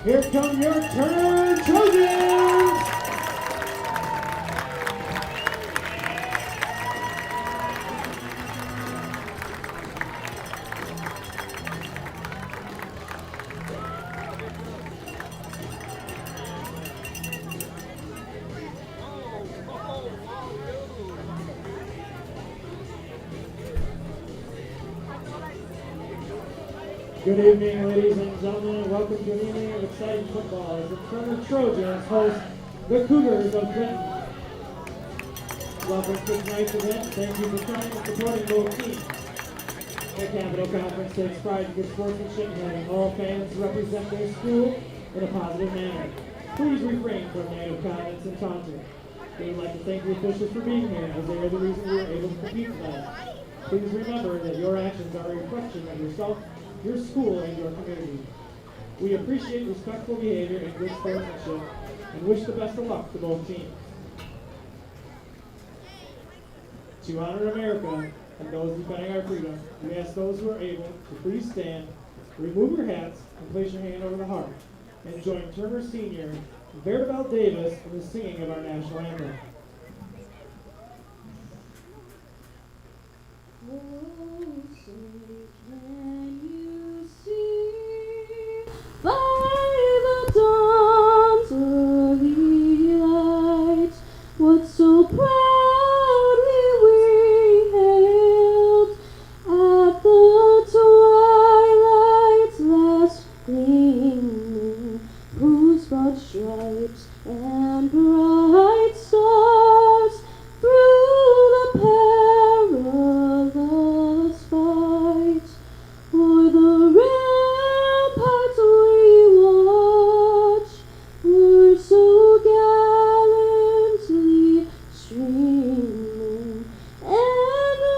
Here come your Turner Trojans! Good evening, ladies and gentlemen. Welcome to an evening of exciting football as the Turner Trojans host the Cougars of Clinton. Welcome to tonight's event. Thank you for coming and supporting both teams. The Capital Conference takes pride in good sportsmanship and having all fans represent their school in a positive manner. Please refrain from negative comments and taunting. We would like to thank the officials for being here, as they are the reason we are able to compete tonight. Please remember that your actions are a reflection of yourself, your school, and your community. We appreciate respectful behavior and good sportsmanship and wish the best of luck to both teams. To honor America and those defending our freedom, we ask those who are able to please stand, remove your hats, and place your hand over the heart, and join Turner Senior Vertibel Davis in the singing of our national anthem. By the dawn's early light, what so proudly we hailed at the twilight's last gleaming, whose broad stripes and bright stars through the perilous fight o'er the ramparts we watch were so gallantly streaming, and the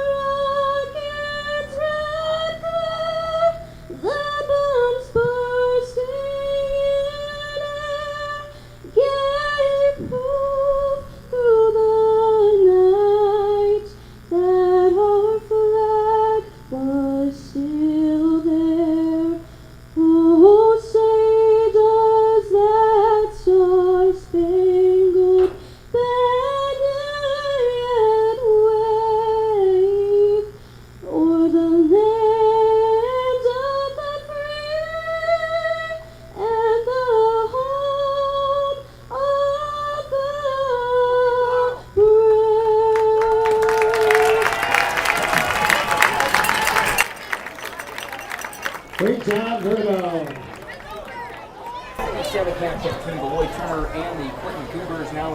rocket's red glare, the bombs bursting in air, gave proof through the night that our flag was still there. Oh, say does that star-spangled banner yet wave o'er the land of the free and the home of the brave. Great job, Vertibel. Between Beloit Turner and the Clinton Cougars now.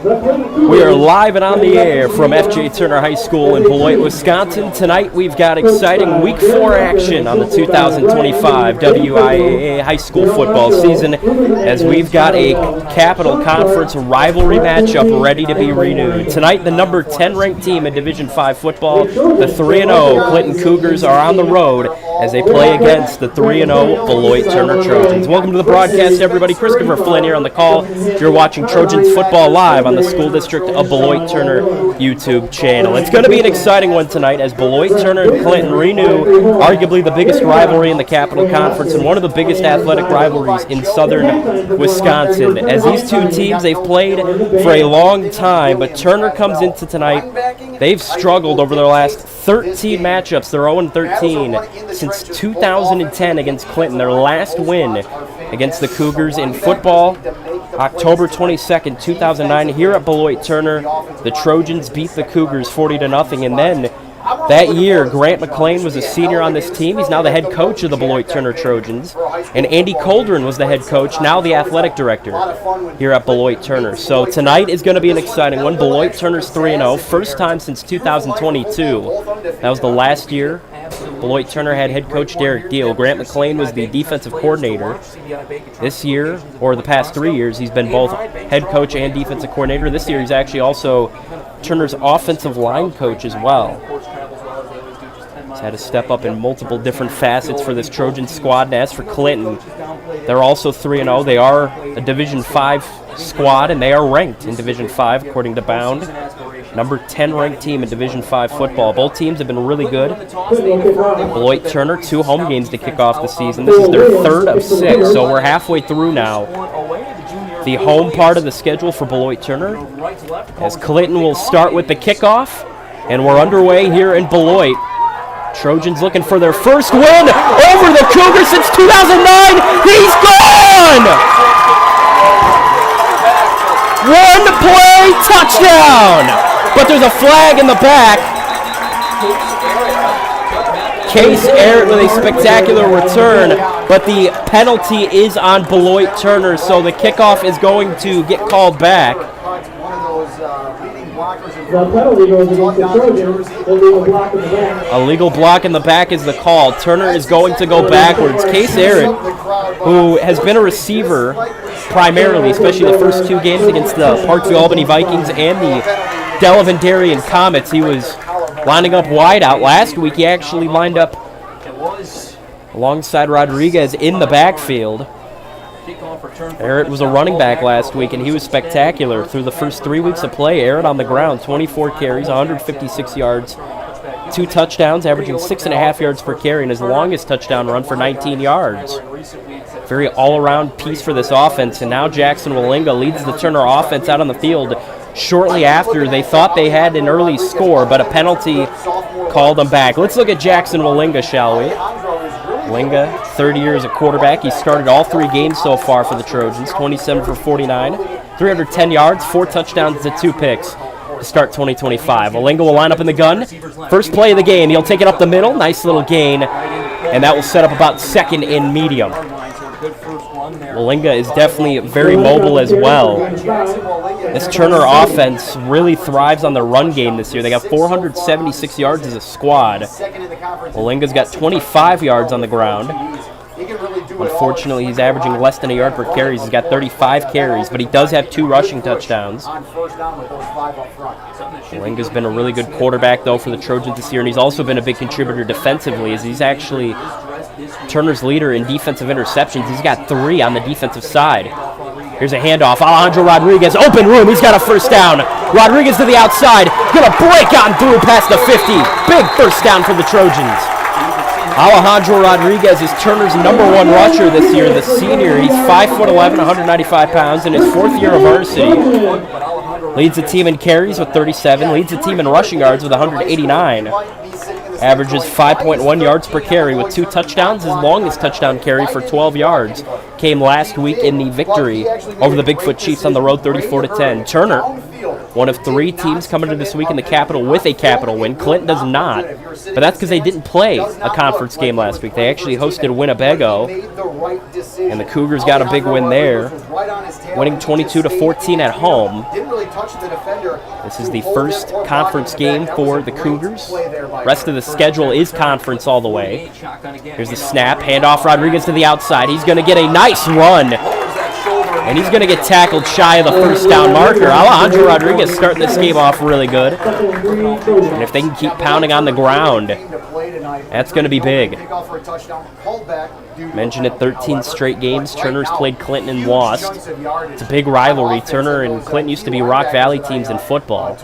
We are live and on the air from F.J. Turner High School in Beloit, Wisconsin. Tonight we've got exciting Week 4 action on the 2025 WIAA high school football season, as we've got a Capital Conference rivalry matchup ready to be renewed. Tonight the number 10 ranked team in Division 5 football, the 3-0 Clinton Cougars, are on the road as they play against the 3-0 Beloit Turner Trojans. Welcome to the broadcast, everybody. Christopher Flynn here on the call. You're watching Trojans football live on the School District of Beloit Turner YouTube channel. It's going to be an exciting one tonight as Beloit Turner and Clinton renew arguably the biggest rivalry in the Capital Conference and one of the biggest athletic rivalries in southern Wisconsin. As these two teams, they've played for a long time, but Turner comes into tonight. They've struggled over their last 13 matchups. They're 0-13 since 2010 against Clinton. Their last win against the Cougars in football, October 22nd, 2009, here at Beloit Turner. The Trojans beat the Cougars 40-0, and then that year, Grant McLean was a senior on this team. He's now the head coach of the Beloit Turner Trojans. And Andy Coldren was the head coach, now the athletic director here at Beloit Turner. So tonight is going to be an exciting one. Beloit Turner's 3-0, first time since 2022. That was the last year Beloit Turner had head coach Derek Deal. Grant McLean was the defensive coordinator. This year, or the past 3 years, he's been both head coach and defensive coordinator. This year, he's actually also Turner's offensive line coach as well. He's had to step up in multiple different facets for this Trojan squad. And as for Clinton, they're also 3-0. They are a Division 5 squad, and they are ranked in Division 5 according to Bound. number 10 ranked team in Division 5 football. Both teams have been really good. Beloit Turner, 2 home games to kick off the season. This is their 3rd of 6, so we're halfway through now. The home part of the schedule for Beloit Turner, as Clinton will start with the kickoff, and we're underway here in Beloit. Trojans looking for their first win over the Cougars since 2009. He's gone! One play touchdown! But there's a flag in the back. Case Arrett with a spectacular return, but the penalty is on Beloit Turner, so the kickoff is going to get called back. The penalty goes against the Trojans. Illegal block in the back. A legal block in the back is the call. Turner is going to go backwards. Case Arrett, who has been a receiver primarily, especially the first 2 games against the Parkview Albany Vikings and the Delavan Darien Comets, he was lining up wide out. Last week he actually lined up alongside Rodriguez in the backfield. Arrett was a running back last week, and he was spectacular through the first 3 weeks of play. Arrett on the ground, 24 carries, 156 yards, 2 touchdowns, averaging 6.5 yards per carry, and his longest touchdown run for 19 yards. Very all-around piece for this offense, and now Jackson Wallinga leads the Turner offense out on the field shortly after they thought they had an early score, but a penalty called them back. Let's look at Jackson Wallinga, shall we? Wallinga, 30 years at quarterback. He started all 3 games so far for the Trojans, 27 for 49, 310 yards, 4 touchdowns to 2 picks to start 2025. Wallinga will line up in the gun. First play of the game, he'll take it up the middle. Nice little gain, and that will set up about 2nd and medium. Wallinga is definitely very mobile as well. This Turner offense really thrives on the run game this year. They got 476 yards as a squad. Wallinga's got 25 yards on the ground. Unfortunately, he's averaging less than a yard per carry. He's got 35 carries, but he does have 2 rushing touchdowns. Wallinga's been a really good quarterback, though, for the Trojans this year, and he's also been a big contributor defensively, as he's actually Turner's leader in defensive interceptions. He's got 3 on the defensive side. Here's a handoff. Alejandro Rodriguez, open room. He's got a first down. Rodriguez to the outside. Gonna break on through past the 50. Big first down for the Trojans. Alejandro Rodriguez is Turner's #1 rusher this year, the senior. He's 5'11", 195 pounds, in his 4th year of varsity. Leads the team in carries with 37. Leads the team in rushing yards with 189. Averages 5.1 yards per carry with 2 touchdowns. His longest touchdown carry for 12 yards came last week in the victory over the Bigfoot Chiefs on the road, 34-10. Turner, one of 3 teams coming to this week in the Capital with a Capital win. Clinton does not, but that's because they didn't play a conference game last week. They actually hosted Winnebago, and the Cougars got a big win there, winning 22-14 at home. This is the first conference game for the Cougars. Rest of the schedule is conference all the way. Here's the snap, handoff, Rodriguez to the outside. He's going to get a nice run, and he's going to get tackled shy of the first down marker. Alejandro Rodriguez starting this game off really good, and if they can keep pounding on the ground, that's going to be big. Mentioned it, 13 straight games. Turner's played Clinton and lost. It's a big rivalry. Turner and Clinton used to be Rock Valley teams in football.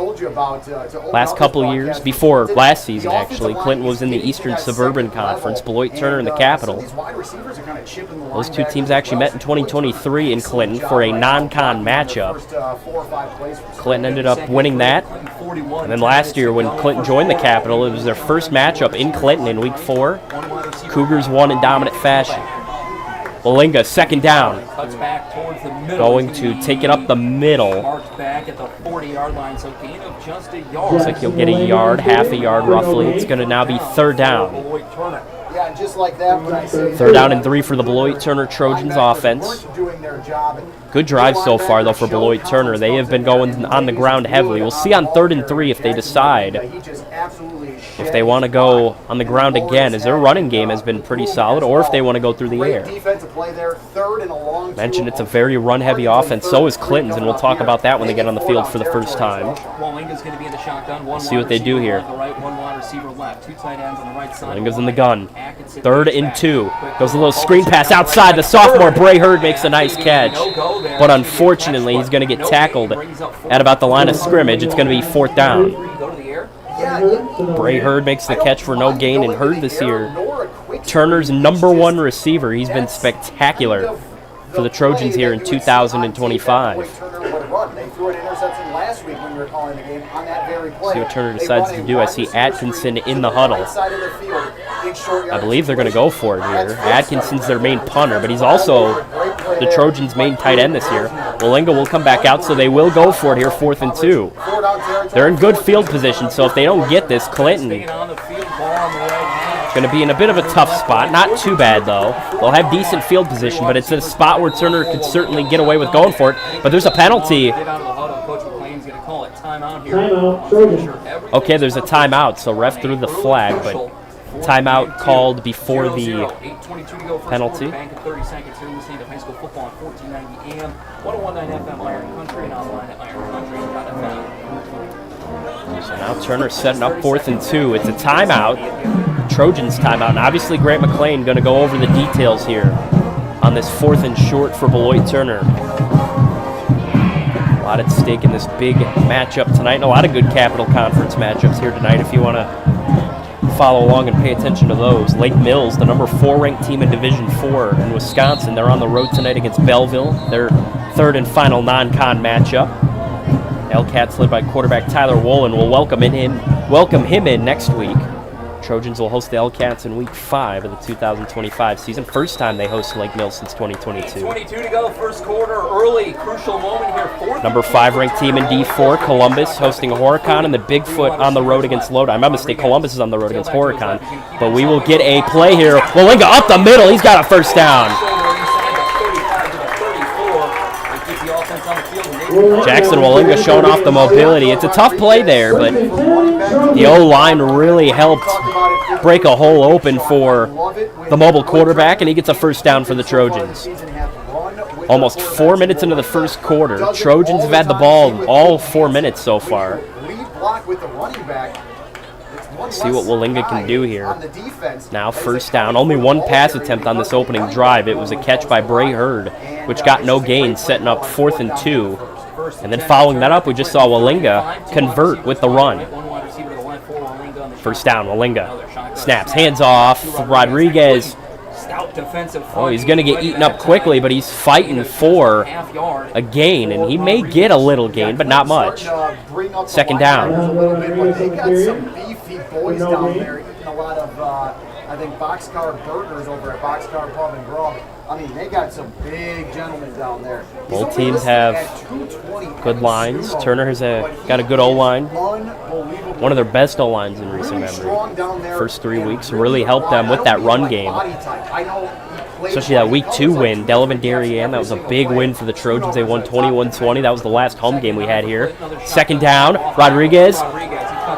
Last couple years, before last season actually, Clinton was in the Eastern Suburban Conference, Beloit Turner in the Capital. Those 2 teams actually met in 2023 in Clinton for a non-con matchup. Clinton ended up winning that. And then last year when Clinton joined the Capital, it was their first matchup in Clinton in Week 4. Cougars won in dominant fashion. Wallinga, 2nd down. Going to take it up the middle. Looks like he'll get a yard, half a yard roughly. It's going to now be 3rd down. Yeah, and just like that, when I say 3rd down and 3 for the Beloit Turner Trojans offense. Good drive so far, though, for Beloit Turner. They have been going on the ground heavily. We'll see on 3rd and 3 if they decide if they want to go on the ground again, as their running game has been pretty solid, or if they want to go through the air. Mentioned it's a very run-heavy offense. So is Clinton's, and we'll talk about that when they get on the field for the first time. We'll see what they do here. receiver left, 2 tight ends on the right side. Walinga's in the gun. 3rd and 2. Goes a little screen pass outside. The sophomore Bray Hurd makes a nice catch. But unfortunately, he's going to get tackled at about the line of scrimmage. It's going to be 4th down. Bray Hurd makes the catch for no gain, and Hurd this year, Turner's #1 receiver. He's been spectacular for the Trojans here in 2025. They threw an interception last week when we were calling the game on that very play. See what Turner decides to do. I see Atkinson in the huddle. I believe they're going to go for it here. Atkinson's their main punter, but he's also the Trojans' main tight end this year. Walinga will come back out, so they will go for it here, 4th and 2. They're in good field position, so if they don't get this, Clinton is going to be in a bit of a tough spot. Not too bad, though. They'll have decent field position, but it's a spot where Turner could certainly get away with going for it. But there's a penalty. Timeout, Trojans. Okay, there's a timeout, so ref threw the flag, but timeout called before the penalty. Bank of 30 seconds here listening to high school football on 1490 AM, 101.9 FM Iron Country, and online at ironcountry.fm. So now Turner's setting up 4th and 2. It's a timeout, Trojans timeout, and obviously Grant McLean going to go over the details here on this 4th and short for Beloit Turner. A lot at stake in this big matchup tonight, and a lot of good Capital Conference matchups here tonight if you want to follow along and pay attention to those. Lake Mills, the #4 ranked team in Division 4 in Wisconsin. They're on the road tonight against Belleville, their 3rd and final non-con matchup. Hellcats, led by quarterback Tyler Wolin, will welcome him in next week. Trojans will host the Hellcats in Week 5 of the 2025 season. First time they host Lake Mills since 2022. 22 to go, first quarter, early, crucial moment here. #5 ranked team in D4, Columbus, hosting Horicon, and the Bigfoot on the road against Lodi. My mistake, Columbus is on the road against Horicon. But we will get a play here. Walinga up the middle. He's got a first down. Jackson Walinga showing off the mobility. It's a tough play there, but the O-line really helped break a hole open for the mobile quarterback, and he gets a first down for the Trojans. Almost 4 minutes into the first quarter. Trojans have had the ball all 4 minutes so far. See what Walinga can do here. Now first down. Only one pass attempt on this opening drive. It was a catch by Bray Hurd, which got no gain, setting up 4th and 2. And then following that up, we just saw Walinga convert with the run. First down, Walinga. Snaps, hands off. Rodriguez. Oh, he's going to get eaten up quickly, but he's fighting for a gain, and he may get a little gain, but not much. Second down. They got some beefy boys down there eating a lot of, I think, Boxcar burgers over at Boxcar Pub and Grub. I mean, they got some big gentlemen down there. Both teams have good lines. Turner has got a good O-line. One of their best O-lines in recent memory. First 3 weeks really helped them with that run game. Especially that Week 2 win, Delavan Darien. That was a big win for the Trojans. They won 21-20. That was the last home game we had here. Second down, Rodriguez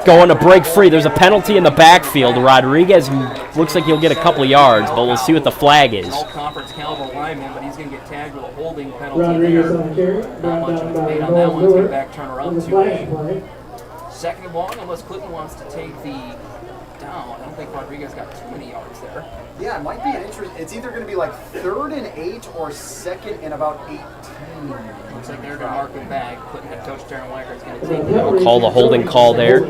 going to break free. There's a penalty in the backfield. Rodriguez looks like he'll get a couple of yards, but we'll see what the flag is. Conference caliber lineman, but he's going to get tagged with a holding penalty there. Not much of a debate on that one. It's going to back Turner up to a second and long, unless Clinton wants to take the down. I don't think Rodriguez got too many yards there. Yeah, it might be an interest. It's either going to be like 3rd and 8 or 2nd and about 18. Looks like they're going to mark it back. Clinton head coach Darren Weicker is going to take it. They'll call the holding call there.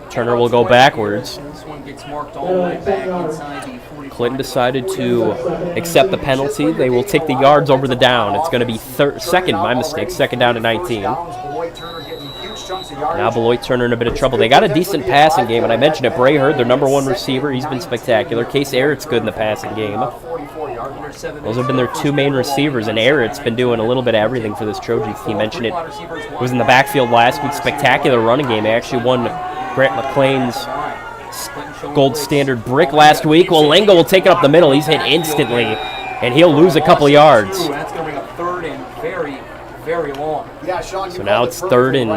Turner will go backwards. This one gets marked all the way back inside the 45. Clinton decided to accept the penalty. They will take the yards over the down. It's going to be second down to 19. Now Beloit Turner in a bit of trouble. They got a decent passing game, and I mentioned it. Bray Hurd, their #1 receiver, he's been spectacular. Case Errett's good in the passing game. Those have been their 2 main receivers, and Errett's been doing a little bit of everything for this Trojans team. Mentioned it was in the backfield last week. Spectacular running game. They actually won Grant McLean's gold standard brick last week. Walinga will take it up the middle. He's hit instantly, and he'll lose a couple yards. That's going to bring up 3rd and very, very long. Yeah, Sean, So now it's 3rd and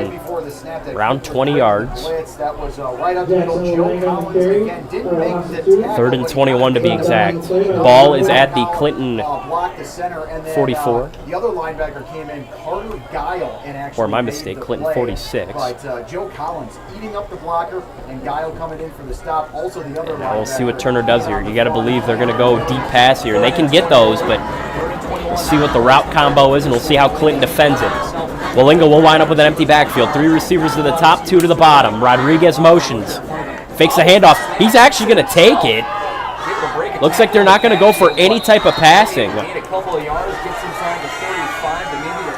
the snap. That around 20 yards. Blitz. That was right up the middle. Joe Collins again didn't make the tackle. 3rd and 21 to be exact. Ball is at the Clinton blocked the center, and then, 44. The other linebacker came in, Carter Guile, and actually Or my made mistake, the Clinton play. 46. But Joe Collins eating up the blocker, and Guile coming in for the stop. Also the other linebacker. We'll see what Turner does here. You got to believe they're going to go deep pass here. And they can get those, but we'll see what the route combo is, and we'll see how Clinton defends it. Wallinga will line up with an empty backfield. 3 receivers to the top, 2 to the bottom. Rodriguez motions. Fakes the handoff. He's actually going to take it. Looks like they're not going to go for any type of passing. Gain a couple of yards, gets inside the 35 to maybe the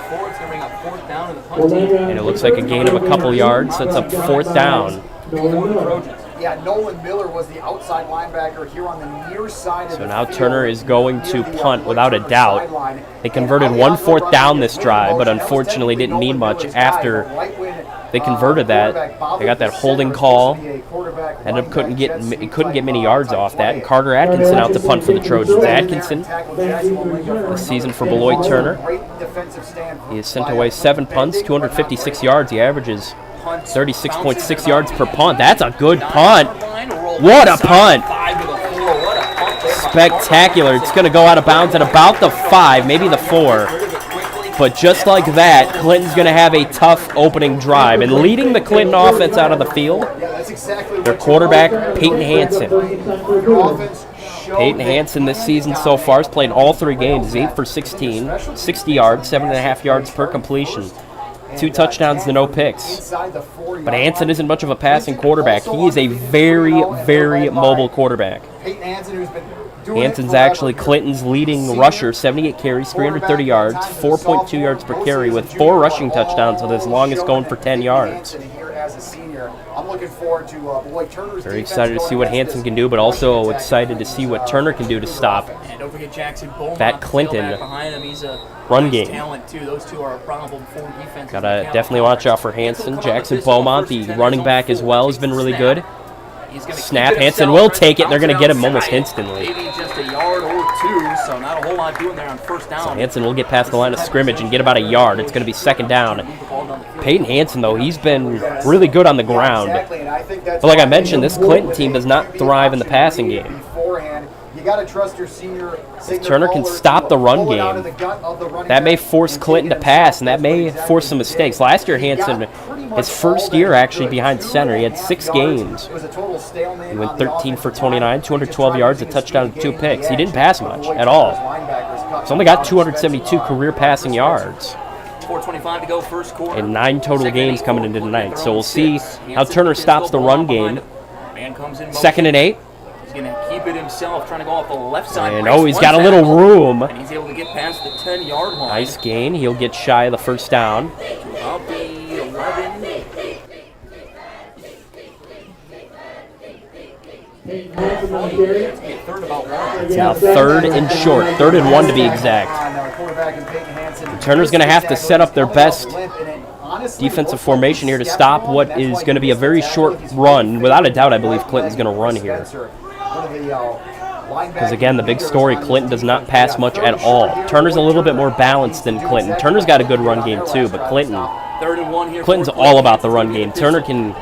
34. It's going to bring up 4th down to the punt team. And it looks like a gain of a couple yards. That's up 4th down. For the Trojans. Yeah, Nolan Miller was the outside linebacker here on the near side of the So now field. Turner is going to Near the, punt without a Turner doubt. sideline. They converted And one on the 4th run, down he this did drive, but motion. That was unfortunately didn't technically mean Nolan much Miller's guy, after but right when, they converted that. quarterback bothered They got that the holding center, call. supposed to be a quarterback Ended up couldn't get jet sweep couldn't get type, many yards type off that. play. And Carter Atkinson out to punt for the Trojans. Atkinson, This season for Beloit Turner. He has sent away 7 punts, 256 yards. He averages 36.6 yards per punt. That's a good punt. What a punt. Spectacular. It's going to go out of bounds at about the 5, maybe the 4. But just like that, Clinton's going to have a tough opening drive. And leading the Clinton offense out of the field, their quarterback, Peyton Hansen. Peyton Hansen this season so far has played all 3 games, 8 for 16, 60 yards, 7.5 yards per completion. 2 touchdowns to no picks. But Hansen isn't much of a passing quarterback. He is a very, very mobile quarterback. Hansen's actually Clinton's leading rusher, 78 carries, 330 yards, 4.2 yards per carry with 4 rushing touchdowns, with his longest going for 10 yards. Very excited to see what Hansen can do, but also excited to see what Turner can do to stop And don't forget Jackson Beaumont, that Clinton behind him. He's a run nice game. talent too. Those two are a problem for defense. Gotta definitely watch out for Hansen. Jackson Beaumont, the running back as well, has been really good. Snap, Hansen will take it, and they're going to get him almost instantly. Maybe just a yard or 2, so not a whole lot doing there on 1st down. So Hansen will get past the line of scrimmage and get about a yard. It's going to be 2nd down. Peyton Hansen, though, he's been really good on the ground. But like I mentioned, this Clinton team does not thrive in the passing game. If Turner can stop the run game, that may force Clinton to pass, and that may force some mistakes. Last year, Hansen, his first year actually behind center, he had 6 games. He went 13 for 29, 212 yards, a touchdown, and 2 picks. He didn't pass much at all. He's only got 272 career passing yards. 4:25 to go, first quarter. And 9 total games coming into tonight. So we'll see how Turner stops the run game. 2nd and 8. Going to keep it himself, trying to go off the left side. And he's got a little room. And he's able to get past the 10-yard line. Nice gain. He'll get shy of the 1st down. About the 11. It's now 3rd and short. 3rd and 1 to be exact. And Turner's going to have to set up their best defensive formation here to stop what is going to be a very short run. Without a doubt, I believe Clinton's going to run here. Because again, the big story, Clinton does not pass much at all. Turner's a little bit more balanced than Clinton. Turner's got a good run game too, but Clinton's all about the run game. Turner can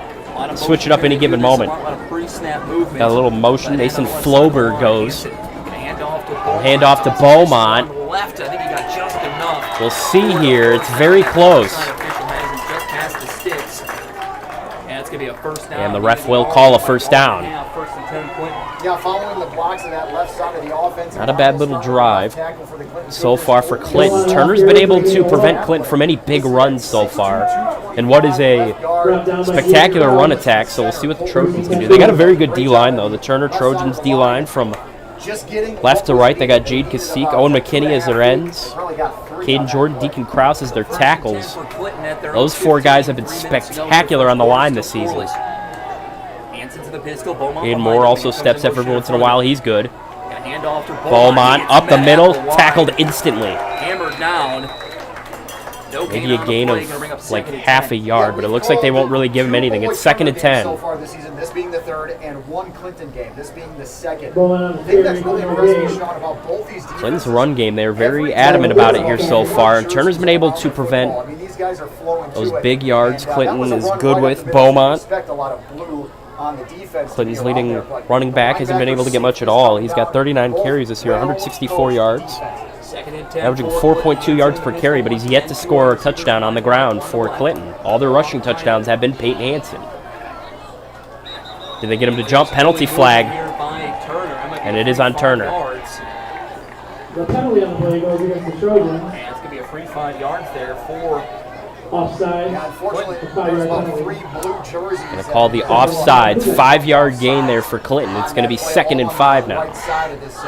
switch it up any given moment. Got a little motion. Mason Flober goes. Hand off to Beaumont. We'll see here. It's very close. And the ref will call a 1st down. Following the blocks of that left side of the offense. Not a bad little drive so far for Clinton. Turner's been able to prevent Clinton from any big runs so far. And what is a spectacular run attack, so we'll see what the Trojans can do. They got a very good D-line, though. The Turner Trojans D-line from left to right. They got Jade Kasich, Owen McKinney as their ends. Caden Jordan, Deacon Krause as their tackles. Those 4 guys have been spectacular on the line this season. Aiden Moore also steps up every once in a while. He's good. Beaumont up the middle, tackled instantly. Hammered down. No Maybe a on the gain play, gonna bring up of like second and half a 10. yard, but it looks like they won't really give him anything. It's 2nd and 10. So far this season, this being the third, and one Clinton game, this being the second. Going on The the thing that's carry, really no impressed me, gain. Sean, about both these defenses. Clinton's run game, they're very adamant about it here so far, and Turner's been able to prevent I mean, these guys are flowing those to it. big yards. And, Clinton that was a is run good right with up the middle, so you Beaumont. expect a lot of blue on the defense to Clinton's be leading out there, but running the back, hasn't been able to get much at all. He's got 39 both carries this year, 164 yards, Second and 10. averaging 4.2 yards per carry, but he's yet to score a touchdown on the ground for Clinton. All their rushing touchdowns have been Peyton Hansen. Did they get him to jump? Penalty flag, and it is on Turner. The penalty on the play goes against the Trojans. And it's going to be a free 5 yards there for Offside. Yeah, unfortunately, The there's 5-yard about penalty. 3 blue jerseys. Going to call the offsides, 5-yard gain there for Clinton. It's going to be 2nd and 5 now. Right side of this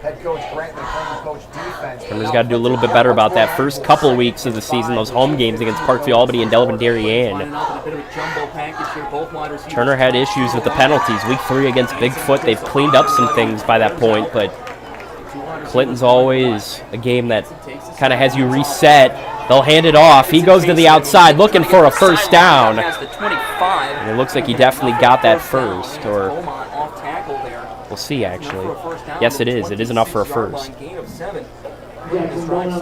head coach Grant McClain coach defense. Turner's got to do a little bit better about that. First couple of weeks of the season, those home games against Parkview Albany and Delaware Darien. Turner had issues with the penalties. Week 3 against Bigfoot, they've cleaned up some things by that point, but Clinton's always a game that kind of has you reset. They'll hand it off. He goes to the outside looking for a first down. And it looks like he definitely got that first, or we'll see actually. Yes, it is. It is enough for a first.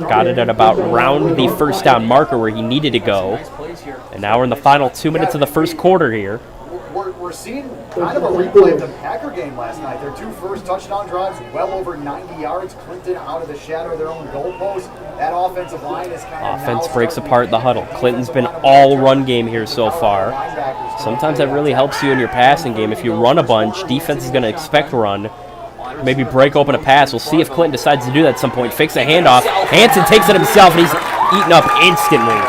Got it at about around the first down marker where he needed to go. And now we're in the final 2 minutes of the first quarter here. We're seeing kind of a replay of the Packer game last night. Their 2 first touchdown drives, well over 90 yards. Clinton out of the shadow of their own goalpost. That offensive line is kind of Offense breaks apart the huddle. Clinton's been all run game here so far. Sometimes that really helps you in your passing game. If you run a bunch, defense is going to expect run. Maybe break open a pass. We'll see if Clinton decides to do that at some point. Fakes a handoff. Hansen takes it himself, and he's eaten up instantly.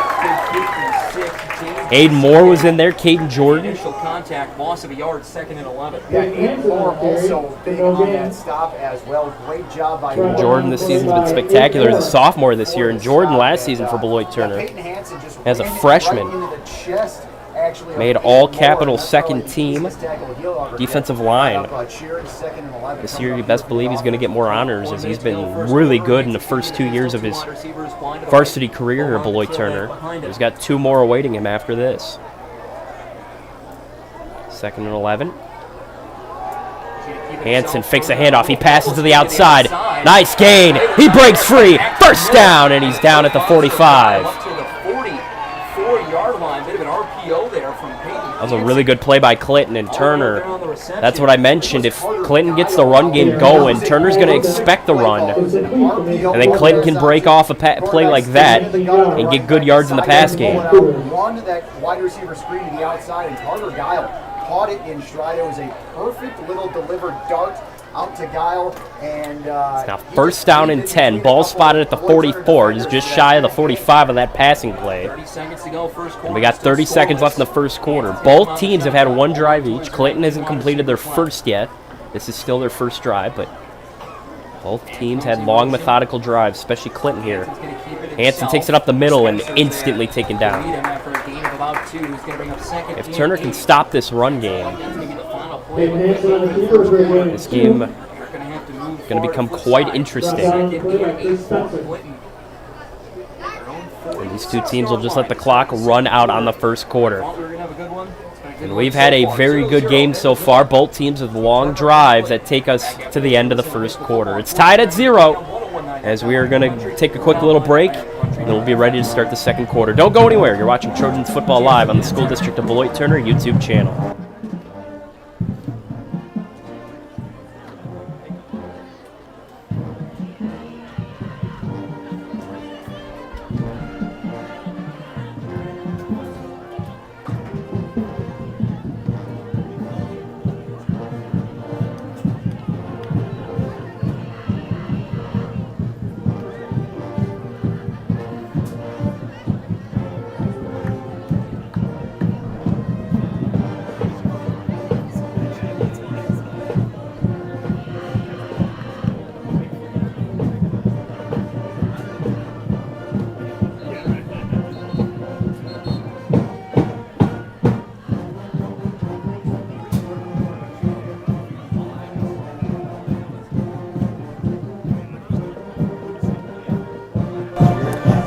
Aiden Moore was in there. Caden Jordan. Initial contact, loss of a yard, 2nd and 11. Yeah, Aiden Moore also big on that stop as well. Great job by Jordan this season's been spectacular as a sophomore this year, and Jordan last season for Beloit Turner. As a freshman, made all capital second team defensive line. This year, you best believe he's going to get more honors as he's been really good in the first 2 years of his varsity career here at Beloit Turner. He's got 2 more awaiting him after this. 2nd and 11. Hansen fakes a handoff. He passes to the outside. Nice gain. He breaks free. First down, and he's down at the 45. That was a really good play by Clinton and Turner. That's what I mentioned. If Clinton gets the run game going, Turner's going to expect the run. And then Clinton can break off a play like that and get good yards in the pass game. One that wide receiver screen to the outside, and Carter Guile caught it in stride. It was a perfect little delivered dart out to Guile, and it's now first down and 10. Ball spotted at the 44. He's just shy of the 45 on that passing play. 30 seconds to go, first quarter. And we got 30 seconds left in the first quarter. Both teams have had 1 drive each. Clinton hasn't completed their first yet. This is still their first drive, but both teams had long, methodical drives, especially Clinton here. Hansen takes it up the middle and instantly taken down. If Turner can stop this run game, this game is going to become quite interesting. And these 2 teams will just let the clock run out on the first quarter. And we've had a very good game so far. Both teams with long drives that take us to the end of the first quarter. It's tied at 0 as we are going to take a quick little break, and we'll be ready to start the second quarter. Don't go anywhere. You're watching Trojans Football Live on the School District of Beloit Turner YouTube channel.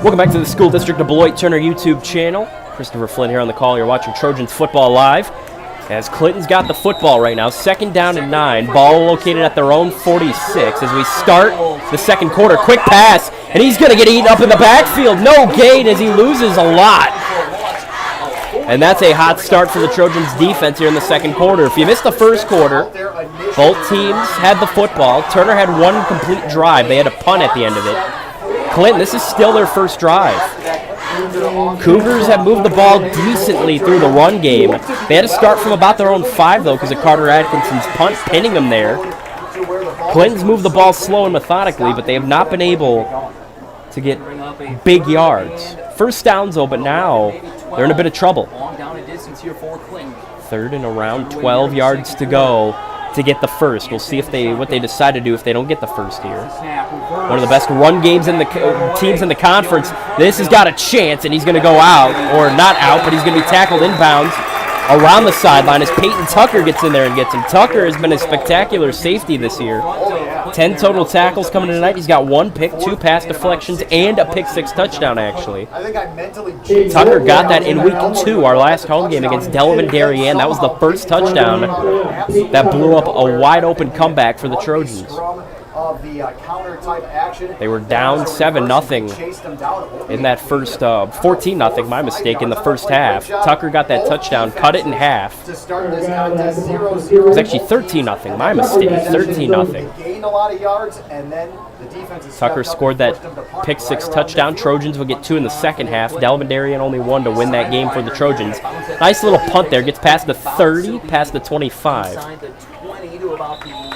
Welcome back to the School District of Beloit Turner YouTube channel. Christopher Flynn here on the call. You're watching Trojans football live. As Clinton's got the football right now, 2nd down and 9. Ball located at their own 46 as we start the second quarter. Quick pass, and he's going to get eaten up in the backfield. No gain as he loses a lot. And that's a hot start for the Trojans defense here in the second quarter. If you missed the first quarter, both teams had the football. Turner had one complete drive. They had a punt at the end of it. Clinton, this is still their first drive. Cougars have moved the ball decently through the run game. They had to start from about their own 5, though, because of Carter Atkinson's punt pinning them there. Clinton's moved the ball slow and methodically, but they have not been able to get big yards. First downs, though, but now they're in a bit of trouble. 3rd and around 12 yards to go to get the first. We'll see if what they decide to do if they don't get the first here. One of the best run games in the teams in the conference. This has got a chance, and he's going to go out, or not out, but he's going to be tackled inbounds around the sideline as Peyton Tucker gets in there and gets him. Tucker has been a spectacular safety this year. 10 total tackles coming tonight. He's got 1 pick, 2 pass deflections, and a pick-6 touchdown, actually. Tucker got that in week 2, our last home game against Delavan Darien. That was the first touchdown that blew up a wide-open comeback for the Trojans. They were down 7-0 in that first, 14-0, my mistake, in the first half. Tucker got that touchdown, cut it in half. It was actually 13-0, my mistake, 13-0. Tucker scored that pick-6 touchdown. Trojans would get 2 in the second half. Delavan Darien only 1 to win that game for the Trojans. Nice little punt there, gets past the 30, past the 25.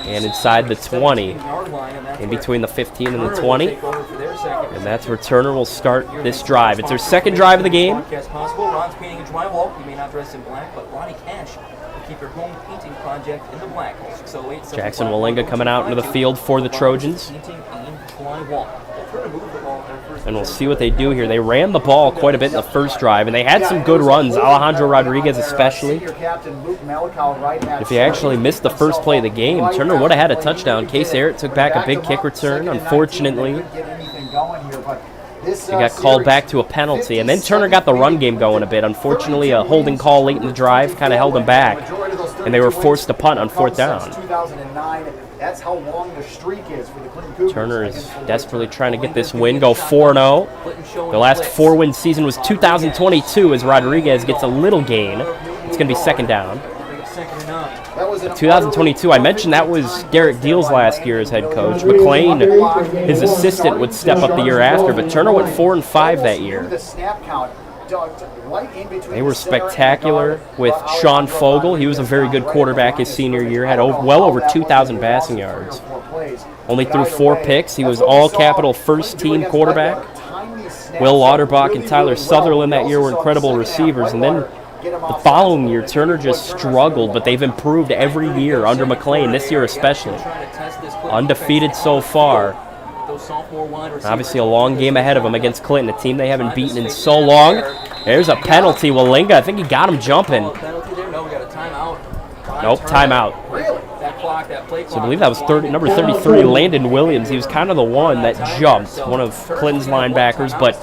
And inside the 20, in between the 15 and the 20. And that's where Turner will start this drive. It's their second drive of the game. Jackson Walinga coming out into the field for the Trojans. And we'll see what they do here. They ran the ball quite a bit in the first drive, and they had some good runs, Alejandro Rodriguez especially. If you actually missed the first play of the game, Turner would have had a touchdown. Case Arrett took back a big kick return, unfortunately. He got called back to a penalty, and then Turner got the run game going a bit. Unfortunately, a holding call late in the drive kind of held them back, and they were forced to punt on 4th down. That's how long the streak is for the Clinton Cougars. Turner is desperately trying to get this win, go 4-0. The last 4-win season was 2022 as Rodriguez gets a little gain. It's going to be 2nd down. 2022, I mentioned that was Derek Deals last year as head coach. McLean, his assistant, would step up the year after, but Turner went 4-5 that year. They were spectacular with Sean Fogel. He was a very good quarterback his senior year, had well over 2,000 passing yards. Only threw 4 picks. He was all-capital first-team quarterback. Will Lauterbach and Tyler Sutherland that year were incredible receivers. And then the following year, Turner just struggled, but they've improved every year under McLean, this year especially. Undefeated so far. Obviously a long game ahead of them against Clinton, a team they haven't beaten in so long. There's a penalty. Walinga, I think he got him jumping. Nope, timeout. So I believe that was number 33, Landon Williams. He was kind of the one that jumped, one of Clinton's linebackers, but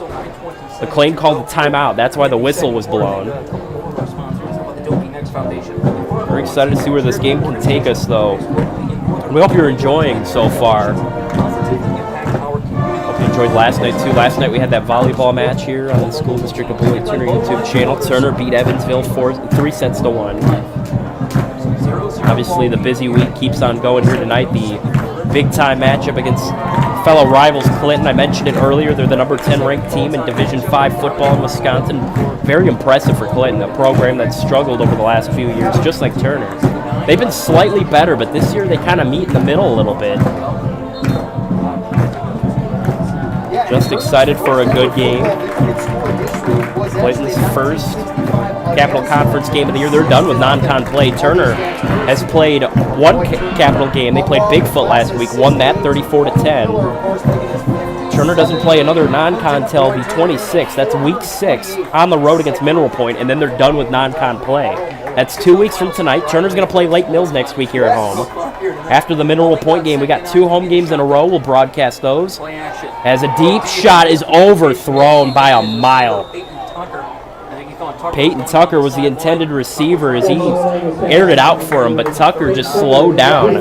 McLean called the timeout. That's why the whistle was blown. We're excited to see where this game can take us, though. We hope you're enjoying so far. Enjoyed last night too. Last night we had that volleyball match here on the School District of Beloit Turner YouTube channel. Turner beat Evansville 3-1. Obviously the busy week keeps on going here tonight. The big time matchup against fellow rivals Clinton. I mentioned it earlier. They're the number 10 ranked team in Division 5 football in Wisconsin. Very impressive for Clinton, a program that's struggled over the last few years, just like Turner. They've been slightly better, but this year they kind of meet in the middle a little bit. Just excited for a good game. Clinton's first Capital Conference game of the year. They're done with non-con play. Turner has played 1 Capital game. They played Bigfoot last week, won that 34-10. Turner doesn't play another non-con till the 26th. That's week 6 on the road against Mineral Point, and then they're done with non-con play. That's 2 weeks from tonight. Turner's going to play Lake Mills next week here at home. After the Mineral Point game, we got 2 home games in a row. We'll broadcast those. As a deep shot is overthrown by a mile. Peyton Tucker was the intended receiver as he aired it out for him, but Tucker just slowed down,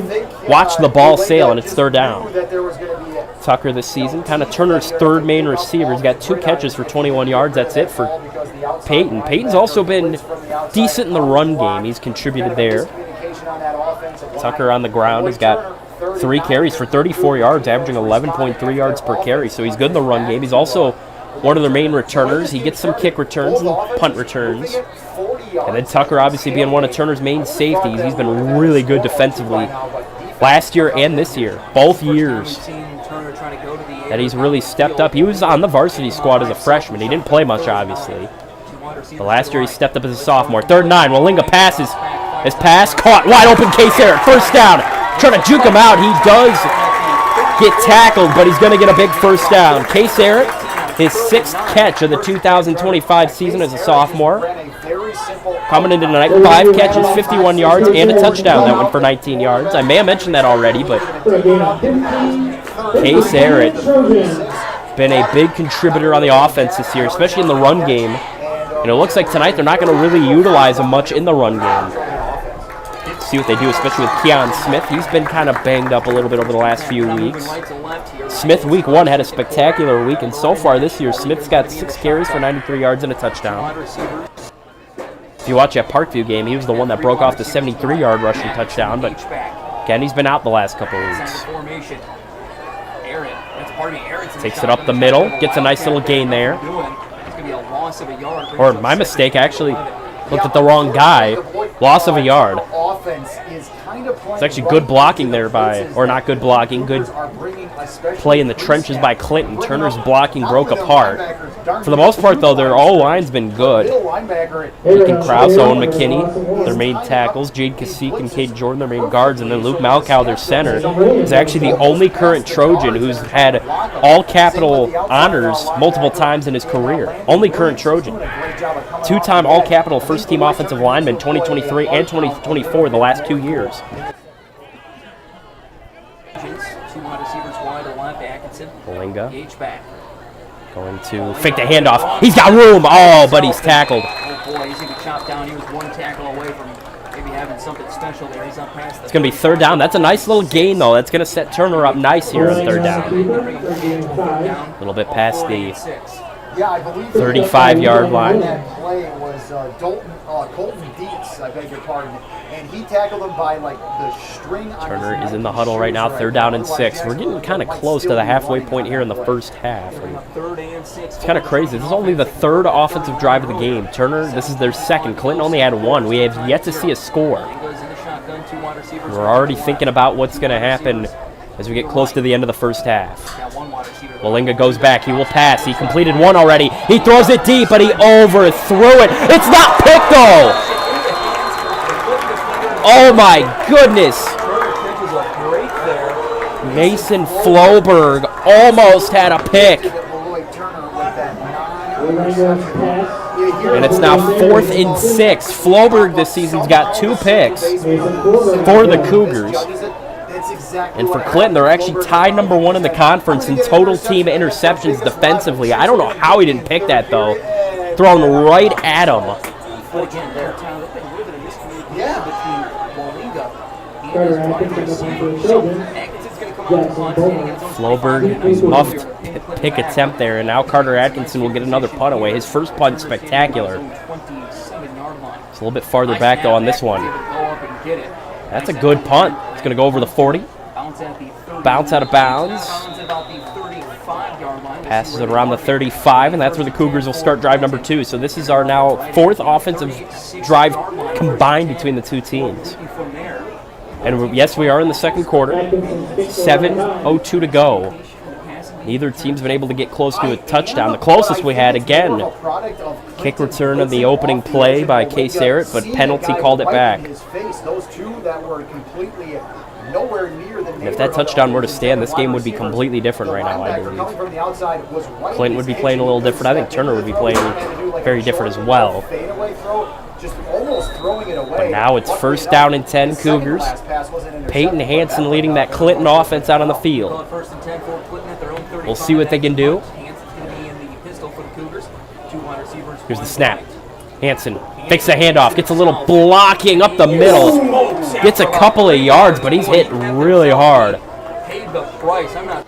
watched the ball sail, and it's third down. Tucker this season, kind of Turner's third main receiver. He's got 2 catches for 21 yards. That's it for Peyton. Peyton's also been decent in the run game. He's contributed there. Tucker on the ground has got 3 carries for 34 yards, averaging 11.3 yards per carry. So he's good in the run game. He's also one of their main returners. He gets some kick returns and punt returns. And then Tucker obviously being one of Turner's main safeties. He's been really good defensively last year and this year. Both years that he's really stepped up. He was on the varsity squad as a freshman. He didn't play much, obviously. The last year he stepped up as a sophomore. 3rd and 9. Walinga passes. His pass caught. Wide open Case Eric. First down. Trying to juke him out. He does get tackled, but he's going to get a big first down. Case Eric, his 6th catch of the 2025 season as a sophomore. Coming into tonight, 5 catches, 51 yards, and a touchdown. That went for 19 yards. I may have mentioned that already, but Case Eric been a big contributor on the offense this year, especially in the run game. And it looks like tonight they're not going to really utilize him much in the run game. See what they do, especially with Keon Smith. He's been kind of banged up a little bit over the last few weeks. Smith, week 1, had a spectacular week, and so far this year, Smith's got 6 carries for 93 yards and a touchdown. If you watch that Parkview game, he was the one that broke off the 73-yard rushing touchdown, but again, he's been out the last couple of weeks. Takes it up the middle, gets a nice little gain there. Or my mistake, I actually looked at the wrong guy. Loss of a yard. It's actually good blocking there by, or not good blocking, good play in the trenches by Clinton. Turner's blocking broke apart. For the most part, though, their O-line's been good. Deacon Krause, Owen McKinney, their main tackles. Jade Kasich and Kate Jordan, their main guards. And then Luke Malkow, their center, is actually the only current Trojan who's had all-capital honors multiple times in his career. Only current Trojan. 2-time all-capital first-team offensive lineman, 2023 and 2024, the last 2 years. Walinga going to fake the handoff. He's got room. Oh, but he's tackled. Oh boy, he's going to be chopped down. He was 1 tackle away from maybe having something special there. He's up past It's going to be 3rd down. That's a nice little gain, though. That's going to set Turner up nice here on 3rd down. A little bit past the 35-yard line. That play was Colton Dietz, I beg your pardon, and he tackled him by like the string. Turner is in the huddle right now, 3rd down and 6. We're getting kind of close to the halfway point here in the first half. It's kind of crazy. This is only the 3rd offensive drive of the game. Turner, this is their 2nd. Clinton only had 1. We have yet to see a score. We're already thinking about what's going to happen as we get close to the end of the first half. Walinga goes back. He will pass. He completed 1 already. He throws it deep, but he overthrew it. It's not picked, though. Oh, my goodness. Mason Floberg almost had a pick. And it's now 4th and 6. Floberg this season's got 2 picks for the Cougars. And for Clinton, they're actually tied number 1 in the conference in total team interceptions defensively. I don't know how he didn't pick that, though. Thrown right at him. Floberg, muffed pick attempt there, and now Carter Atkinson will get another punt away. His first punt spectacular. It's a little bit farther back, though, on this one. That's a good punt. It's going to go over the 40. Bounce out of bounds. Passes it around the 35, and that's where the Cougars will start drive number 2. So this is our now 4th offensive drive combined between the 2 teams. And yes, we are in the 2nd quarter. 7:02 to go. Neither team's been able to get close to a touchdown. The closest we had, again, kick return of the opening play by Case Eric, but penalty called it back. And if that touchdown were to stand, this game would be completely different right now, I believe. Clinton would be playing a little different. I think Turner would be playing very different as well. way. now it's Luckily first enough, down and 10 his second Cougars. last pass wasn't intercepted, Peyton but Hansen that leading one, that Clinton offense out on the field. First and 10 for Clinton at their own 35. We'll see what they can do. Hansen's going to be in the pistol for the Cougars. Two wide receivers. Here's the snap. Hansen fakes a handoff, gets a little blocking up the middle, gets a couple of yards, but he's hit really hard. Paid the price. I'm not.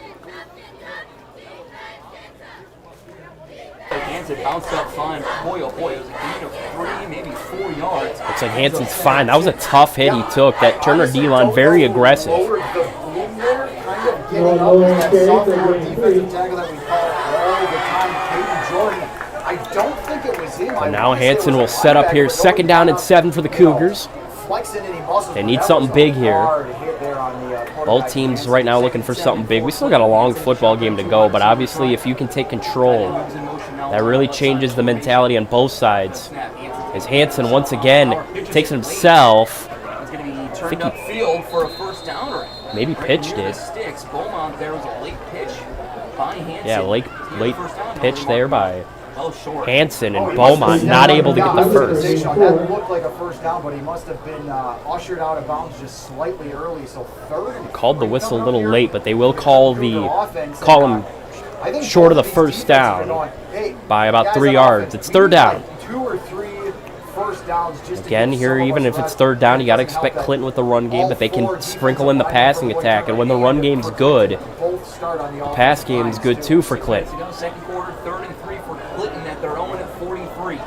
Hansen bounced up fine, but boy, oh boy, it was a gain of 3, maybe 4 yards. Looks like Hansen's fine. That was a tough hit he took. That Turner D-line very aggressive. Lowered the boom there, kind of getting up as that sophomore defensive tackle that we call all the time, Caden Jordan. I don't think it was him. But now Hansen will set up here. Second down and 7 for the Cougars. They need something big here. Both teams right now looking for something big. We still got a long football game to go, but obviously if you can take control, that really changes the mentality on both sides. As Hansen once again takes it himself. It's going to be turned upfield for a first down, or maybe pitched it. Sticks. Beaumont, there was a late pitch by Hansen. Yeah, late pitch there by short. Hansen, and Beaumont not able to get the first. That looked like a first down, but he must have been ushered out of bounds just slightly early. So third. Called the whistle a little late, but they will call him short of the first down by about 3 yards. It's third down. 2 or 3 first downs just Again, here, even if it's third down, you got to expect Clinton with the run game, but they can sprinkle in the passing attack. And when the run game's good, the pass game's good too for Clinton. Second quarter, 3rd and 3 for Clinton at their own at 43.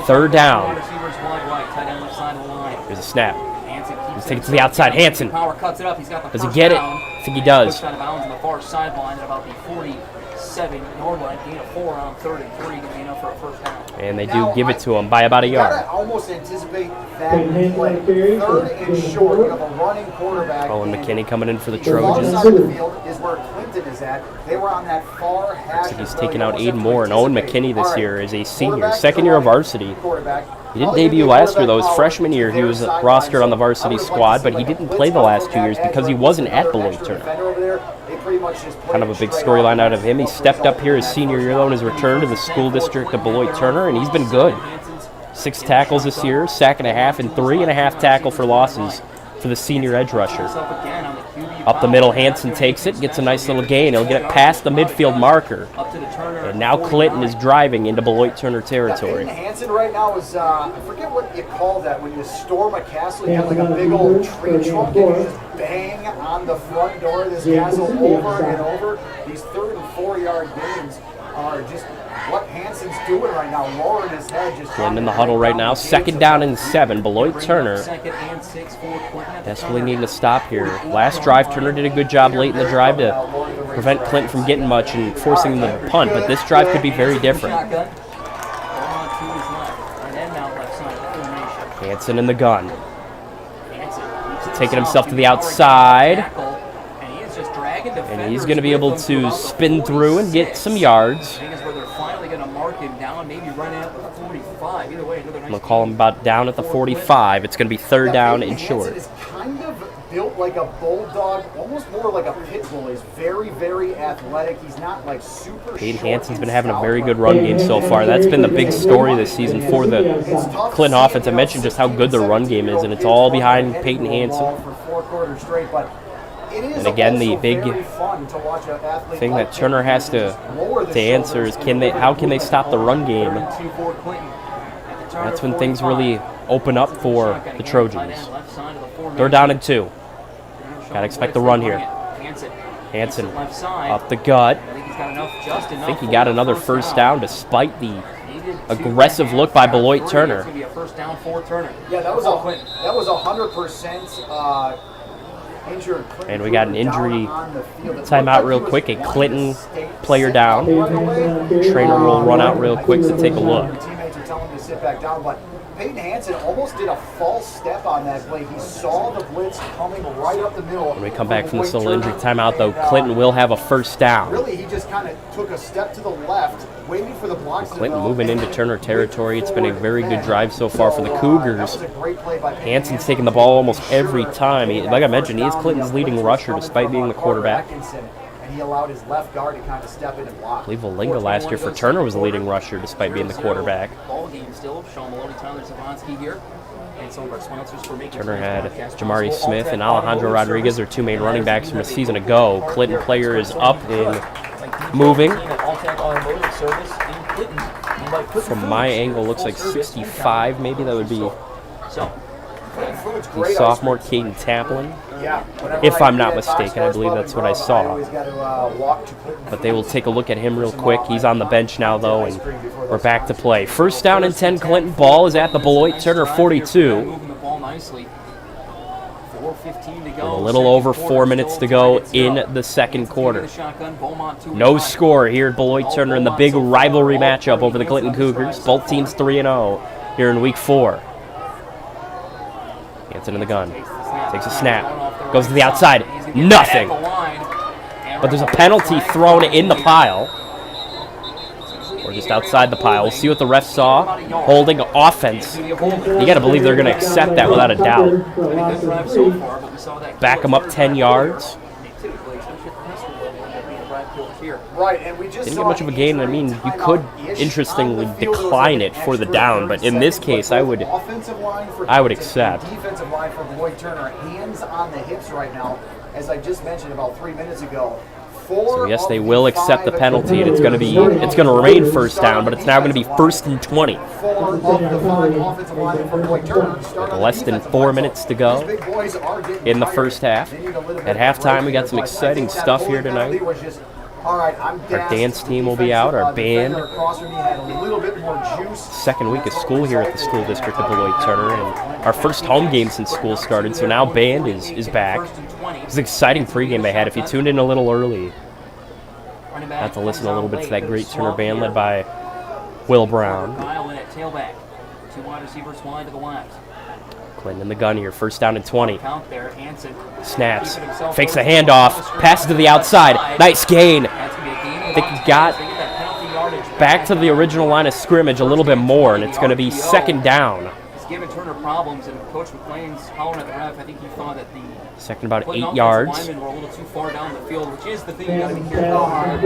Third down. Receivers wide right, tight end left side of the line. Here's a snap. Hansen Take it to the outside. Hansen. Power cuts it up. He's got the Does he first get it? down. I think he does. Pushed out of bounds on the far sideline at about the 47-yard line. Gain of 4 on 3rd and 3 to be enough for a first down. And they do give it to him by about a yard. I almost anticipate that play. 3rd and short. You have a running quarterback. Owen McKinney coming in for the The Trojans. side of the field is where Clinton is at. They were on that far hash. He's taking out Aiden Moore, and Owen McKinney this year is a senior, second year of varsity. He didn't debut last year, though. His freshman year, he was rostered on the varsity squad, but he didn't play the last 2 years because he wasn't at Beloit Turner. Kind of a big storyline out of him. He stepped up here his senior year, though, in his return to the school district of Beloit Turner, and he's been good. 6 tackles this year, sack and a half, and 3.5 tackle for losses for the senior edge rusher. Up the middle, Hansen takes it, gets a nice little gain. He'll get it past the midfield marker. And now Clinton is driving into Beloit Turner territory. Hansen right now is, I forget what you call that when you storm a castle. You have like a big old tree trunk and you just bang on the front door of this castle over and over. These 3rd and 4 yard gains are just what Hansen's doing right now, lowering his head. Just Clinton in the huddle right now. Second down and 7. Beloit Turner desperately needing to stop here. Last drive, Turner did a good job late in the drive to prevent Clinton from getting much and forcing them to punt, but this drive could be very different. Hansen in the gun. Taking himself to the outside. And he's going to be able to spin through and get some yards. I'm going to call him about down at the 45. It's going to be third down and short. Hansen is kind of built like a bulldog, almost more like a pit bull. He's very, very athletic. He's not like super Peyton short Hansen's and been having a stout, very good but run game so far. That's been the big story this season for the Clinton offense. I mentioned just how good their run game is, and it's all behind Peyton Hansen. And again, the big thing that Turner has to answer is how can they stop the run game? That's when things really open up for the Trojans. They're down and 2. Got to expect the run here. Hansen up the gut. I think he got another first down despite the aggressive look by Beloit Turner. Yeah, that was 100% injured. And we got an injury timeout real quick. A Clinton player down. Trainer will run out real quick to take a look. Teammates are telling him to sit back down, but Peyton Hansen almost did a false step on that play. He saw the blitz coming right up the middle. When we come back from this little injury timeout, though, Clinton will have a first down. Really, he just kind of took a step to the left, waiting for the blocks to Clinton develop, moving into Turner territory. It's been a very good drive so far for the Cougars. That was a great play by Peyton Hansen's taking the ball almost every time. Like I mentioned, he is Clinton's leading rusher despite being the quarterback. And he allowed his left guard to kind of step in and block. I believe Valinga last year for Turner was the leading rusher despite being the quarterback. Ball game still. Sean Maloney, Tyler Zavonski here. And some of our sponsors for making Turner had podcast Jamari possible. Smith and Alejandro Rodriguez, their two main running backs from a season ago. Clinton player is up and moving. From my angle, looks like 65, maybe that would be the sophomore Caden Taplin. If I'm not mistaken, I believe that's what I saw. But they will take a look at him real quick. He's on the bench now, though, and we're back to play. First down and 10, Clinton. Ball is at the Beloit Turner 42. With a little over 4 minutes to go in the second quarter. No score here at Beloit Turner in the big rivalry matchup over the Clinton Cougars. Both teams 3-0 here in week 4. Gets it in the gun. Takes a snap. Goes to the outside. Nothing. But there's a penalty thrown in the pile. Or just outside the pile. We'll see what the refs saw. Holding offense. You got to believe they're going to accept that without a doubt. Back them up 10 yards. Right, and we just didn't get much of a gain. I mean, you could interestingly decline it for the down, but in this case, I would accept. Defensive line for Beloit Turner, hands on the hips right now, as I just mentioned about 3 minutes ago. So yes, they will accept the penalty, and it's going to remain first down, but it's now going to be 1st and 20. With less than 4 minutes to go in the first half. At halftime, we got some exciting stuff here tonight. Our dance team will be out, our band. Second week of school here at the school district of Beloit Turner, and our first home game since school started, so now band is back. It's an exciting pregame they had. If you tuned in a little early, got to listen a little bit to that great Turner band led by Will Brown. Clinton in the gun here, first down and 20. Snaps, fakes the handoff, passes to the outside. Nice gain. I think he got back to the original line of scrimmage a little bit more, and it's going to be second down. He's giving Turner problems, and Coach McLean's hollering at the ref. I think he thought that the second about 8 yards. linemen were a little too far down the field, which is the thing you got to be careful of.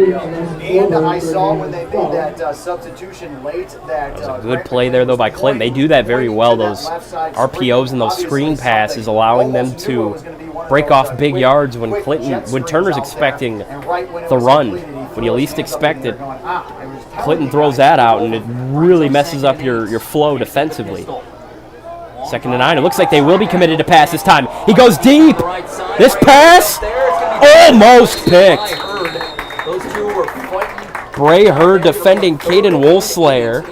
And I saw when they made that substitution late that was a good play there, though, by Clinton. They do that very well, those RPOs and those screen passes, allowing them to break off big yards when Turner's expecting the run. When you least expect it, Clinton throws that out, and it really messes up your flow defensively. Second and 9. It looks like they will be committed to pass this time. He goes deep. This pass almost picked. Bray Hurd defending Caden Wolfslayer.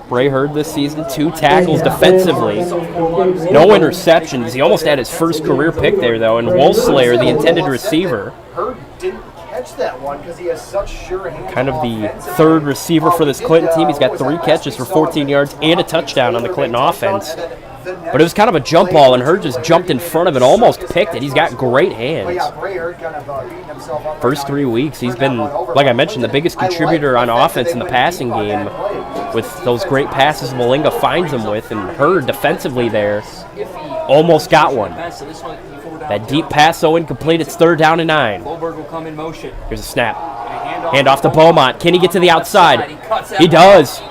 Bray Hurd this season, 2 tackles defensively. No interceptions. He almost had his first career pick there, though, and Wolfslayer, the intended receiver. Hurd didn't catch that one because he has such sure hands. Kind of the third receiver for this Clinton team. He's got 3 catches for 14 yards and a touchdown on the Clinton offense. But it was kind of a jump ball, and Hurd just jumped in front of it, almost picked it. He's got great hands. First 3 weeks, he's been, like I mentioned, the biggest contributor on offense in the passing game with those great passes Malinga finds him with, and Hurd defensively there almost got one. That deep pass, though, incomplete. It's 3rd down and 9. Here's a snap. Hand off to Beaumont. Can he get to the outside? He does.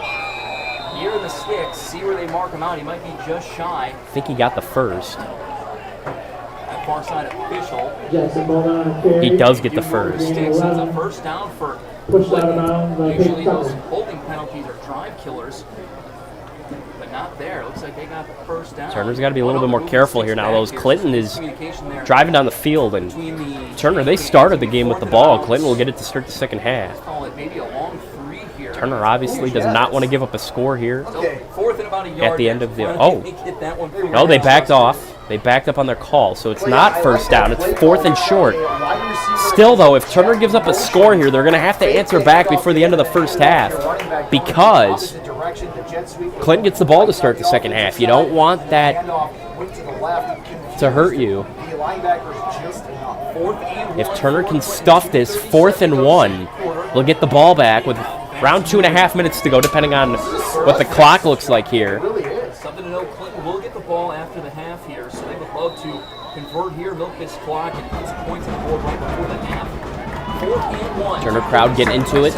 Near the sticks. See where they mark him out. He might be just shy. I think he got the first. That far side official. He does get the first. That's a first down for Clinton. Usually those holding penalties are drive killers. Not there. Looks like they got the first down. Turner's got to be a little bit more careful here now. Those Clinton is driving down the field, and Turner, they started the game with the ball. Clinton will get it to start the second half. Turner obviously does not want to give up a score here at the end of the... Oh, no, they backed off. They backed up on their call, so it's not first down. It's 4th and short. Still, though, if Turner gives up a score here, they're going to have to answer back before the end of the first half because Clinton gets the ball to start the second half. You don't want that to hurt you. If Turner can stuff this 4th and 1, they'll get the ball back with around 2.5 minutes to go, depending on what the clock looks like here. Something to know, Clinton will get the ball after the half here, so they would love to convert here, milk this clock, and put some points on the board right before the half. 4th and 1. Turner crowd getting into it.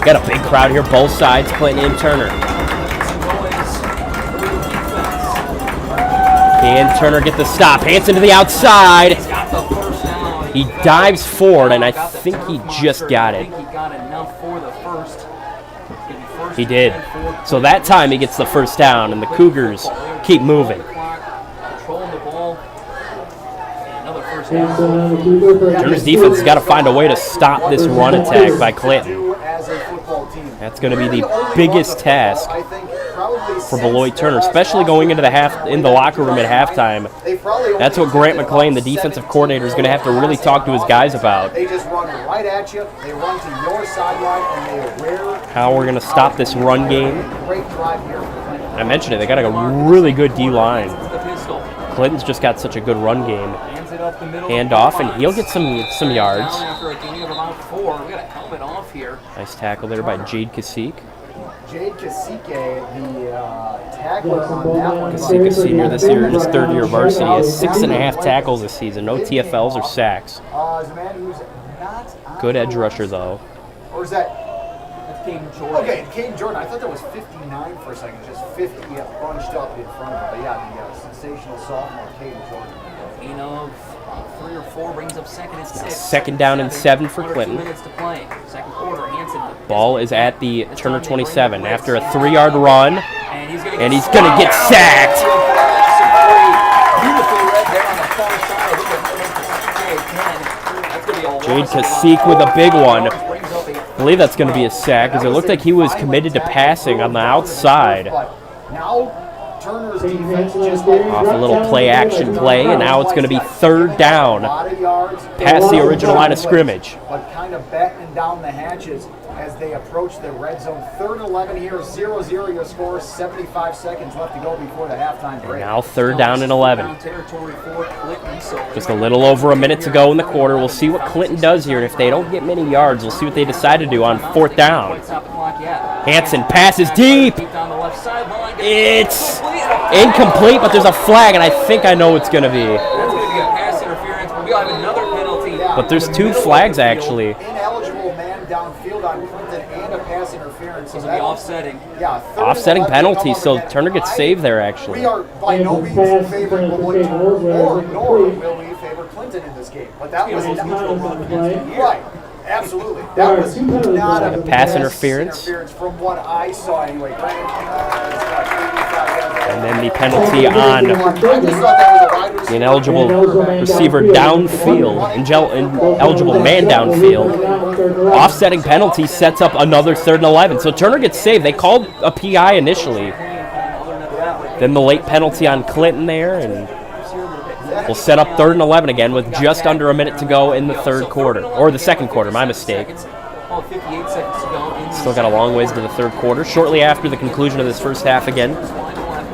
Got a big crowd here, both sides, Clinton and Turner. Can Turner get the stop? Hanson to the outside. He's got the first down. He dives forward, and I think he just got I it. think he got enough for the first. He did. So that time he gets the first down, and the Cougars keep moving. Controlling the ball. Another first And down. Turner's defense has got to find a way to stop this run attack by Clinton. As a football team. That's going to be the biggest task for Beloit Turner, especially going into the locker room at halftime. That's what Grant McLean, the defensive coordinator, is going to have to really talk to his guys about. They just run right at you. They run to your sideline, and they wear. How we're going to stop this run game. Great drive here. I mentioned it. They got a really good D-line. The pistol. Clinton's just got such a good run game. Hands it up the middle. Hand off, and he'll get some yards. Down after a gain of about 4. We got a helmet off here. Nice tackle there by Jade Kasik. Jade Kasike, the tackler on that one. Kasik, a senior this year in his third year varsity, has 6.5 tackles this season. No TFLs or sacks. Is a man who's not on Good edge the rusher, list. though. Or is that? That's Caden Jordan. Okay, Caden Jordan. I thought that was 59 for a second. Just 50 bunched up in front of him. But yeah, the sensational sophomore, Caden Jordan. Gain of 3 or 4 brings up second and 6. Second down and 7 for Under Clinton. 2 minutes to play. Second quarter, Hanson. Ball is at the Turner 27 after a 3-yard run, And he's going to get sacked. Beautifully read there on the far side. Look at Kasike again. Jade Kasik with a big one. I believe that's going to be a sack because it looked like he was committed to passing on the outside. But now Turner's defense just Off a little play-action play, and now it's going to be third down a lot of yards past the original line of scrimmage. but kind of battening down the hatches as they approach the red zone. 3rd and 11 here, 0-0 your score, 75 seconds left to go before the halftime break. Now third down and 11. Territory for Clinton, so Just a little over a minute to go in the quarter. We'll see what Clinton does here, and if they don't get many yards, we'll see what they decide to do on 4th down. stop the clock yet. Hanson passes deep. Deep down the left sideline. It's incomplete, but there's a flag, and I think I know what it's going to be. That's going to be a pass interference, but we'll have another penalty. But there's 2 flags, actually. Ineligible man downfield on Clinton and a pass interference. So This will be offsetting. Yeah, 3rd and Offsetting 11 penalty, come up so again. Turner gets saved there, actually. We are by no means in favor of Beloit Turner, nor will we favor Clinton in this game. But that was right. Absolutely. That was not a pass interference. from what I saw anyway. And then the penalty on the ineligible receiver downfield, ineligible man downfield. Offsetting penalty sets up another 3rd and 11. So Turner gets saved. They called a PI initially. Then the late penalty on Clinton there, and we'll set up 3rd and 11 again with just under a minute to go in the 3rd quarter. Or the 2nd quarter, my mistake. 58 seconds to go. Still got a long ways to the 3rd quarter. Shortly after the conclusion of this first half again.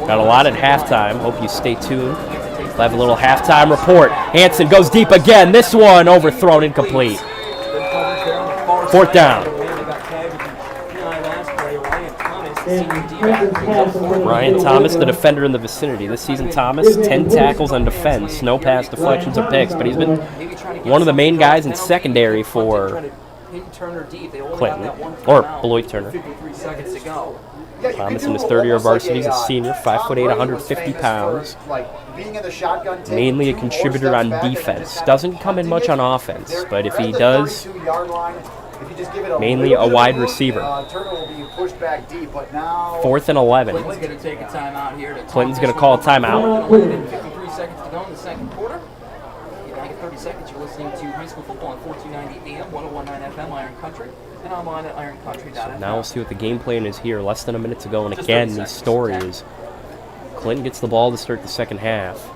Got a lot at halftime. Hope you stay tuned. We'll have a little halftime report. Hanson goes deep again. This one overthrown, incomplete. 4th down. Ryan Thomas, the defender in the vicinity. This season, Thomas, 10 tackles on defense. No pass deflections or picks, but he's been one of the main guys in secondary for Clinton, or Beloit Turner. 53 seconds to go. Thomas in his 3rd year of varsity. He's a senior, 5'8", 150 pounds. Mainly a contributor on defense. Doesn't come in much on offense, but if he does, mainly a wide receiver. 4th and 11. Clinton's going to take a timeout here. Clinton's going to call a timeout. 53 seconds to go in the 2nd quarter. Back at 30 seconds, you're listening to high school football on 1490 AM, 1019 FM, Iron Country, and online at ironcountry.fm. Now we'll see what the game plan is here. Less than a minute to go, and again, the story is Clinton gets the ball to start the 2nd half.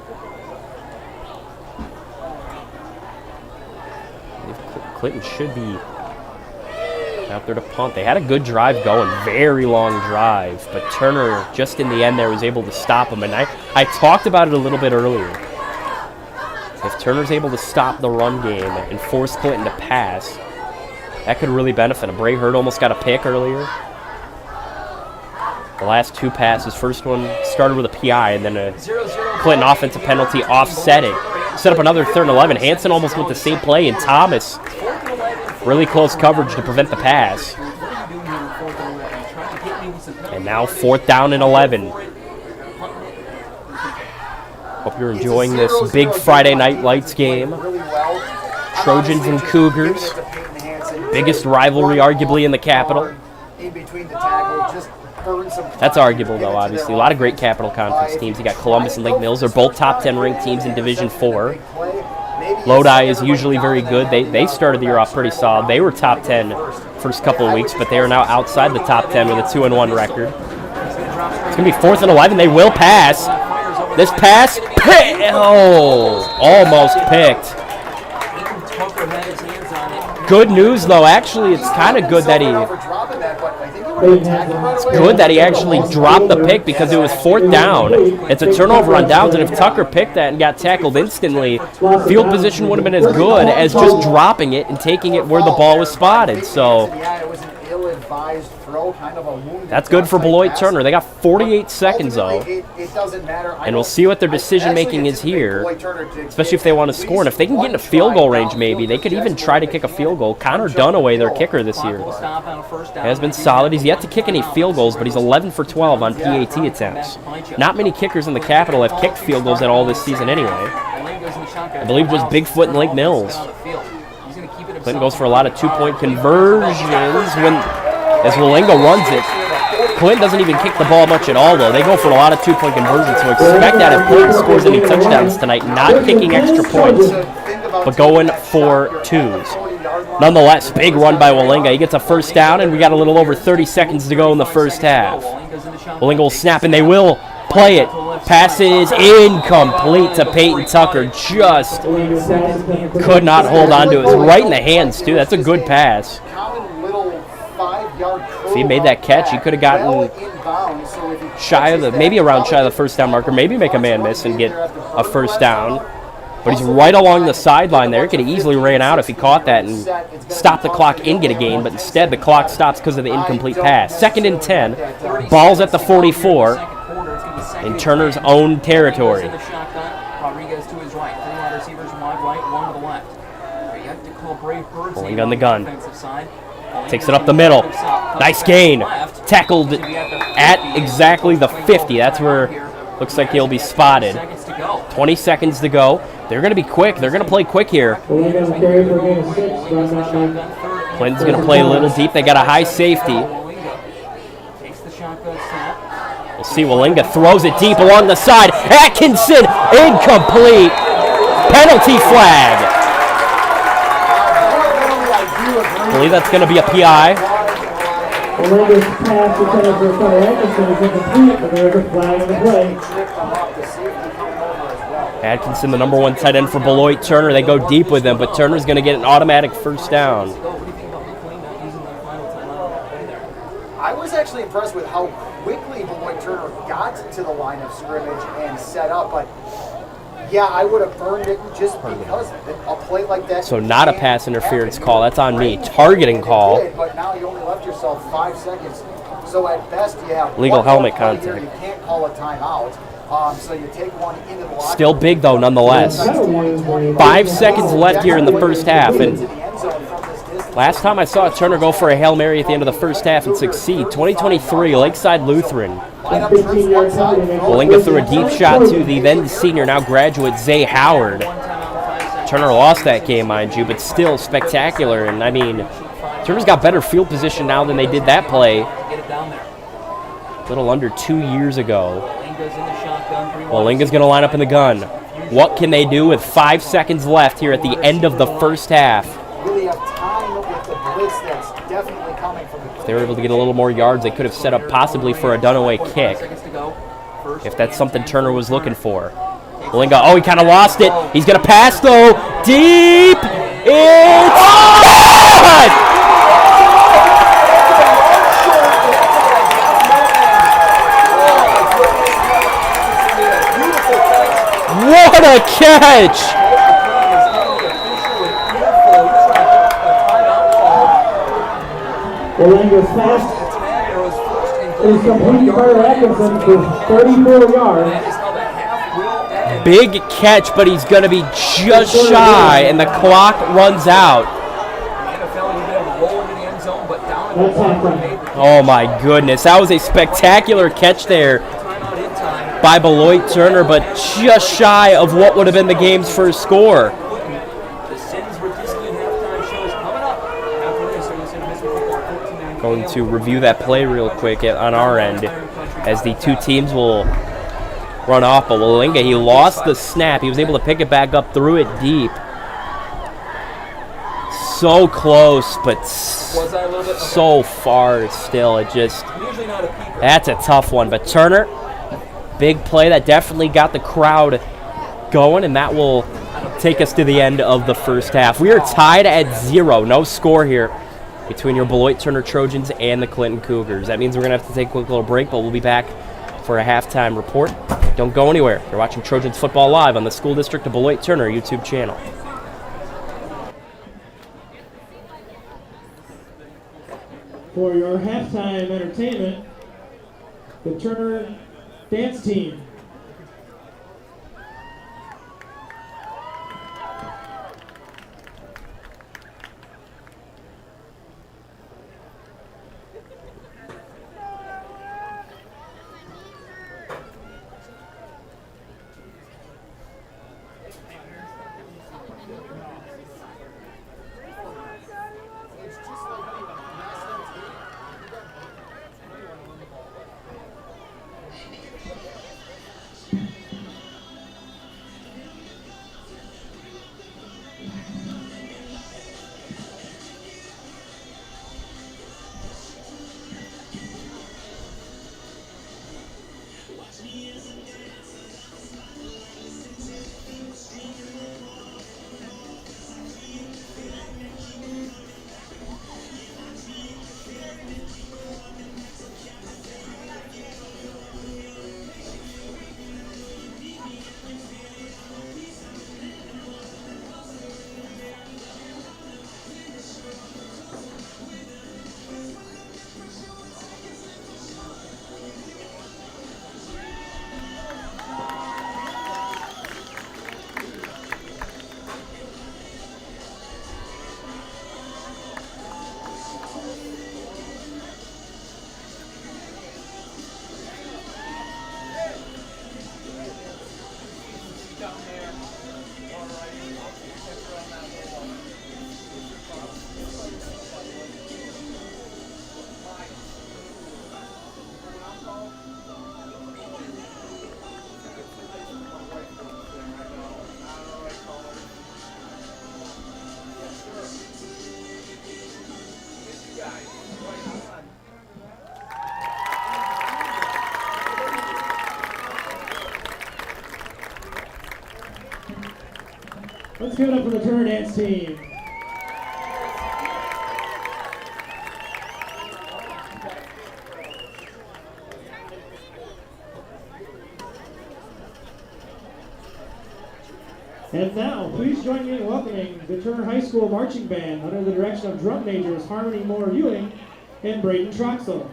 Clinton should be out there to punt. They had a good drive going, very long drive, but Turner just in the end there was able to stop him, and I talked about it a little bit earlier. If Turner's able to stop the run game and force Clinton to pass, that could really benefit him. Bray Hurd almost got a pick earlier. The last 2 passes, first one started with a PI and then a Clinton offensive penalty offsetting. Set up another 3rd and 11. Hanson almost went the same play, and Thomas really close coverage to prevent the pass. And now 4th down and 11. Hope you're enjoying this big Friday Night Lights game. Trojans and Cougars. Biggest rivalry, arguably, in the Capital. That's arguable, though, obviously. A lot of great Capital Conference teams. You got Columbus and Lake Mills. They're both top 10 ranked teams in Division 4. Lodi is usually very good. They started the year off pretty solid. They were top 10 first couple of weeks, but they are now outside the top 10 with a 2-1 record. It's going to be 4th and 11. They will pass. This pass, almost picked. Good news, though. Actually, it's kind of good that he actually dropped the pick because it was 4th down. It's a turnover on downs, and if Tucker picked that and got tackled instantly, field position would have been as good as just dropping it and taking it where the ball was spotted. So that's good for Beloit Turner. They got 48 seconds, though. And we'll see what their decision-making is here, especially if they want to score. And if they can get into field goal range, maybe, they could even try to kick a field goal. Connor Dunaway, their kicker this year, has been solid. He's yet to kick any field goals, but he's 11 for 12 on PAT attempts. Not many kickers in the Capital have kicked field goals at all this season anyway. I believe it was Bigfoot and Lake Mills. Clinton goes for a lot of two-point conversions as Walinga runs it. Clinton doesn't even kick the ball much at all, though. They go for a lot of two-point conversions, so expect that if Clinton scores any touchdowns tonight, not kicking extra points, but going for twos. Nonetheless, big run by Walinga. He gets a first down, and we got a little over 30 seconds to go in the first half. Walinga will snap, and they will play it. Pass is incomplete to Peyton Tucker. Just could not hold on to it. It's right in the hands, too. That's a good pass. If he made that catch, he could have gotten maybe around shy of the first down marker, maybe make a man miss and get a first down. But he's right along the sideline there. He could have easily ran out if he caught that and stopped the clock and get a gain, but instead the clock stops because of the incomplete pass. 2nd and 10, ball's at the 44 in Turner's own territory. Pulling on the gun. Takes it up the middle. Nice gain. Tackled at exactly the 50. That's where looks like he'll be spotted. 20 seconds to go. They're going to be quick. They're going to play quick here. Clinton's going to play a little deep. They got a high safety. We'll see. Walinga throws it deep along the side. Atkinson, incomplete. Penalty flag. I believe that's going to be a PI. Walinga's pass intended for Connor Atkinson is incomplete, but there is a flag in the play. Atkinson, the number 1 tight end for Beloit Turner. They go deep with him, but Turner's going to get an automatic first down. I was actually impressed with how quickly Beloit Turner got to the line of scrimmage and set up, but yeah, I would have burned it just because a play like that. So not a pass interference call. That's on me. Targeting call. But now you only left yourself 5 seconds. So at best, you have legal helmet contact. You can't call a timeout. So you take one into the locker. Still big, though, nonetheless. 5 seconds left here in the first half. And last time I saw Turner go for a Hail Mary at the end of the first half and succeed, 2023, Lakeside Lutheran. Walinga threw a deep shot to the then senior, now graduate, Zay Howard. Turner lost that game, mind you, but still spectacular. And, I mean, Turner's got better field position now than they did that play a little under 2 years ago. Walinga's going to line up in the gun. What can they do with 5 seconds left here at the end of the first half? If they were able to get a little more yards, they could have set up possibly for a Dunaway kick, if that's something Turner was looking for. Walinga, he kind of lost it. He's going to pass, though. Deep. It's good! What a catch! Walinga's pass is complete by Atkinson for 34 yards. Big catch, but he's going to be just shy, and the clock runs out. Oh my goodness, that was a spectacular catch there by Beloit Turner, but just shy of what would have been the game's first score. The Sins Radisky halftime show is coming up. After this, you're listening to Mr. Football 14-9. Going to review that play real quick on our end as the two teams will run off. But Wallinga, he lost the snap. He was able to pick it back up, threw it deep. So close, but so far still. It just, that's a tough one. But Turner, big play that definitely got the crowd going, and that will take us to the end of the first half. We are tied at 0, no score here between your Beloit Turner Trojans and the Clinton Cougars. That means we're going to have to take a quick little break, but we'll be back for a halftime report. Don't go anywhere. You're watching Trojans Football Live on the School District of Beloit Turner YouTube channel. For your halftime entertainment, the Turner Dance Team. Let's give it up for the Turner Dance Team. And now, please join me in welcoming the Turner High School Marching Band under the direction of drum majors Harmony Moore-Ewing and Braden Troxel.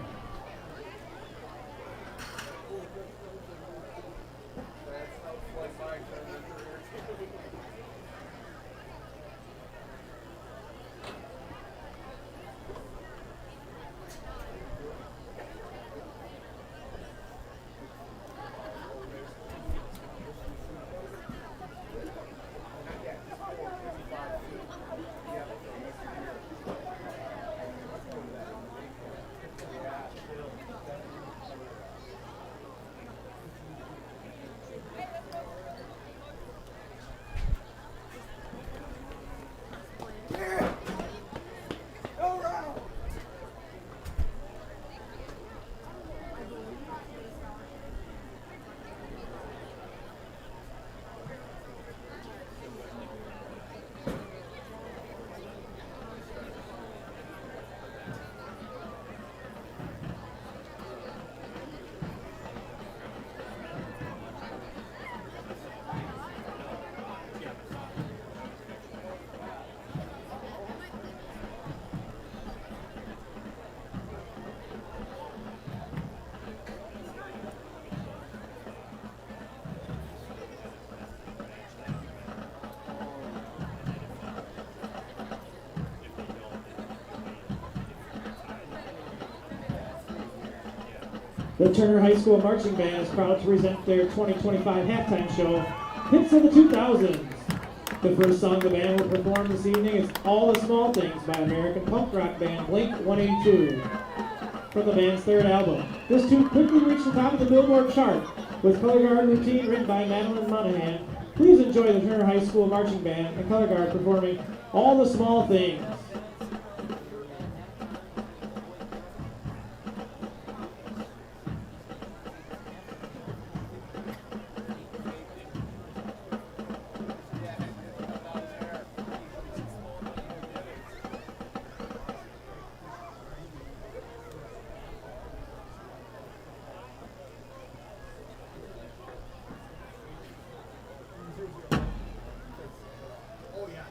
The Turner High School Marching Band is proud to present their 2025 halftime show, Hits of the 2000s. The first song the band will perform this evening is All the Small Things by American punk rock band Blink-182. From the band's third album, this tune quickly reached the top of the Billboard chart with Color Guard Routine written by Madeline Monahan. Please enjoy the Turner High School Marching Band and Color Guard performing All the Small Things.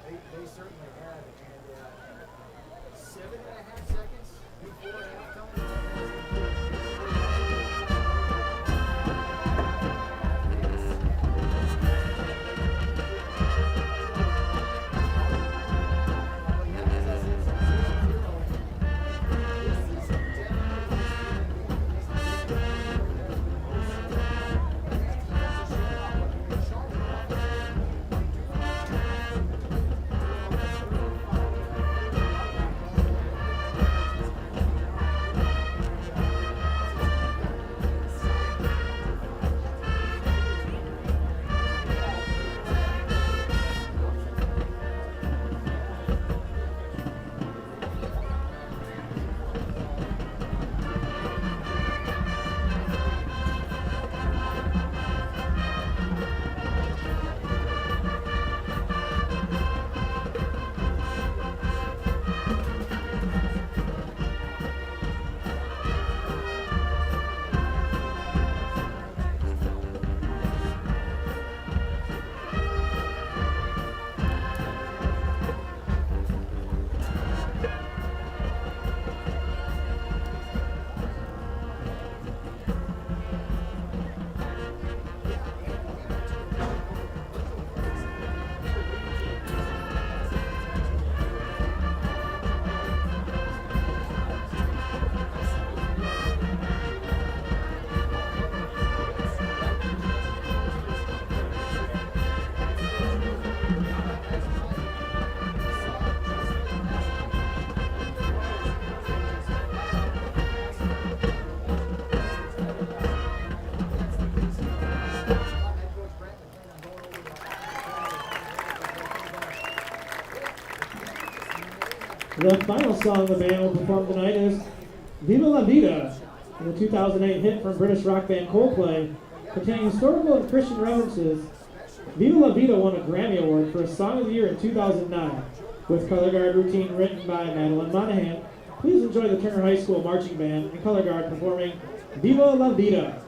They certainly have. And 7.5 seconds before The final song the band will perform tonight is Viva La Vida, the 2008 hit from British rock band Coldplay, containing historical and Christian references. Viva La Vida won a Grammy Award for a Song of the Year in 2009, with Color Guard Routine written by Madeline Monahan. Please enjoy the Turner High School Marching Band and Color Guard performing Viva La Vida.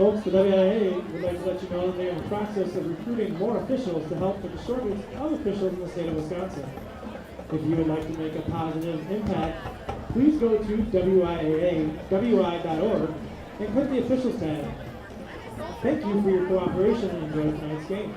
Folks, the WIAA would like to let you know that they are in the process of recruiting more officials to help with the shortage of officials in the state of Wisconsin. If you would like to make a positive impact, please go to WIAA.wi.org and click the officials tab. Thank you for your cooperation and enjoy tonight's game.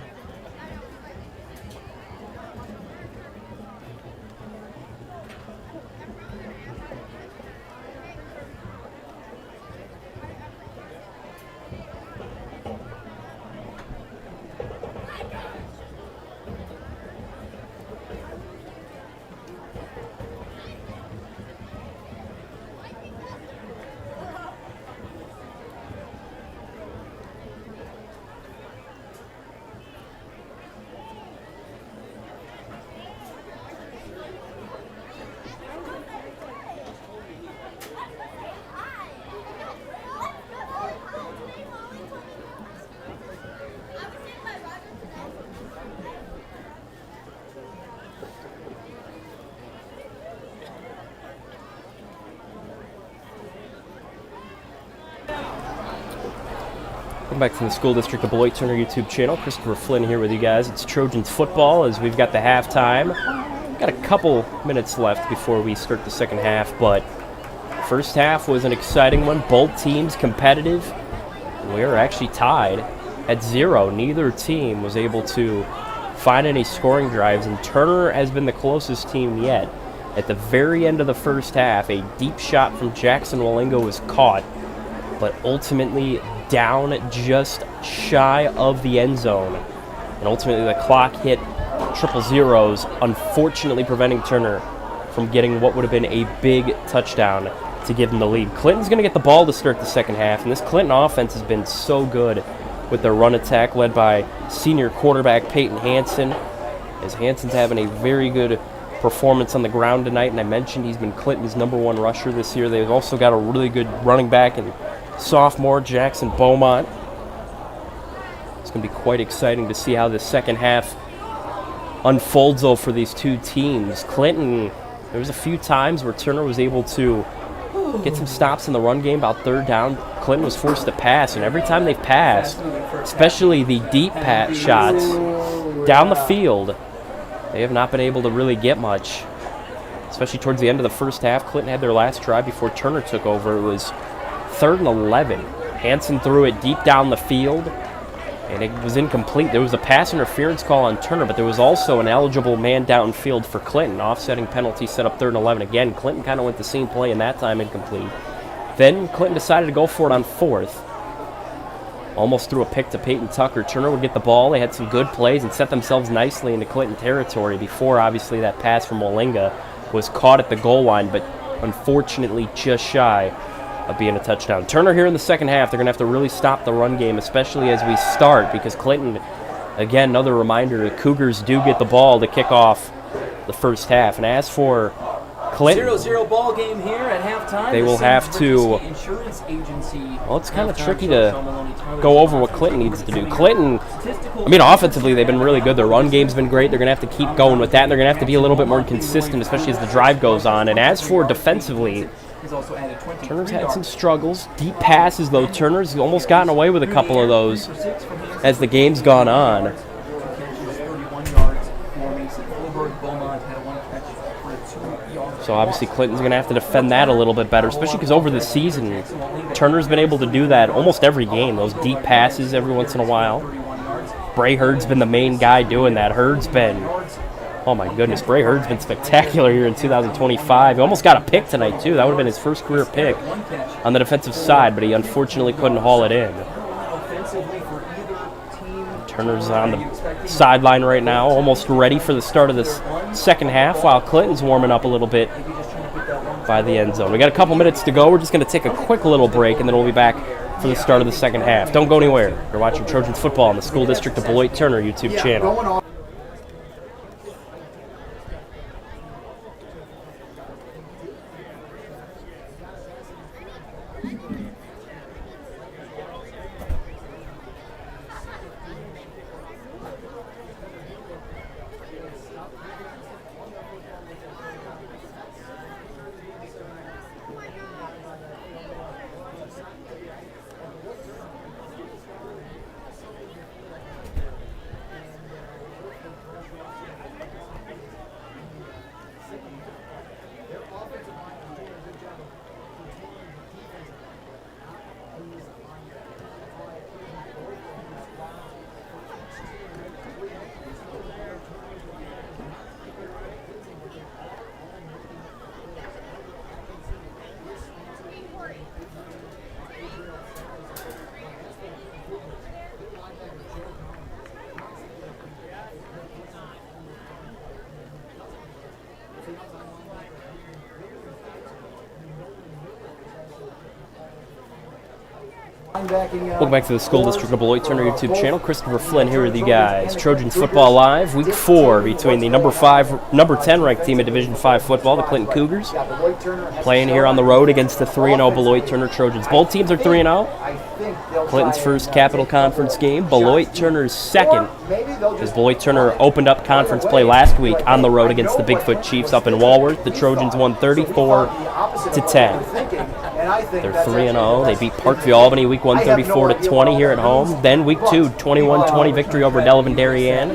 Welcome back from the School District of Beloit Turner YouTube channel. Christopher Flynn here with you guys. It's Trojans football as we've got the halftime. Got a couple minutes left before we start the second half, but first half was an exciting one. Both teams competitive. We are actually tied at 0. Neither team was able to find any scoring drives, and Turner has been the closest team yet. At the very end of the first half, a deep shot from Jackson Wallinga was caught, but ultimately down just shy of the end zone. And ultimately the clock hit triple zeros, unfortunately preventing Turner from getting what would have been a big touchdown to give them the lead. Clinton's going to get the ball to start the second half, and this Clinton offense has been so good with their run attack led by senior quarterback Peyton Hansen, as Hansen's having a very good performance on the ground tonight, and I mentioned he's been Clinton's #1 rusher this year. They've also got a really good running back and sophomore Jackson Beaumont. It's going to be quite exciting to see how the second half unfolds though for these two teams. Clinton, there was a few times where Turner was able to get some stops in the run game. About third down, Clinton was forced to pass, and every time they've passed, especially the deep pass shots down the field, they have not been able to really get much. Especially towards the end of the first half, Clinton had their last drive before Turner took over. It was 3rd and 11. Hansen threw it deep down the field, and it was incomplete. There was a pass interference call on Turner, but there was also an eligible man downfield for Clinton. Offsetting penalty set up 3rd and 11 again. Clinton kind of went the same play, and that time incomplete. Then Clinton decided to go for it on 4th. Almost threw a pick to Peyton Tucker. Turner would get the ball. They had some good plays and set themselves nicely into Clinton territory before, obviously, that pass from Wallinga was caught at the goal line, but unfortunately just shy of being a touchdown. Turner here in the second half, they're going to have to really stop the run game, especially as we start, because Clinton, again, another reminder, the Cougars do get the ball to kick off the first half. And as for Clinton, 0-0 ball game here at halftime. They will have to. Insurance agency. Well, it's kind of tricky to go over what Clinton needs to do. Clinton, I mean, offensively, they've been really good. Their run game's been great. They're going to have to keep going with that, and they're going to have to be a little bit more consistent, especially as the drive goes on. And as for defensively, Turner's had some struggles. Deep passes, though. Turner's almost gotten away with a couple of those as the game's gone on. So obviously Clinton's going to have to defend that a little bit better, especially because over the season, Turner's been able to do that almost every game. Those deep passes every once in a while. Bray Hurd's been the main guy doing that. Hurd's been, oh my goodness, Bray Hurd's been spectacular here in 2025. He almost got a pick tonight, too. That would have been his first career pick on the defensive side, but he unfortunately couldn't haul it in. Turner's on the sideline right now, almost ready for the start of this second half, while Clinton's warming up a little bit by the end zone. We got a couple minutes to go. We're just going to take a quick little break, and then we'll be back for the start of the second half. Don't go anywhere. You're watching Trojans football on the School District of Beloit Turner YouTube channel. Welcome back to the School District of Beloit Turner YouTube channel. Christopher Flynn here with you guys. Trojans football live, week 4 between the number 10 ranked team in Division 5 football, the Clinton Cougars, playing here on the road against the 3-0 Beloit Turner Trojans. Both teams are 3-0. Clinton's first Capital Conference game, Beloit Turner's second, as Beloit Turner opened up conference play last week on the road against the Bigfoot Chiefs up in Walworth. The Trojans won 34-10. They're 3-0. They beat Parkview Albany week 1, 34-20 here at home. Then week 2, 21-20 victory over Delavan Darien.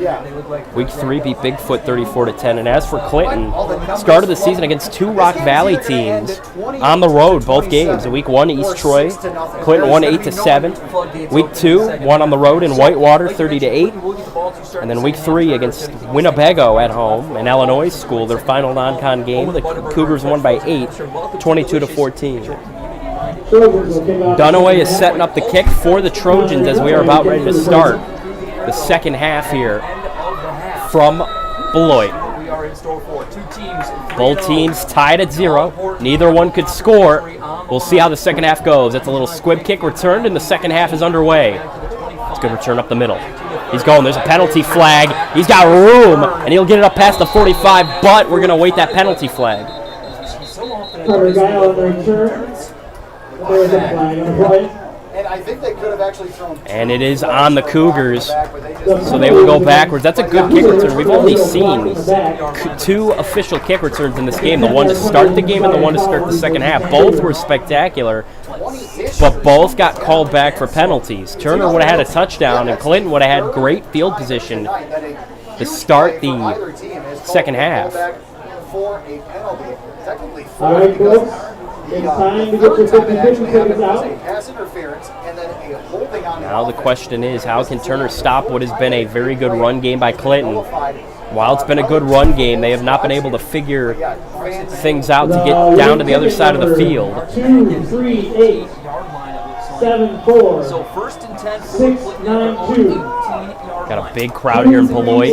Week 3 beat Bigfoot 34-10. And as for Clinton, started the season against 2 Rock Valley teams on the road, both games. In week 1, East Troy, Clinton won 8-7. Week 2, won on the road in Whitewater, 30-8. And then week 3 against Winnebago at home, an Illinois school, their final non-con game. The Cougars won by 8, 22-14. Dunaway is setting up the kick for the Trojans as we are about ready to start the second half here from Beloit. Both teams tied at 0. Neither one could score. We'll see how the second half goes. It's a little squib kick returned, and the second half is underway. It's a good return up the middle. He's going. There's a penalty flag. He's got room, and he'll get it up past the 45, but we're going to wait that penalty flag. And I think they could have actually thrown. And it is on the Cougars, so they will go backwards. That's a good kick return. We've only seen 2 official kick returns in this game, the one to start the game and the one to start the second half. Both were spectacular, but both got called back for penalties. Turner would have had a touchdown, and Clinton would have had great field position to start the second half. All right, folks. It's time to get your 50 seconds out. Now the question is, how can Turner stop what has been a very good run game by Clinton? While it's been a good run game, they have not been able to figure things out to get down to the other side of the field. 2, 3, 8, 7, 4, So first and 10, 6, 9, 2. Got a big crowd here in Beloit.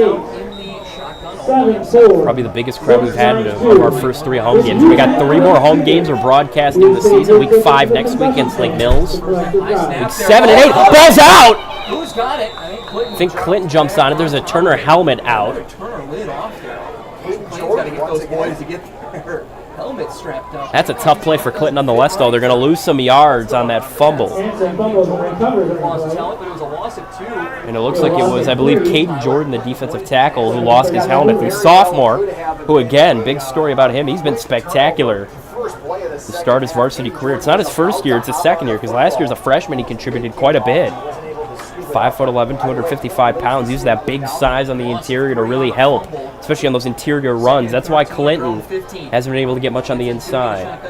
7, 4. Probably the biggest crowd we've had in one of our first 3 home games. We got 3 more home games we're broadcasting this season. Week 5 next week against Lake Mills. Week 7 and 8. Ball's out! Who's got it? I think Clinton jumps on it. There's a Turner helmet out. Turner lid off there. Clinton's got to get those boys to get their helmet strapped up. That's a tough play for Clinton nonetheless, though. They're going to lose some yards on that fumble. Lost helmet, but it was a loss of 2. And it looks like it was, I believe, Caden Jordan, the defensive tackle, who lost his helmet. The sophomore, who, again, big story about him. He's been spectacular to start his varsity career. It's not his first year, it's his second year, because last year as a freshman he contributed quite a bit. 5'11", 255 pounds. Uses that big size on the interior to really help, especially on those interior runs. That's why Clinton hasn't been able to get much on the inside.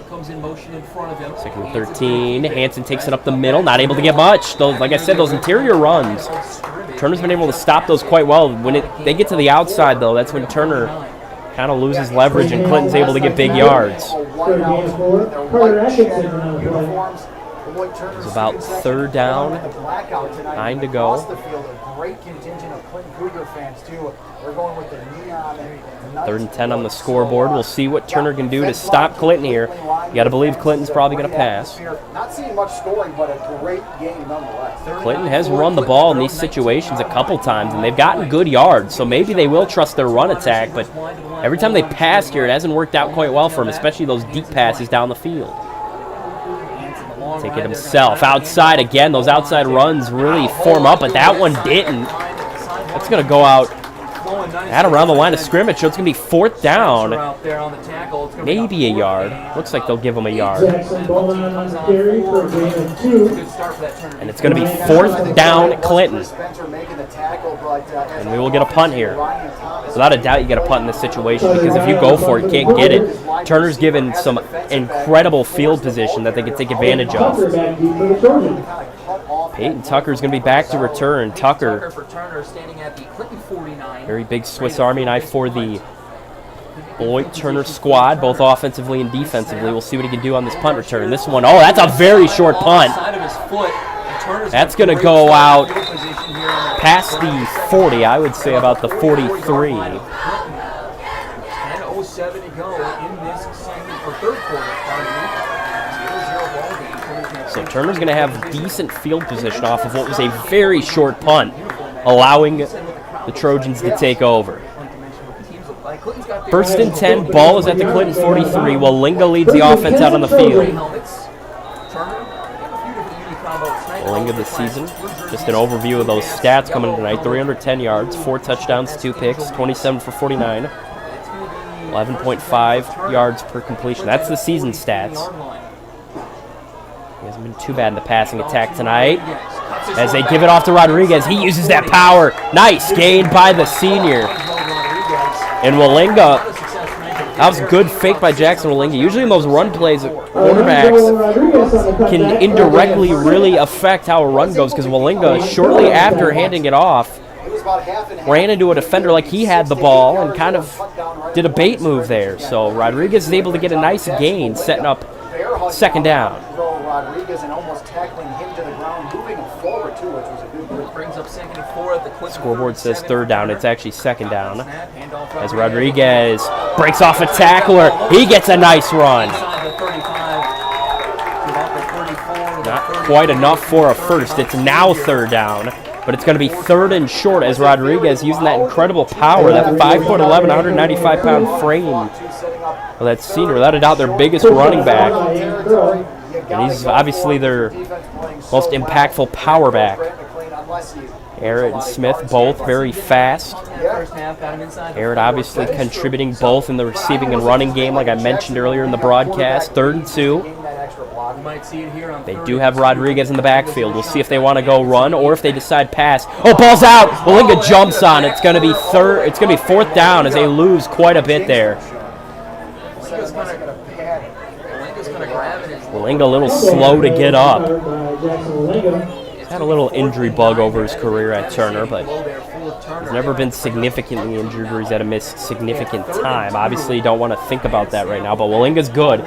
Comes in motion in front of him. Second and 13. Hansen takes it up the middle. Not able to get much. Those, like I said, those interior runs, Turner's been able to stop those quite well. When they get to the outside, though, that's when Turner kind of loses leverage and Clinton's able to get big yards. It's about 3rd down, 9 to go. Great contingent of Clinton Cougar fans too. We're going with the neon. 3rd and 10 on the scoreboard. We'll see what Turner can do to stop Clinton here. You got to believe Clinton's probably going to pass. Not seeing much scoring, but a great game nonetheless. Clinton has run the ball in these situations a couple times, and they've gotten good yards, so maybe they will trust their run attack, but every time they pass here, it hasn't worked out quite well for them, especially those deep passes down the field. Take it himself. Outside again. Those outside runs really form up, but that one didn't. That's going to go out at around the line of scrimmage, so it's going to be 4th down. Maybe a yard. Looks like they'll give him a yard. And it's going to be 4th down Clinton. And we will get a punt here. Without a doubt, you get a punt in this situation because if you go for it, you can't get it. Turner's given some incredible field position that they can take advantage of. Peyton Tucker's going to be back to return. Tucker, very big Swiss Army knife for the Beloit Turner squad, both offensively and defensively. We'll see what he can do on this punt return. This one, oh, that's a very short punt. That's going to go out past the 40, I would say about the 43. third quarter. Pardon me. 0-0 ball game. So Turner's going to have decent field position off of what was a very short punt, allowing the Trojans to take over. First and 10, ball is at the Clinton 43. Wallinga leads the offense out on the field. Wallinga this season, just an overview of those stats coming in tonight. 310 yards, 4 touchdowns, 2 picks, 27 for 49. 11.5 yards per completion. That's the season stats. He hasn't been too bad in the passing attack tonight. As they give it off to Rodriguez, he uses that power. Nice gain by the senior. And Wallinga, that was a good fake by Jackson Wallinga. Usually in those run plays, quarterbacks can indirectly really affect how a run goes, because Wallinga, shortly after handing it off, ran into a defender like he had the ball and kind of did a bait move there. So Rodriguez is able to get a nice gain, setting up second down. Rodriguez and almost tackling him to the ground, moving him forward too, which was a good move. Brings up 2nd and 4 at the Clinton. Scoreboard says third down. It's actually second down. As Rodriguez breaks off a tackler, he gets a nice run. Not quite enough for a first. It's now third down, but it's going to be third and short as Rodriguez using that incredible power, that 5'11", 195-pound frame. Well, that senior, without a doubt, their biggest running back. And he's obviously their most impactful power back. Arrett and Smith, both very fast. Arrett obviously contributing both in the receiving and running game, like I mentioned earlier in the broadcast. 3rd and 2. They do have Rodriguez in the backfield. We'll see if they want to go run or if they decide pass. Oh, ball's out! Wallinga jumps on it. It's going to be 4th down as they lose quite a bit there. Wallinga a little slow to get up. He's had a little injury bug over his career at Turner, but he's never been significantly injured or he's had to miss significant time. Obviously, you don't want to think about that right now, but Wallinga's good.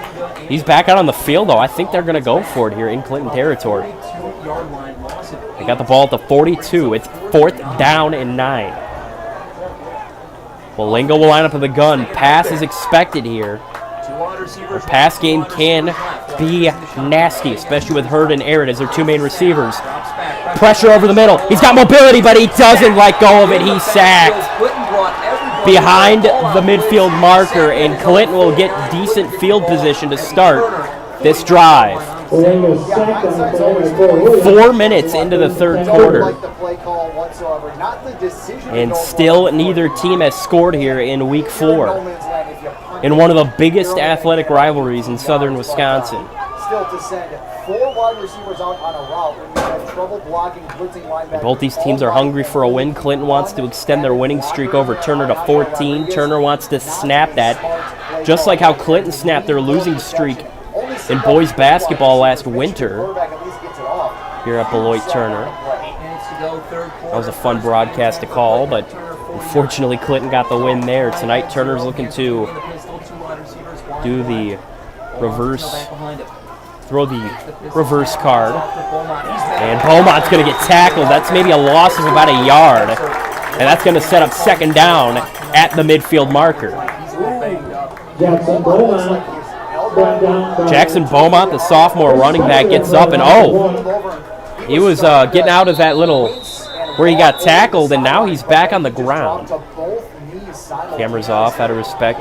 He's back out on the field, though. I think they're going to go for it here in Clinton territory. They got the ball at the 42. It's 4th down and 9. Wallinga will line up in the gun. Pass is expected here. The pass game can be nasty, especially with Hurd and Arrett as their 2 main receivers. Pressure over the middle. He's got mobility, but he doesn't let go of it. He's sacked behind the midfield marker, and Clinton will get decent field position to start this drive. 4 minutes into the 3rd quarter. And still neither team has scored here in week 4. In one of the biggest athletic rivalries in southern Wisconsin. Still to send 4 wide receivers out on a route when you have trouble blocking blitzing linebackers. Both these teams are hungry for a win. Clinton wants to extend their winning streak over Turner to 14. Turner wants to snap that, just like how Clinton snapped their losing streak in boys basketball last winter here at Beloit Turner. That was a fun broadcast to call, but unfortunately Clinton got the win there. Tonight Turner's looking to do the reverse, throw the reverse card. And Beaumont's going to get tackled. That's maybe a loss of about a yard. And that's going to set up 2nd down at the midfield marker. Jackson Beaumont, the sophomore running back, gets up and he was getting out of that little where he got tackled, and now he's back on the ground. Camera's off out of respect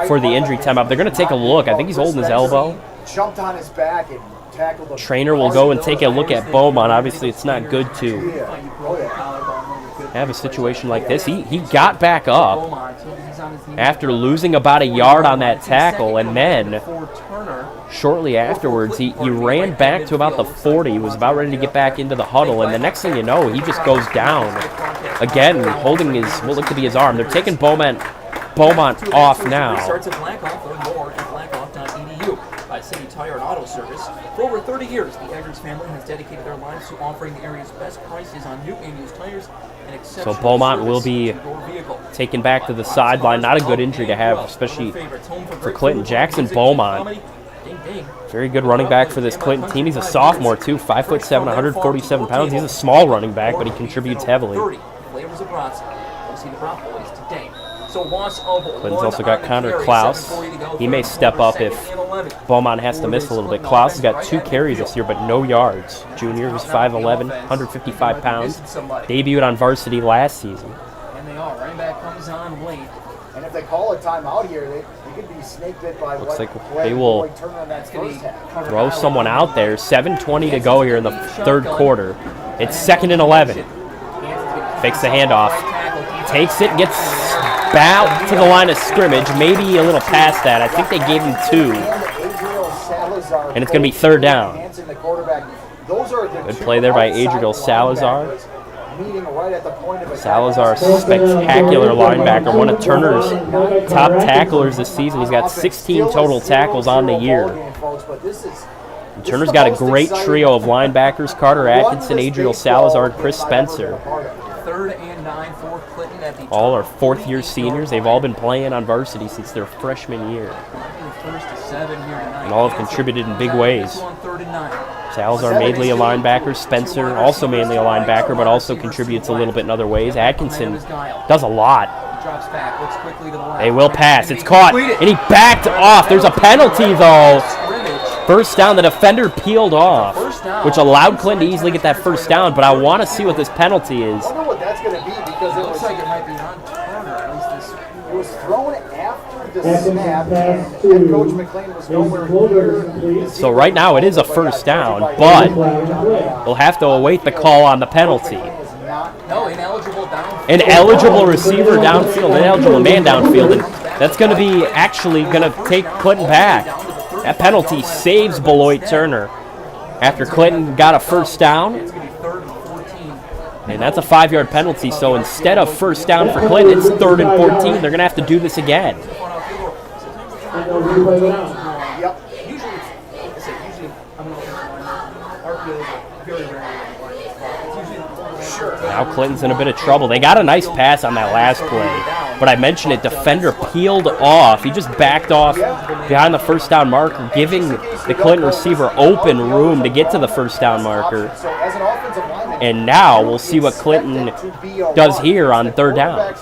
for the injury timeout. They're going to take a look. I think he's holding his elbow. Jumped on his back and tackled him. Trainer will go and take a look at Beaumont. Obviously, it's not good to have a situation like this. He got back up after losing about a yard on that tackle, and then shortly afterwards, he ran back to about the 40. He was about ready to get back into the huddle, and the next thing you know, he just goes down again, holding his, what looked to be his arm. They're taking Beaumont off now. City Tire and Auto Service. For over 30 years, the Eggers family has dedicated their lives to offering the area's best prices on new and used tires and exceptional So Beaumont will be taken back to the sideline. Not a good injury to have, especially for Clinton. Jackson Beaumont, very good running back for this Clinton team. He's a sophomore too, 5'7", 147 pounds. He's a small running back, but he contributes heavily. Flavors of brats. We'll see the Brat Boys today. So loss of Clinton's also got Connor Klaus. He may step up if Beaumont has to miss a little bit. Klaus has got 2 carries this year, but no yards. Junior was 5'11", 155 pounds. Debuted on varsity last season. And they are. Running back comes on late. And if they call a timeout here, they could be snake bit by Looks like what they will turn on that first half. throw someone out there. 7:20 to go here in the third quarter. It's 2nd and 11. Fakes the handoff. Takes it, gets back to the line of scrimmage. Maybe a little past that. I think they gave him 2. And it's going to be 3rd down. Good play there by Adriel Salazar. Salazar, spectacular linebacker, one of Turner's top tacklers this season. He's got 16 total tackles on the year. And Turner's got a great trio of linebackers: Carter Atkinson, Adriel Salazar, and Chris Spencer. 3rd and 9 for Clinton at the all are 4th-year seniors. They've all been playing on varsity since their freshman year. And all have contributed in big ways. Salazar mainly a linebacker. Spencer also mainly a linebacker, but also contributes a little bit in other ways. Atkinson does a lot. They will pass. It's caught, and he backed off. There's a penalty, though. First down, the defender peeled off, which allowed Clinton to easily get that first down, but I want to see what this penalty is. I wonder what that's going to be, because it looks like it might be on Turner. At least it was thrown after the snap, and head coach McLean was nowhere near. So right now it is a first down, but we'll have to await the call on the penalty. No, ineligible downfield. An eligible receiver downfield, an eligible man downfield, and that's going to be actually going to take Clinton back. That penalty saves Beloit Turner after Clinton got a first down. And that's a 5-yard penalty, so instead of first down for Clinton, it's 3rd and 14. They're going to have to do this again. Now Clinton's in a bit of trouble. They got a nice pass on that last play, but I mentioned it, defender peeled off. He just backed off behind the first down marker, giving the Clinton receiver open room to get to the first down marker. And now we'll see what Clinton does here on 3rd down.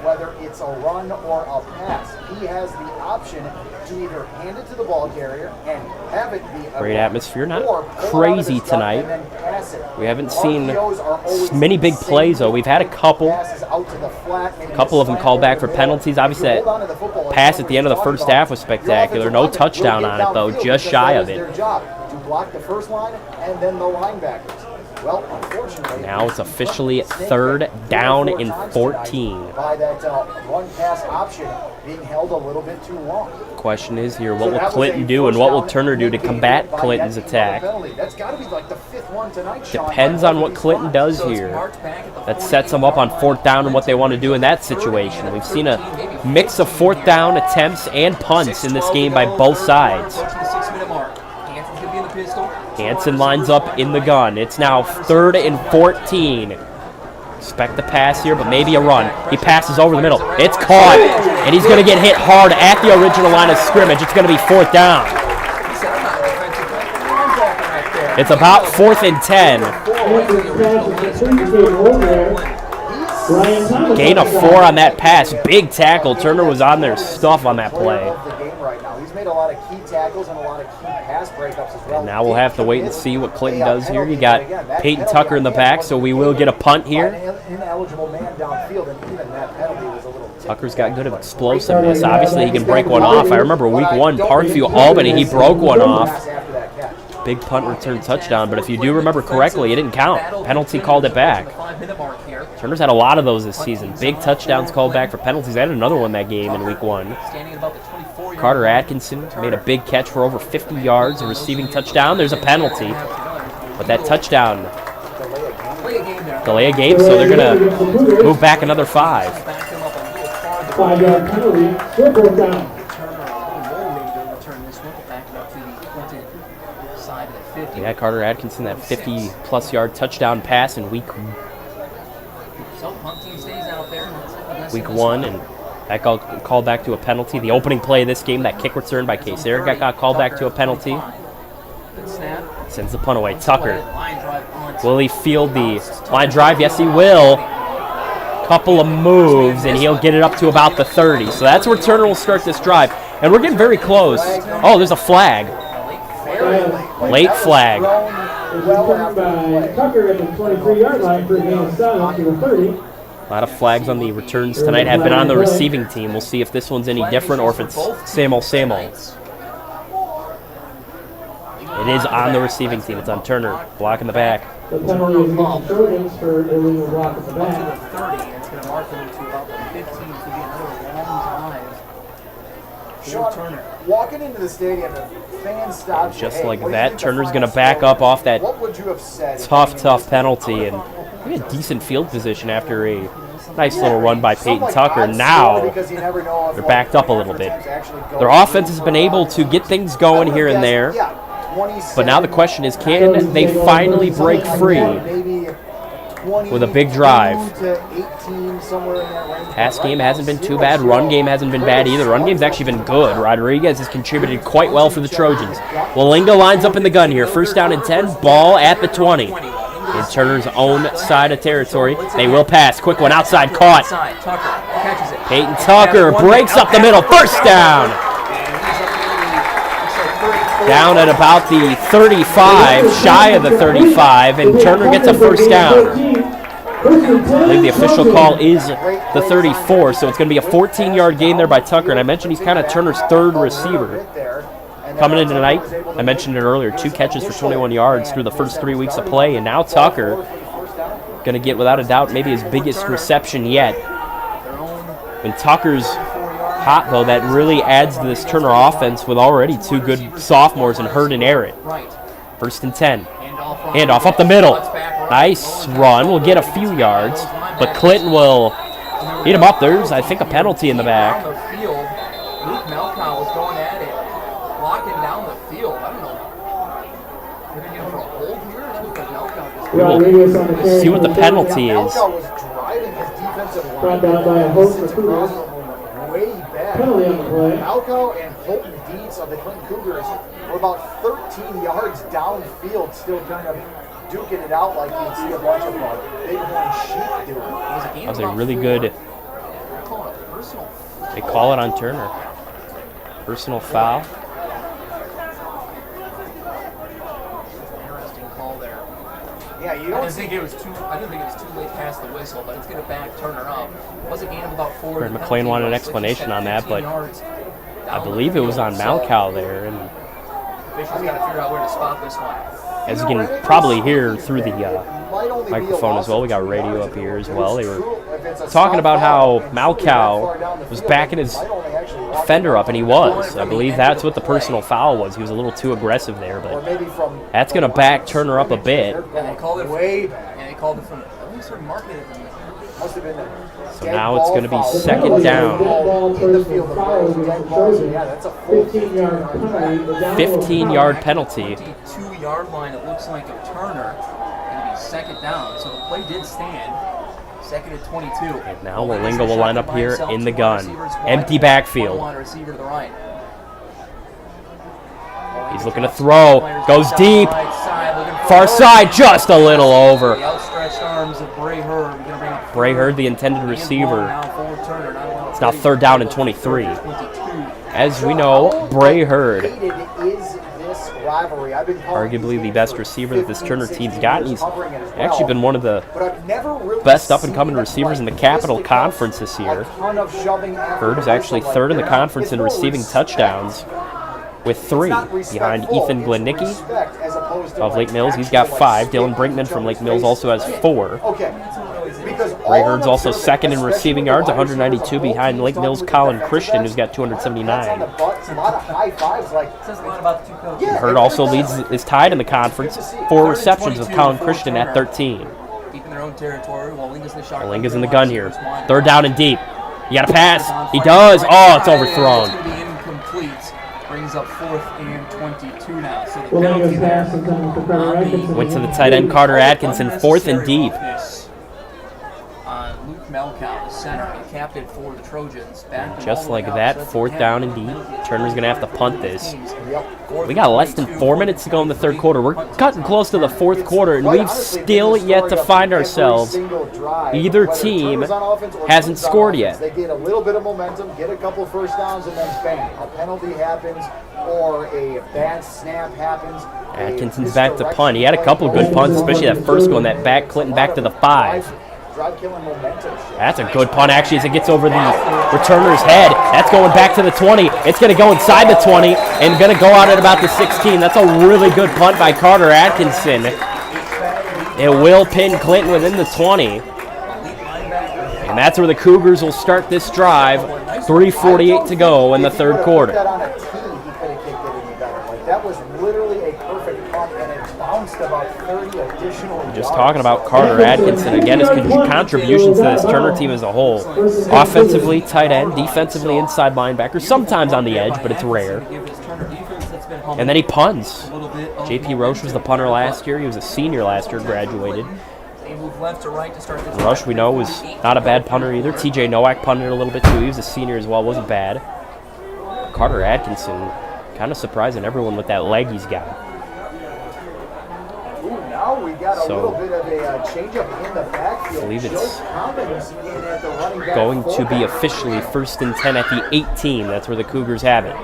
Whether it's a run or a pass, he has the option to either hand it to the ball carrier and have it be a great atmosphere, not crazy tonight. We haven't seen many big plays, though. We've had a couple of them called back for penalties. Obviously, that pass at the end of the first half was spectacular. No touchdown on it, though, just shy of it. To block the first line and then the linebackers. Well, unfortunately, now it's officially 3rd down and 14. By that run-pass option being held a little bit too long. Question is here, what will Clinton do and what will Turner do to combat Clinton's attack? That's got to be like the 5th one tonight, Sean. Depends on what Clinton does here. That sets them up on 4th down and what they want to do in that situation. We've seen a mix of 4th down attempts and punts in this game by both sides. Hansen lines up in the gun. It's now 3rd and 14. Expect the pass here, but maybe a run. He passes over the middle. It's caught, and he's going to get hit hard at the original line of scrimmage. It's going to be 4th down. It's about 4th and 10. Gain of 4 on that pass. Big tackle. Turner was on their stuff on that play. He's made a lot of key tackles and a lot of key pass breakups as well. And now we'll have to wait and see what Clinton does here. You got Peyton Tucker in the back, so we will get a punt here. Tucker's got good explosiveness. Obviously, he can break one off. I remember week 1, Parkview Albany, he broke one off. Big punt return touchdown, but if you do remember correctly, it didn't count. Penalty called it back. Turner's had a lot of those this season. Big touchdowns called back for penalties. They had another one that game in week 1. Carter Atkinson made a big catch for over 50 yards, a receiving touchdown. There's a penalty, but that touchdown delay a game, so they're going to move back another 5. 5-yard penalty, still 4th down. Yeah, Carter Atkinson, that 50-plus yard touchdown pass in week 1, and that got called back to a penalty. The opening play of this game, that kick return by Case Eric, got called back to a penalty. Sends the punt away. Tucker. Will he field the line drive? Yes, he will. Couple of moves, and he'll get it up to about the 30. So that's where Turner will start this drive. And we're getting very close. Oh, there's a flag. Late flag. It's returned by Tucker at the 23-yard line for a gain of 7 to the 30. A lot of flags on the returns tonight have been on the receiving team. We'll see if this one's any different or if it's same old, same old. It is on the receiving team. It's on Turner, block in the back. The penalty is against the Trojans for illegal block at the To back. the 30, and it's going to mark him to about the 15 to be another long drive. Sean, walking into the stadium, the fans stopped. Just like that, Turner's going to back up off that What would you have said? tough penalty and we had decent field position after a nice little run by Peyton Tucker. Now they're backed up a little bit. Their offense has been able to get things going here and there, but now the question is, can they finally break free with a big drive? Pass game hasn't been too bad. Run game hasn't been bad either. Run game's actually been good. Rodriguez has contributed quite well for the Trojans. Walinga lines up in the gun here. First down and 10. Ball at the 20. In Turner's own side of territory. They will pass. Quick one outside. Caught. Peyton Tucker breaks up the middle. First down. Down at about the 35. Shy of the 35. And Turner gets a first down. I believe the official call is the 34, so it's going to be a 14-yard gain there by Tucker. And I mentioned he's kind of Turner's third receiver. Coming in tonight, I mentioned it earlier, 2 catches for 21 yards through the first 3 weeks of play. And now Tucker going to get, without a doubt, maybe his biggest reception yet. When Tucker's hot, though, that really adds to this Turner offense with already 2 good sophomores in Hurd and Arrett. First and 10. Handoff up the middle. Nice run. We'll get a few yards, but Clinton will eat him up. There's, I think, a penalty in the back. On the field, Luke Malkow was going at it, blocking down the field. I don't know. Did they get him for a hold here? That looked like Malkow just See what the penalty is. Brought down by a host of Cougars. Way back. Penalty on the play. Malco and Holton Dietz of the Clinton Cougars were about 13 yards downfield, still kind of duking it out like you'd see a bunch of bighorn sheep doing. That was a really good. They call it on Turner. Personal foul. interesting call there. Yeah, you I don't didn't see. think it was too late past the whistle, but it's going to back Turner up. It was a gain of about 4. Fred McLean wanted an explanation on that, but I believe it was on Malkow there. And Officials got to figure out where to spot this one. as you can probably hear through the microphone as well, we got radio up here as well. They were talking about how Malkow was backing his defender up, and he was. I believe that's what the personal foul was. He was a little too aggressive there, but that's going to back Turner up a bit. And they called it way back. And they called it from. I think started marking it from. Must have been there. So now it's going to be second down. Yeah, that's a 15-yard penalty. 15-yard penalty. 52-yard line, it looks like, of Turner. It'll be second down. So the play did stand. Second at 22. And now Walinga will line up here in the gun. Empty backfield. Receiver to the right. He's looking to throw. Goes deep. Far side, just a little over. The outstretched arms of Bray Hurd. Bray Hurd, the intended receiver. It's now third down and 23. As we know, Bray Hurd, arguably the best receiver that this Turner team's gotten. He's actually been one of the best up-and-coming receivers in the Capital Conference this year. Hurd is actually third in the conference in receiving touchdowns, with 3 behind Ethan Glennicki of Lake Mills. He's got 5. Dylan Brinkman from Lake Mills also has 4. Bray Hurd's also second in receiving yards, 192 behind Lake Mills' Colin Christian, who's got 279. Hurd also is tied in the conference, 4 receptions with Colin Christian at 13. Keeping their own territory. Walinga's in the gun here. Third down and deep. You got to pass. He does. Oh, it's overthrown. Brings up 4th and 22 now. So the penalty there went to the tight end Carter Atkinson, 4th and deep. Luke Malkow, the center. captain for the Trojans. Backed them Just all the way like out, that, so that's fourth a down penalty. indeed. Turner's going to have to punt this. Yep. We got less than 4 minutes to go in the third quarter. We're cutting close to the fourth quarter, and we've still yet to find ourselves. Either team hasn't scored yet. They get a little bit of momentum, get a couple first downs, and then bang, a penalty happens or a bad snap happens. Atkinson's back to punt. He had a couple good punts, especially that first one, that back Clinton back to the 5. That's a good punt, actually, as it gets over the returner's head. That's going back to the 20. It's going to go inside the 20 and going to go out at about the 16. That's a really good punt by Carter Atkinson. It will pin Clinton within the 20. And that's where the Cougars will start this drive. 3:48 to go in the third quarter. That was literally a perfect punt, and it bounced about 30 additional yards. Just talking about Carter Atkinson, again, his contributions to this Turner team as a whole. Offensively, tight end, defensively, inside linebacker, sometimes on the edge, but it's rare. And then he punts. J.P. Roche was the punter last year. He was a senior last year, graduated. Rush, we know, was not a bad punter either. T.J. Nowak punted a little bit too. He was a senior as well, wasn't bad. Carter Atkinson, kind of surprising everyone with that leg he's got. Ooh, now we got a little bit of a change-up in the backfield. I believe it's back going to be officially 1st and 10 at the 18. That's where the Cougars have it.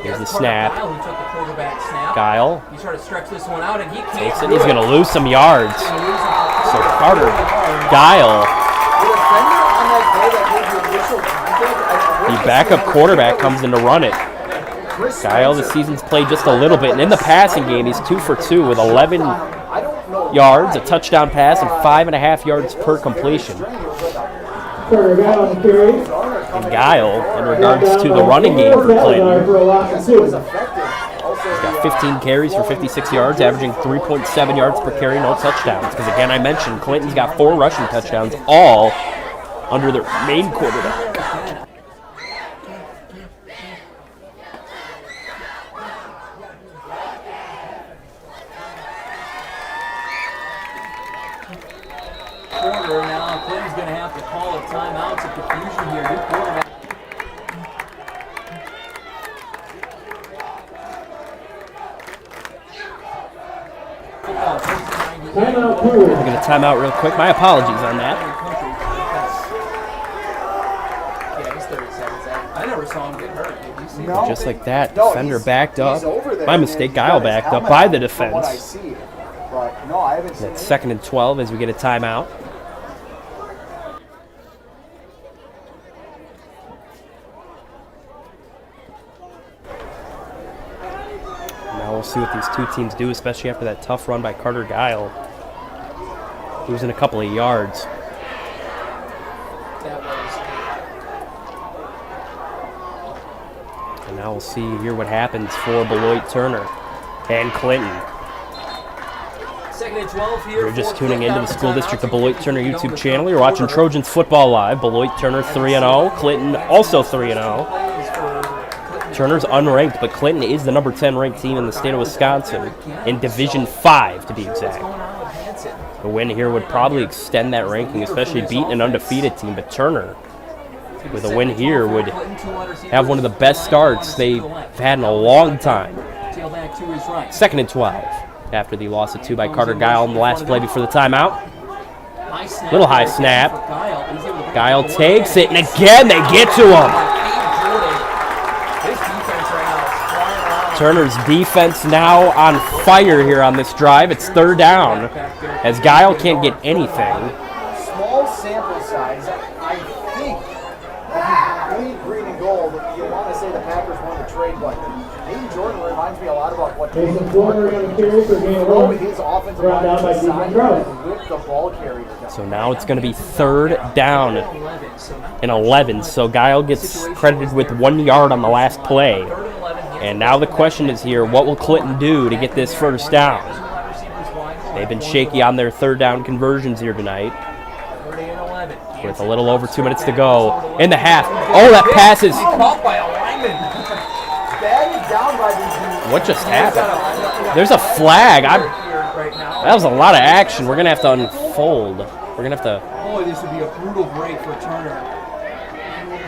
Here's the snap. Guile. He tried to stretch this one out, and he can't. He's going to lose some yards. So Carter, Guile, the backup quarterback, comes in to run it. Guile this season's played just a little bit, and in the passing game, he's 2 for 2 with 11 yards, a touchdown pass, and 5.5 yards per completion. And Guile, in regards to the running game for Clinton, he's got 15 carries for 56 yards, averaging 3.7 yards per carry, no touchdowns. Because again, I mentioned Clinton's got 4 rushing touchdowns, all under their main quarterback. Now Clinton's going to have to call a timeout. Some confusion here. New quarterback. We're going to time out real quick. My apologies on that. Yeah, he's 30 seconds out. I never saw him get hurt. Did you see No. Just like that, defender backed up. My mistake, Guile backed up by the defense. That's 2nd and 12 as we get a timeout. Now we'll see what these two teams do, especially after that tough run by Carter Guile. Losing a couple of yards. And now we'll see here what happens for Beloit Turner and Clinton. 2nd and 12 here. You're just tuning into the School District of Beloit Turner YouTube channel. You're watching Trojans Football Live. Beloit Turner 3-0. Clinton also 3-0. Turner's unranked, but Clinton is the number 10 ranked team in the state of Wisconsin, in Division 5 to be exact. A win here would probably extend that ranking, especially beating an undefeated team, but Turner, with a win here, would have one of the best starts they've had in a long time. 2nd and 12 after the loss of 2 by Carter Guile on the last play before the timeout. Little high snap. Guile takes it, and again they get to him. Turner's defense now on fire here on this drive. It's 3rd down as Guile can't get anything. Small sample size. I think if you bleed green and gold, you want to say the Packers won the trade, but Hayden Jordan reminds me a lot about what his offensive line designed with the ball carry. So now it's going to be 3rd down and 11. So Guile gets credited with 1 yard on the last play. And now the question is here, what will Clinton do to get this 1st down? They've been shaky on their 3rd down conversions here tonight. With a little over 2 minutes to go in the half. Oh, that pass is... What just happened? There's a flag. That was a lot of action. We're going to have to unfold. We're going to have to... Boy, this would be a brutal break for Turner.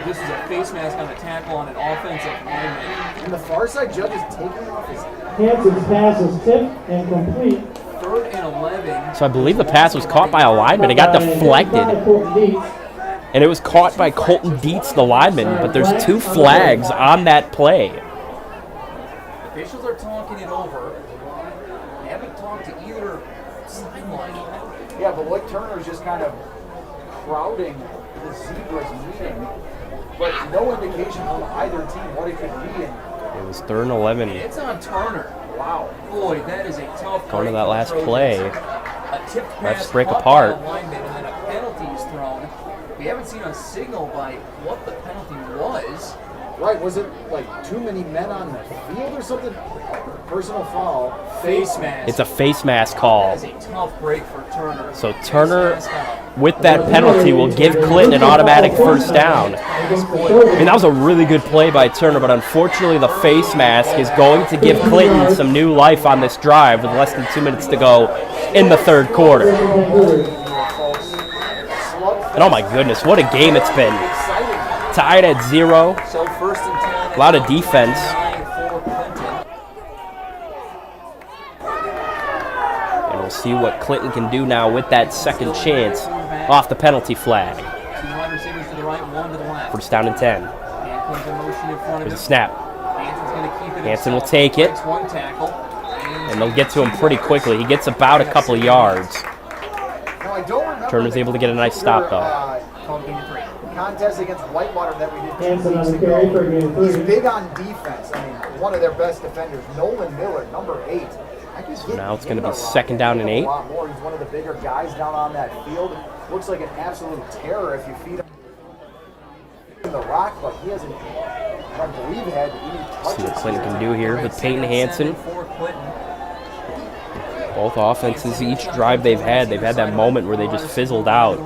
This is a face mask on a tackle on an offensive lineman. And the far side judge is taking off his... Hansen's pass is tipped and complete. 3rd and 11. So I believe the pass was caught by a lineman. It got deflected. And it was caught by Colton Dietz, the lineman. But there's 2 flags on that play. Officials are talking it over. They haven't talked to either sideline. Yeah, but Lloyd Turner's just kind of crowding the Zebras meeting. But no indication from either team what it could be. It was 3rd and 11. It's on Turner. Wow. Boy, that is a tough Going to break that for last Trojans. play. A tipped Refs pass break caught apart. by a lineman, and then a penalty is thrown. We haven't seen a signal by what the penalty was. Right, was it like too many men on the field or something? Personal foul. Face mask. It's a face mask call. That is a tough break for Turner. So Turner, Face mask with that penalty, will give Clinton an automatic first down. I mean, that was a really good play by Turner, but unfortunately the face mask is going to give Clinton some new life on this drive with less than 2 minutes to go in the 3rd quarter. And oh my goodness, what a game it's been. Tied at 0. So 1st and 10. A lot of defense. 9 for Clinton. And we'll see what Clinton can do now with that second chance off the penalty flag. 2 wide receivers to the right, 1 to the left. First down and 10. And Clinton's in motion in front of There's a him. snap. Hanson's going to keep it. Hanson will himself. take it. Breaks 1 tackle. And they'll get to him pretty quickly. He gets about a couple of yards. Now, I don't remember Turner's able to get a nice stop, though. Called game 3. Contest against Whitewater that we did 2 Hansen weeks on the carry for ago. game He's 3. big on defense. I mean, one of their best defenders, Nolan Miller, number 8. So now it's going to be 2nd down and 8. A lot more. He's one of the bigger guys down on that field. Looks like an absolute terror if you feed him in the rock, but he hasn't, I believe, had any touches. See what Clinton can do here with Peyton Hansen. For Clinton. Both offenses, each drive they've had that moment where they just fizzled out.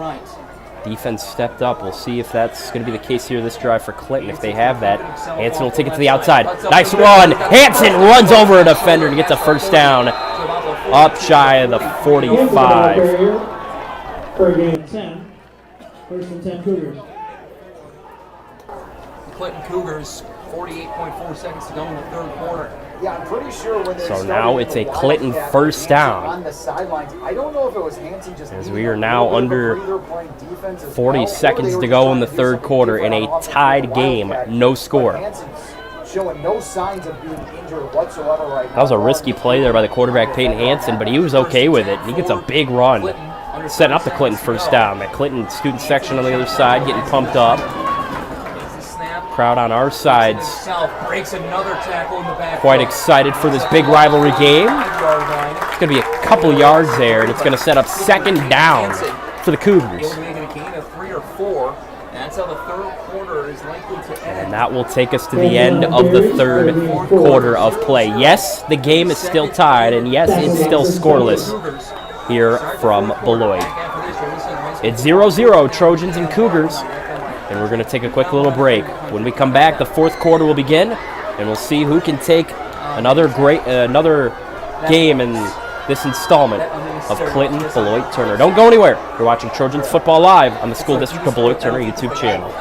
Defense stepped up. We'll see if that's going to be the case here this drive for Clinton. If they have that, Hansen will take it to the outside. Nice run. Hansen runs over a defender and gets a first down up shy of the 45. For game 10. 1st and 10 Cougars. Clinton Cougars, 48.4 seconds to go in the 3rd quarter. Yeah, I'm pretty sure when So now it's a Clinton first down. On the sidelines. I don't know if it was Hansen just As we are now under 40 seconds to go in the 3rd quarter in a tied game, no score. Showing no signs of being injured whatsoever right now. That was a risky play there by the quarterback, Peyton Hansen, but he was okay with it. He gets a big run, setting up the Clinton first down. That Clinton student section on the other side getting pumped up. Crowd on our sides Breaks another tackle in the back. quite excited for this big rivalry game. It's going to be a couple yards there, and it's going to set up 2nd down for the Cougars. Making a gain of 3 or 4. And that's how the 3rd quarter is likely to end. And that will take us to the end of the 3rd quarter of play. Yes, the game is still tied, and yes, it's still scoreless here from Beloit. It's 0-0, Trojans and Cougars. And we're going to take a quick little break. When we come back, the 4th quarter will begin, and we'll see who can take another game in this installment of Clinton Beloit Turner. Don't go anywhere. You're watching Trojans Football Live on the School District of Beloit Turner YouTube channel.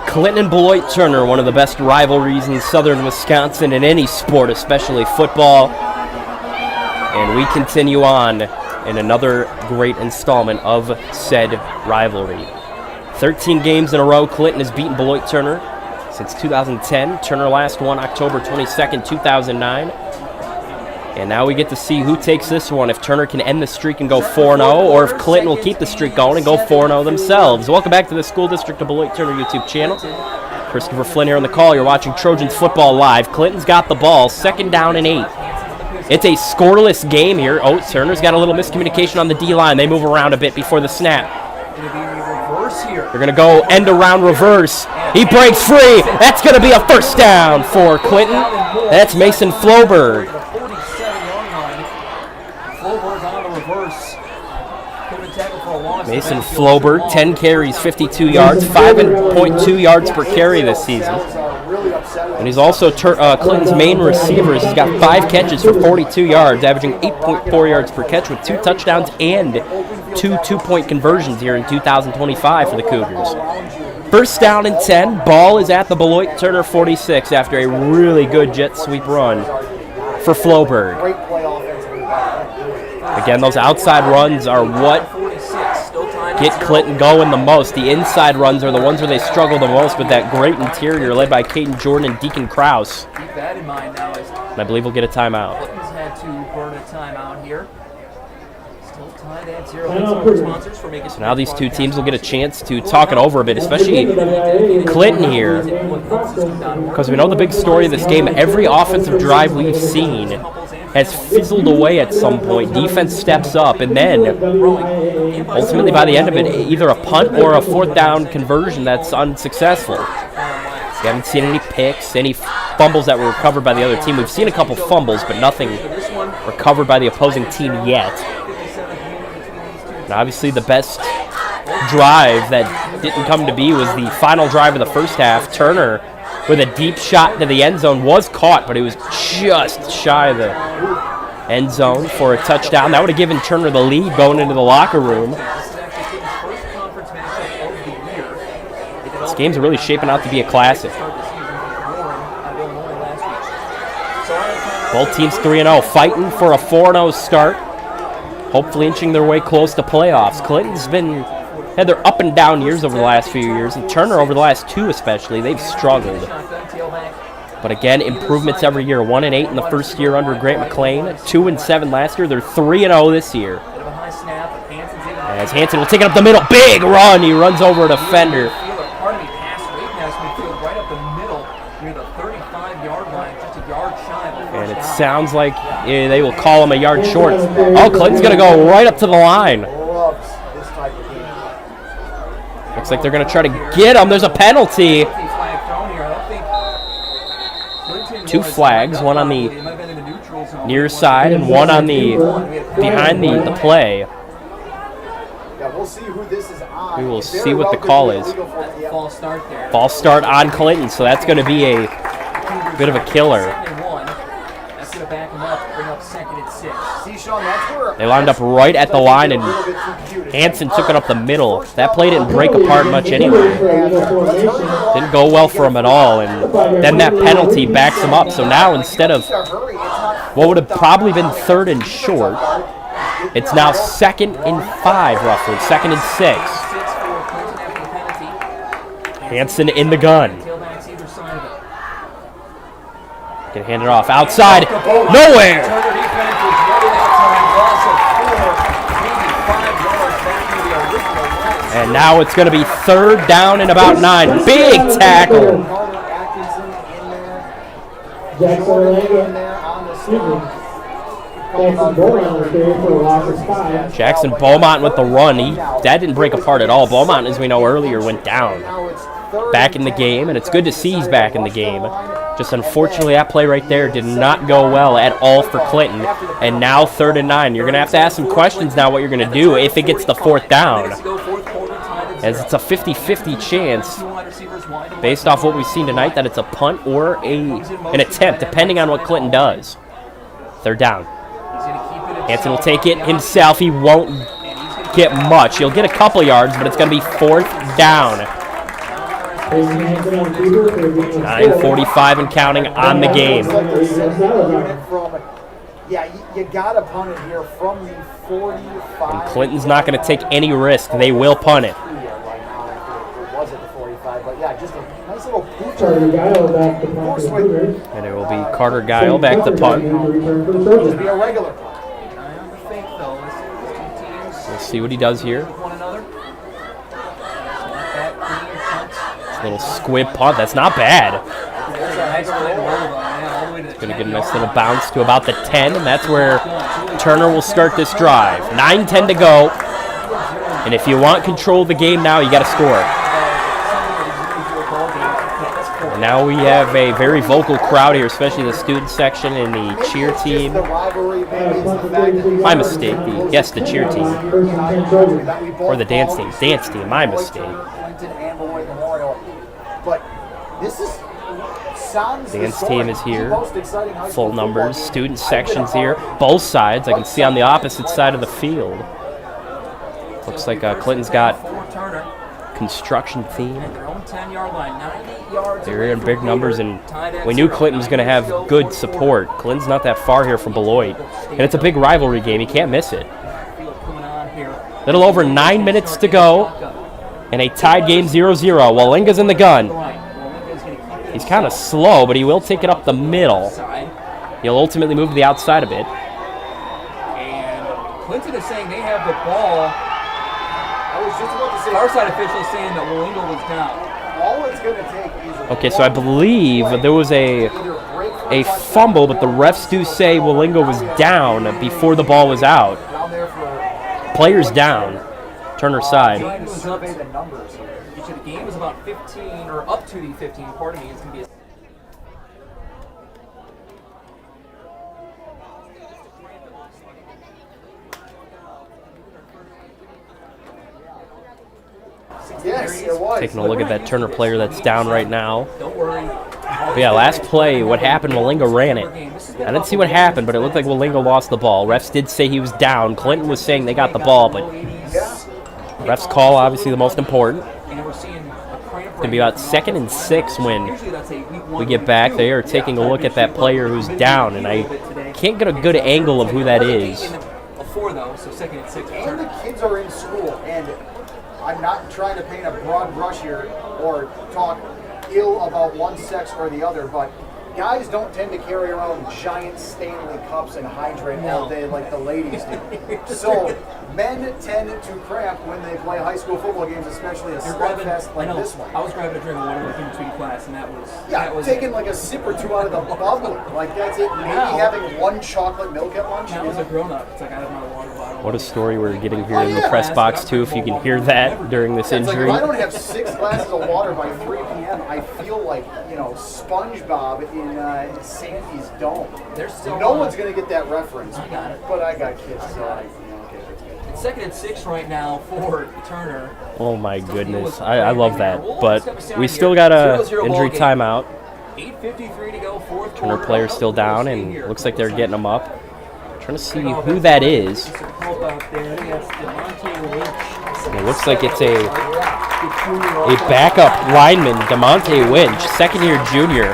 Clinton and Beloit Turner, one of the best rivalries in southern Wisconsin in any sport, especially football. And we continue on in another great installment of said rivalry. 13 games in a row, Clinton has beaten Beloit Turner since 2010. Turner last won October 22nd, 2009. And now we get to see who takes this one, if Turner can end the streak and go 4-0, or if Clinton will keep the streak going and go 4-0 themselves. Welcome back to the School District of Beloit Turner YouTube channel. Christopher Flynn here on the call. You're watching Trojans football live. Clinton's got the ball, 2nd down and 8. It's a scoreless game here. Oh, Turner's got a little miscommunication on the D-line. They move around a bit before the snap. They're going to go end around reverse. He breaks free. That's going to be a 1st down for Clinton. That's Mason Floberg. Mason Floberg, 10 carries, 52 yards, 5.2 yards per carry this season. And he's also Clinton's main receiver. He's got 5 catches for 42 yards, averaging 8.4 yards per catch with 2 touchdowns and 2 two-point conversions here in 2025 for the Cougars. 1st down and 10. Ball is at the Beloit Turner 46 after a really good jet sweep run for Floberg. Again, those outside runs are what get Clinton going the most. The inside runs are the ones where they struggle the most with that great interior led by Caden Jordan and Deacon Krause. Keep that in mind now. And I believe we'll get a timeout. Clinton's had to burn a timeout here. Still tied at 0. Thanks to our sponsors for making. So now these two teams will get a chance to talk it over a bit, especially Clinton here, because we know the big story of this game. Every offensive drive we've seen has fizzled away at some point. Defense steps up, and then ultimately by the end of it, either a punt or a 4th down conversion that's unsuccessful. We haven't seen any picks, any fumbles that were recovered by the other team. We've seen a couple fumbles, but nothing recovered by the opposing team yet. And obviously the best drive that didn't come to be was the final drive of the first half. Turner with a deep shot to the end zone was caught, but it was just shy of the end zone for a touchdown. That would have given Turner the lead going into the locker room. This game's really shaping out to be a classic. Both teams 3-0, fighting for a 4-0 start, hopefully inching their way close to playoffs. Clinton's had their up and down years over the last few years, and Turner over the last 2 especially, they've struggled. But again, improvements every year. 1-8 in the first year under Grant McLean, 2-7 last year. They're 3-0 this year. As Hansen will take it up the middle, big run. He runs over a defender. And it sounds like they will call him a yard short. Oh, Clinton's going to go right up to the line. Looks like they're going to try to get him. There's a penalty. 2 flags, one on the near side and one on the behind the play. We will see what the call is. False start on Clinton, so that's going to be a bit of a killer. They lined up right at the line, and Hansen took it up the middle. That play didn't break apart much anyway. Didn't go well for him at all, and then that penalty backs him up. So now instead of what would have probably been 3rd and short, it's now 2nd and 5 roughly, 2nd and 6. Hansen in the gun. Can hand it off outside, nowhere. And now it's going to be 3rd down and about 9. Big tackle. Jackson Beaumont with the run. That didn't break apart at all. Beaumont, as we know earlier, went down. Back in the game, and it's good to see he's back in the game. Just unfortunately, that play right there did not go well at all for Clinton. And now 3rd and 9. You're going to have to ask some questions now what you're going to do if it gets the 4th down. As it's a 50-50 chance, based off what we've seen tonight, that it's a punt or an attempt, depending on what Clinton does. 3rd down. Hansen will take it himself. He won't get much. He'll get a couple yards, but it's going to be 4th down. 9:45 and counting on the game. Yeah, you got to punt it here from the 45. And Clinton's not going to take any risk. They will punt it. Was it the 45? But yeah, just a nice little pooch. And it will be Carter Guile back to punt. It'll be a regular punt. We'll see what he does here. Little squib punt. That's not bad. There's a nice play to Nova, man, all the way to the Going to 10. get a nice little bounce to about the 10, and that's where Turner will start this drive. 9:10 to go. And if you want control of the game now, you got to score. And now we have a very vocal crowd here, especially the student section and the cheer team. My mistake. The cheer team. Or the dance team. Dance team. My mistake. But this is Dance team is here. Full numbers. Student section's here. Both sides. I can see on the opposite side of the field. Looks like Clinton's got construction theme. They're in big numbers, and we knew Clinton was going to have good support. Clinton's not that far here from Beloit, and it's a big rivalry game. You can't miss it. Little over 9 minutes to go, and a tied game 0-0. Walinga's in the gun. He's kind of slow, but he will take it up the middle. He'll ultimately move to the outside a bit. And Clinton is saying they have the ball. I was just about to say, our side official saying that Walinga was down. All it's going to take is Okay, so I believe there was a fumble, but the refs do say Walinga was down before the ball was out. Players down. Turner's side. The game is about 15, or up to the 15, pardon me. It's going to be a Yes, it was. Taking a look at that Turner player that's down right now. Don't worry. But yeah, last play, what happened, Walinga ran it. I didn't see what happened, but it looked like Walinga lost the ball. Refs did say he was down. Clinton was saying they got the ball, but refs call, obviously, the most important. It's going to be about 2nd and 6 when we get back. They are taking a look at that player who's down, and I can't get a good angle of who that is. And the kids are in school, and I'm not trying to paint a broad brush here or talk ill about one sex or the other, but guys don't tend to carry around giant Stanley cups and hydrate all day like the ladies do. So men tend to cramp when they play high school football games, especially a slugfest like this one. I was grabbing a drink of water in between class, and that was taking like a sip or two out of the bubbler. Like that's it. Maybe having one chocolate milk at lunch. That was a grown-up. It's like I have my water bottle. What a story we're getting here in the press box, too, if you can hear that during this injury. Like if I don't have 6 glasses of water by 3 p.m., I feel like, SpongeBob in Sandy's Dome. No one's going to get that reference. I got it. But I got kids, so It's 2nd and 6 right now for Turner. Oh, my goodness. I love that. But we still got a injury timeout. 8:53 to go, fourth Turner quarter. player's still down, and looks like they're getting him up. Trying to see who that is. And it looks like it's a backup lineman, DeMonte Winch, 2nd-year junior,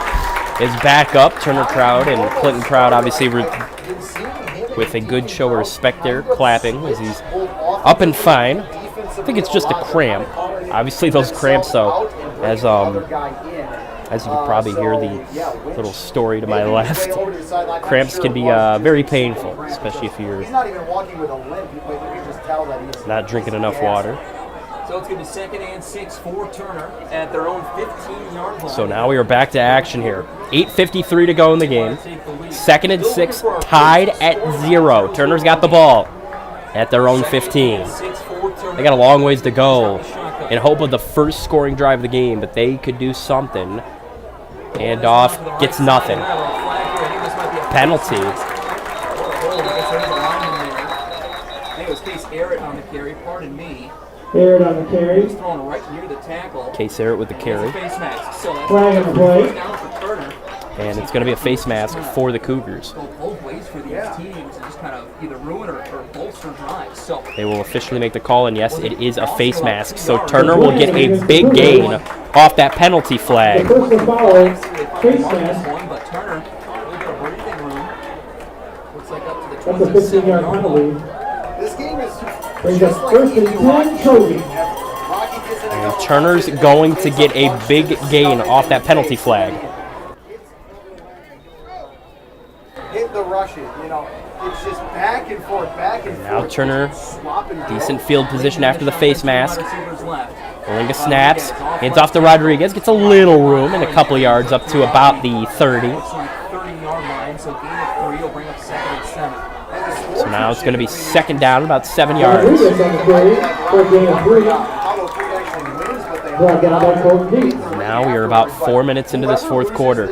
is back up. Turner crowd and Clinton crowd obviously with a good show of respect there, clapping as he's up and fine. I think it's just a cramp. Obviously those cramps, though, as you can probably hear the little story to my left, cramps can be very painful, especially if you're not drinking enough water. So it's going to be 2nd and 6 for Turner at their own 15-yard line. So now we are back to action here. 8:53 to go in the game. 2nd and 6, tied at 0. Turner's got the ball at their own 15. They got a long ways to go in hope of the first scoring drive of the game, but they could do something. And off gets nothing. Penalty. It was Case Arrett on the carry, pardon me. Barrett on the carry. He's thrown right near the tackle. Case Arrett with the carry. Face mask. So that's Flag on the play. down for Turner. And it's going to be a face mask for the Cougars. Go both ways for these teams and just kind of either ruin or bolster drives. So They will officially make the call, and yes, it is a face mask. So Turner will get a big gain off that penalty flag. Personal foul, face mask. but Turner will get a breathing room. Looks like up to the That's a 15-yard penalty. this game is Brings us 1st and 10, Trojan. And Turner's going to get a big gain off that penalty flag. the rushing. You know, it's just back and forth, back and forth. Now Turner, Swapping decent field position after the face mask. Receivers left. Malinga snaps, hands off to Rodriguez, gets a little room and a couple yards up to about the 30. Looks like 30-yard line, so gain of 3 will bring up 2nd and 7. So now it's going to be second down, about 7 yards. Rodriguez on the carry for a gain of 3. Brought down by Colton Dees. Now we are about 4 minutes into this fourth quarter.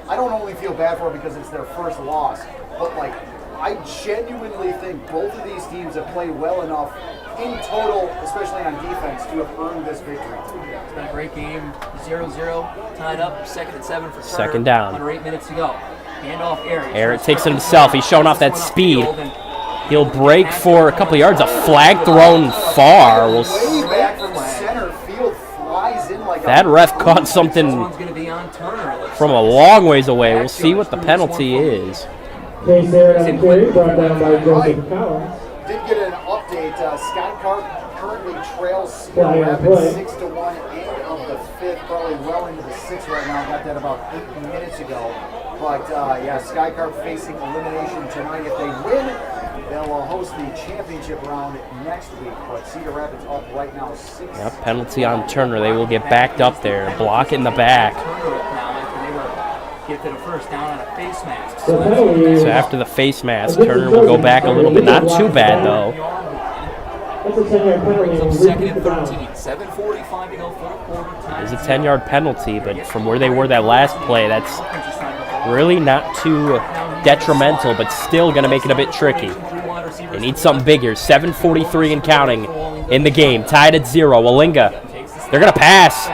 I don't only feel bad for it because it's their first loss, but like I genuinely think both of these teams have played well enough in total, especially on defense, to have earned this victory. It's been a great game. 0-0, tied up. 2nd and 7 for Turner. Second down. Under 8 minutes to go. Hand off Eric. Eric takes it himself. He's showing off that speed. He'll break for a couple of yards. A flag thrown far. We'll Way back from center field, flies in like That ref caught something This one's going to be on Turner. It looks from a long ways away. We'll see what the penalty is. Case Aaron on the carry, brought down by Joseph Collins. Did get an update. Scott Carp currently trails Cedar Play on Rapids play. 6-1, end of the 5th, probably well into the 6th right now. Got that about 8 minutes ago. But yeah, Sky Carp facing elimination tonight. If they win, they'll host the championship round next week. But Cedar Rapids up right now 6. Yep, penalty on Turner. They will get backed up there. Block in the back. Turner up now after they were gifted a first down on a face mask. The penalty is, So after the face mask, Turner will go back a little bit. Not too bad, though. that's a 10-yard penalty. Brings up and 2nd repeat and the down. 13. 7:45 to go, fourth quarter. It's a 10-yard penalty, but from where they were that last play, that's really not too detrimental, but still going to make it a bit tricky. They need something bigger. 7:43 and counting in the game. Tied at 0. Walinga. They're going to pass.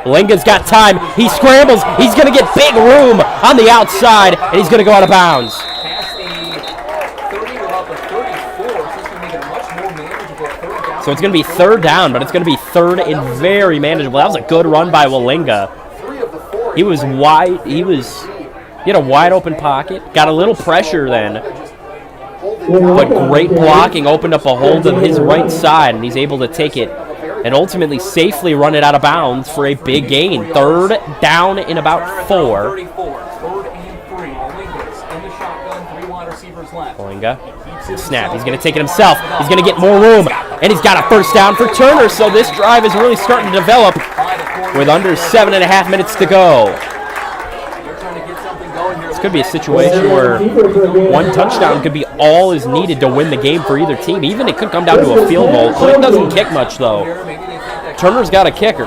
Walinga's got time. He scrambles. He's going to get big room on the outside, and he's going to go out of bounds. Past the 30 without the 34, so it's going to make it a much more manageable third down. So it's going to be third down, but it's going to be third and very manageable. That was a good run by Walinga. He was wide. He had a wide open pocket. Got a little pressure then. But great blocking opened up a hole to his right side, and he's able to take it and ultimately safely run it out of bounds for a big gain. Third down in about 4. 34, 3rd and 3. Walinga's in the shotgun, 3 wide receivers left. Walinga, snap. He's going to take it himself. He's going to get more room, and he's got a first down for Turner. So this drive is really starting to develop with under 7.5 minutes to go. This could be a situation where one touchdown could be all is needed to win the game for either team. Even it could come down to a field goal. Clinton doesn't kick much, though. Turner's got a kicker.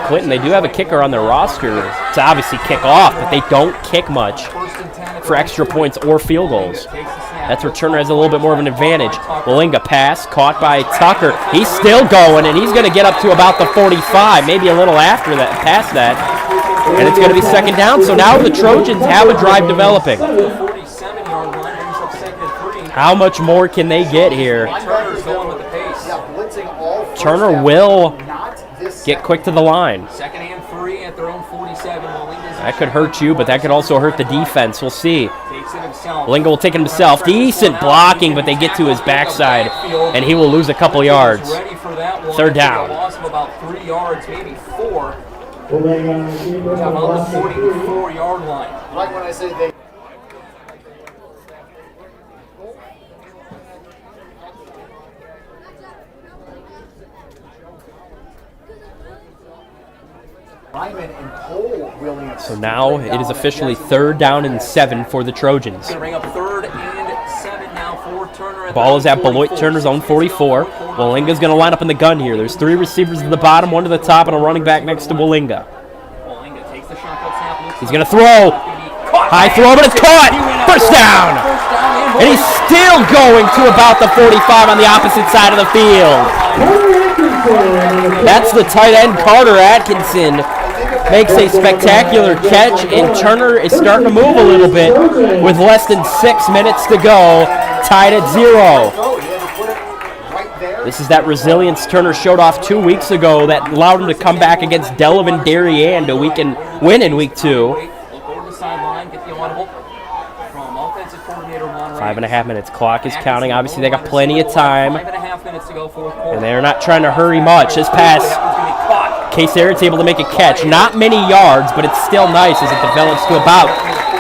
Clinton, they do have a kicker on their roster to obviously kick off, but they don't kick much for extra points or field goals. That's where Turner has a little bit more of an advantage. Walinga pass, caught by Tucker. He's still going, and he's going to get up to about the 45, maybe a little after that, past that. And it's going to be second down, so now the Trojans have a drive developing. 47-yard line brings up 2nd and 3. How much more can they get here? Turner's going with the pace. Turner will get quick to the line. 2nd and 3 at their own 47. That could hurt you, but that could also hurt the defense. We'll see. Takes it himself. Walinga will take it himself. Decent blocking, but they get to his backside, and he will lose a couple yards. Ready for that one. Third down. A loss of about 3 yards, maybe 4. Walinga on the receiver, About loss the of 3. 44-yard line. Right when I say they. So now it is officially 3rd down and 7 for the Trojans. Going to bring up 3rd and 7 now for Turner. Ball is at Beloit Turner's own 44. Walinga's going to line up in the gun here. There's 3 receivers at the bottom, 1 to the top, and a running back next to Walinga. Walinga takes the shotgun snap. He's going to throw. High throw, but it's caught. First down. And he's still going to about the 45 on the opposite side of the field. That's the tight end, Carter Atkinson. Makes a spectacular catch, and Turner is starting to move a little bit with less than 6 minutes to go, tied at 0. This is that resilience Turner showed off 2 weeks ago that allowed him to come back against Delavan Darien to win in week 2. 5.5 minutes. Clock is counting. Obviously, they got plenty of time. 5.5 minutes to go, fourth quarter. And they're not trying to hurry much. This pass Case Arrett's able to make a catch. Not many yards, but it's still nice as it develops to about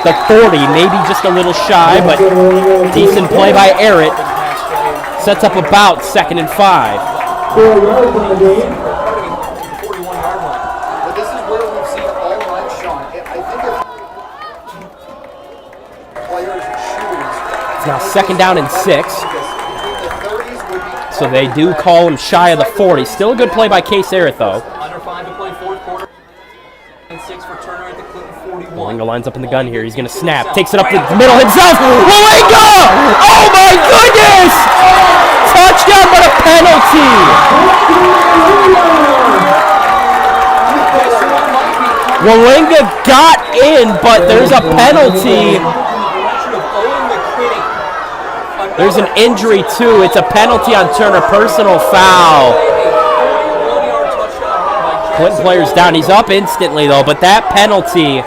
the 40, maybe just a little shy, but decent play by Arrett. Sets up about 2nd and 5. 4 yards on the game. 41-yard line. But this is where we've seen all night, Sean. I think if players choose. It's now 2nd down and 6. So they do call him shy of the 40. Still a good play by Case Arrett, though. Under 5 to play, 4th quarter. And 6 for Turner at the Clinton 41. Malinga lines up in the gun here. He's going to snap. Takes it up the middle himself. Malinga! Oh, my goodness! Touchdown, but a penalty. Malinga got in, but there's a penalty. There's an injury, too. It's a penalty on Turner. Personal foul. Clinton player's down. He's up instantly, though, but that penalty.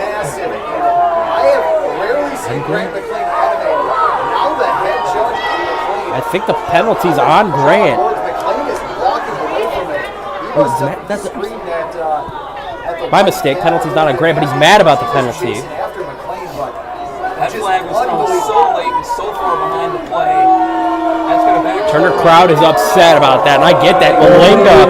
Massive. I have rarely seen Grant McLean animated. Now the head judge in McLean. I think the penalty's on Grant. McLean is walking away from it. He must have screamed at the My mistake. Penalty's not on Grant, but he's mad about the penalty. after McLean, but That flag was thrown so late and so far behind the play. That's going to back. Turner crowd is upset about that, and I get that. Malinga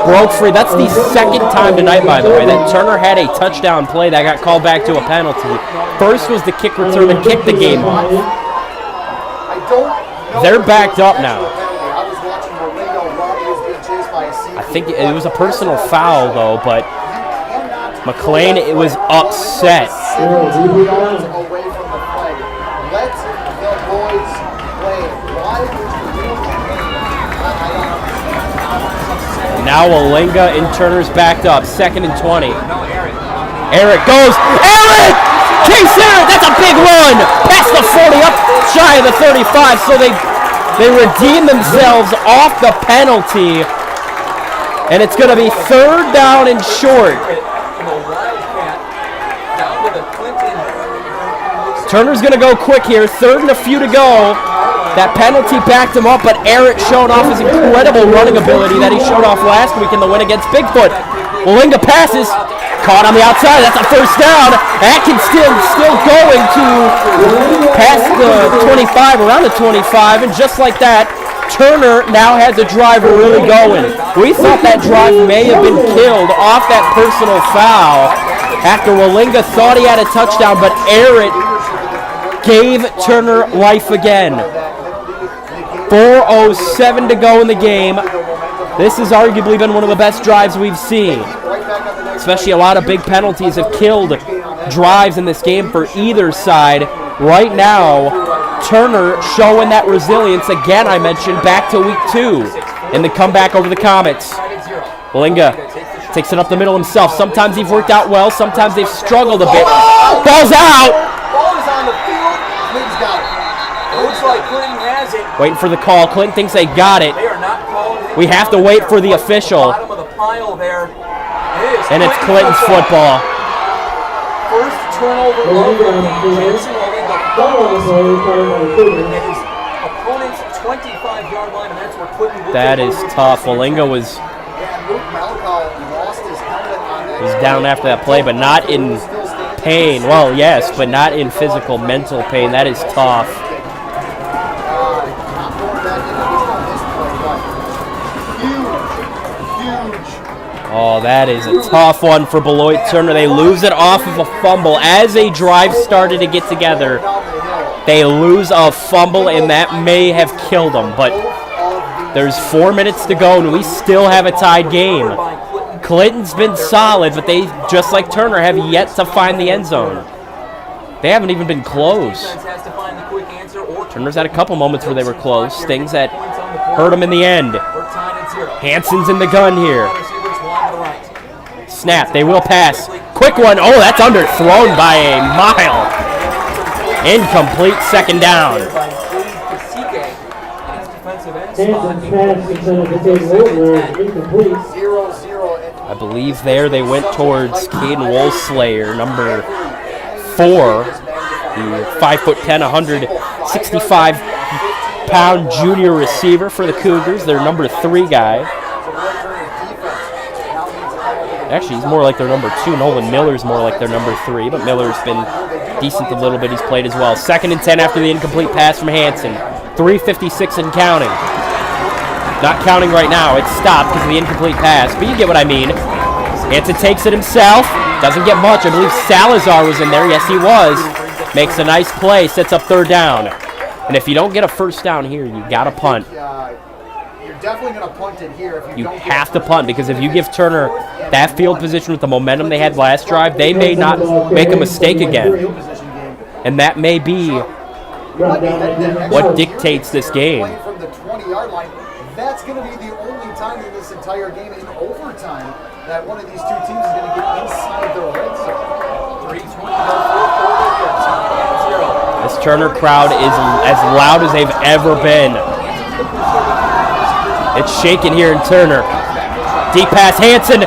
broke free. That's the 2nd time tonight, by the way, that Turner had a touchdown play that got called back to a penalty. First was the kick return and kicked the game off. I don't know. They're backed up now. I was watching Malinga run. He was being chased by a I think it was a personal foul, though, but McLean, it was upset. away from the flag. Let the boys play. Why would you do that? Now Malinga and Turner's backed up. 2nd and 20. Arrett goes. Arrett! Case Arrett! That's a big run! Past the 40, up shy of the 35, so they redeem themselves off the penalty. And it's going to be 3rd down and short. Turner's going to go quick here. 3rd and a few to go. That penalty backed him up, but Arrett showed off his incredible running ability that he showed off last week in the win against Bigfoot. Malinga passes. Caught on the outside. That's a 1st down. Atkins still going to pass the 25, around the 25, and just like that, Turner now has a drive really going. We thought that drive may have been killed off that personal foul after Malinga thought he had a touchdown, but Arrett gave Turner life again. 4:07 to go in the game. This has arguably been one of the best drives we've seen. Especially a lot of big penalties have killed drives in this game for either side. Right now, Turner showing that resilience again, I mentioned, back to week 2 in the comeback over the Comets. Malinga takes it up the middle himself. Sometimes they've worked out well, sometimes they've struggled a bit. Ball's out! Ball is on the field. Clinton's got it. Looks like Clinton has it. Waiting for the call. Clinton thinks they got it. They are not calling it. We have to wait for the official. Bottom of the pile there. And it's Clinton's football. First turnover of the game. Jensen Malinga his opponent's 25-yard line, and that's where Clinton will That is tough. Malinga was lost his helmet on that. He's down after that play, but not in pain. Well, yes, but not in physical, mental pain. That is tough. Oh, that is a tough one for Beloit Turner. They lose it off of a fumble. As a drive started to get together, they lose a fumble, and that may have killed them. But there's 4 minutes to go, and we still have a tied game. Clinton's been solid, but they, just like Turner, have yet to find the end zone. They haven't even been close. Turner's had a couple moments where they were close, things that hurt them in the end. Hanson's in the gun here. Snap, they will pass. Quick one. Oh, that's underthrown by a mile. Incomplete, 2nd down. Hanson's pass intended to take over, incomplete. 0-0. I believe there they went towards Caden Wolfslayer, number 4, the 5'10", 165-pound junior receiver for the Cougars, their number 3 guy. Actually, he's more like their number 2. Nolan Miller's more like their number 3, but Miller's been decent the little bit he's played as well. 2nd and 10 after the incomplete pass from Hansen. 3:56 and counting. Not counting right now. It's stopped because of the incomplete pass, but you get what I mean. Hansen takes it himself. Doesn't get much. I believe Salazar was in there. Yes, he was. Makes a nice play. Sets up 3rd down. And if you don't get a 1st down here, you got to punt. You're definitely going to punt it here. If you have to punt, because if you give Turner that field position with the momentum they had last drive, they may not make a mistake again. And that may be what dictates this game. From the 20-yard line, that's going to be the only time in this entire game in overtime that one of these two teams is going to get inside their red zone. 3:20. This Turner crowd is as loud as they've ever been. It's shaking here in Turner. Deep pass, Hansen.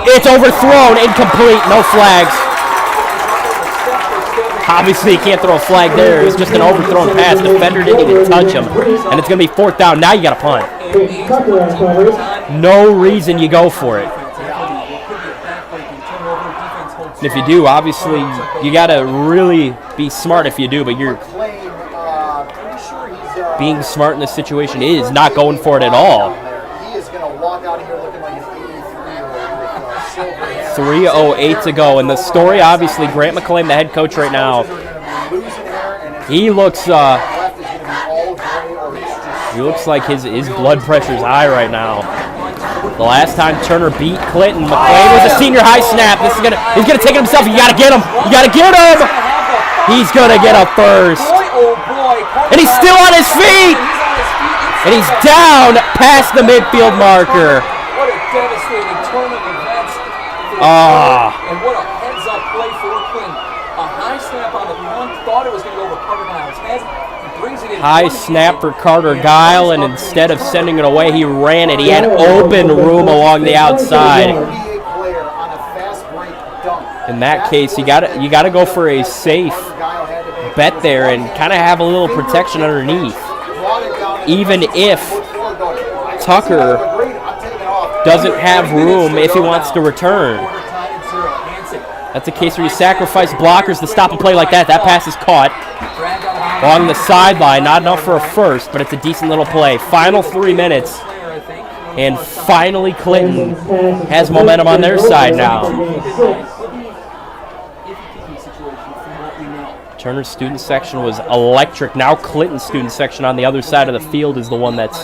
It's overthrown, incomplete, no flags. Obviously, you can't throw a flag there. It was just an overthrown pass. Defender didn't even touch him. And it's going to be 4th down. Now you got to punt. No reason you go for it. And if you do, obviously, you got to really be smart if you do, but you're being smart in this situation is not going for it at all. He is going to walk out of here looking like an 83-year-old. 3:08 to go. And the story, obviously, Grant McClain, the head coach right now, he looks like his blood pressure's high right now. The last time Turner beat Clinton, McClain was a senior high snap. He's gonna take it himself. You gotta get him. You gotta get him. He's gonna get up first. And he's still on his feet. And he's down past the midfield marker. What a devastating turn of events. And what a heads-up play for Clinton. A high snap on the punt. Thought it was going to go over Carter Giles' head. He brings it in. High snap for Carter Guile, and instead of sending it away, he ran it. He had open room along the outside. In that case, you got to go for a safe bet there and kind of have a little protection underneath. Even if Tucker doesn't have room if he wants to return. That's a case where you sacrifice blockers to stop a play like that. That pass is caught along the sideline. Not enough for a first, but it's a decent little play. Final 3 minutes. And finally Clinton has momentum on their side now. Turner's student section was electric. Now Clinton's student section on the other side of the field is the one that's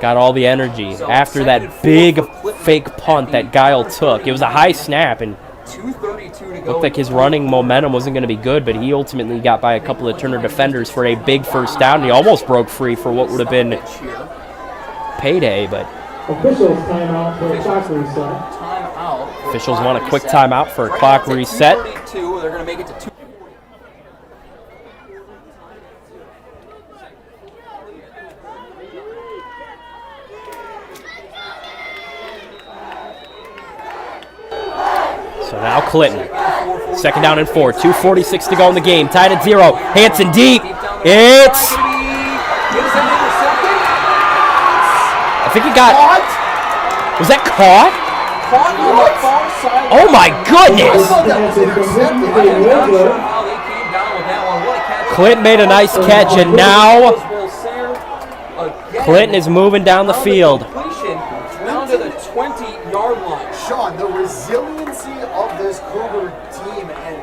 got all the energy. After that big fake punt that Guile took, it was a high snap, and looked like his running momentum wasn't going to be good, but he ultimately got by a couple of Turner defenders for a big 1st down. He almost broke free for what would have been payday, but officials timeout for a clock reset. Officials want a quick timeout for a clock reset. They're going to make it to 2. So now Clinton. 2nd down and 4. 2:46 to go in the game. Tied at 0. Hansen deep. It's... I think he got... Was that caught? Oh my goodness! Clinton made a nice catch, and now Clinton is moving down the field. Down to the 20-yard line. Sean, the resiliency of this Cougar team, and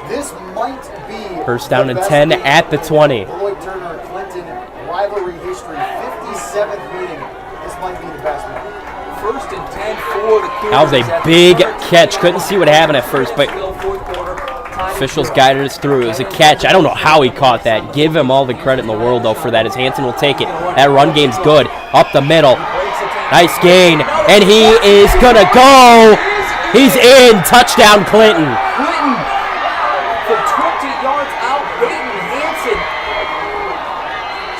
this might be 1st down and 10 at the 20. Floyd Turner Clinton rivalry history, 57th meeting. This might be the best one. 1st and 10 for the Cougars. That was a big catch. Couldn't see what happened at first, but officials guided us through. It was a catch. I don't know how he caught that. Give him all the credit in the world, though, for that, as Hansen will take it. That run game's good. Up the middle. Nice gain. And he is going to go. He's in. Touchdown, Clinton. Clinton from 20 yards out. Peyton Hansen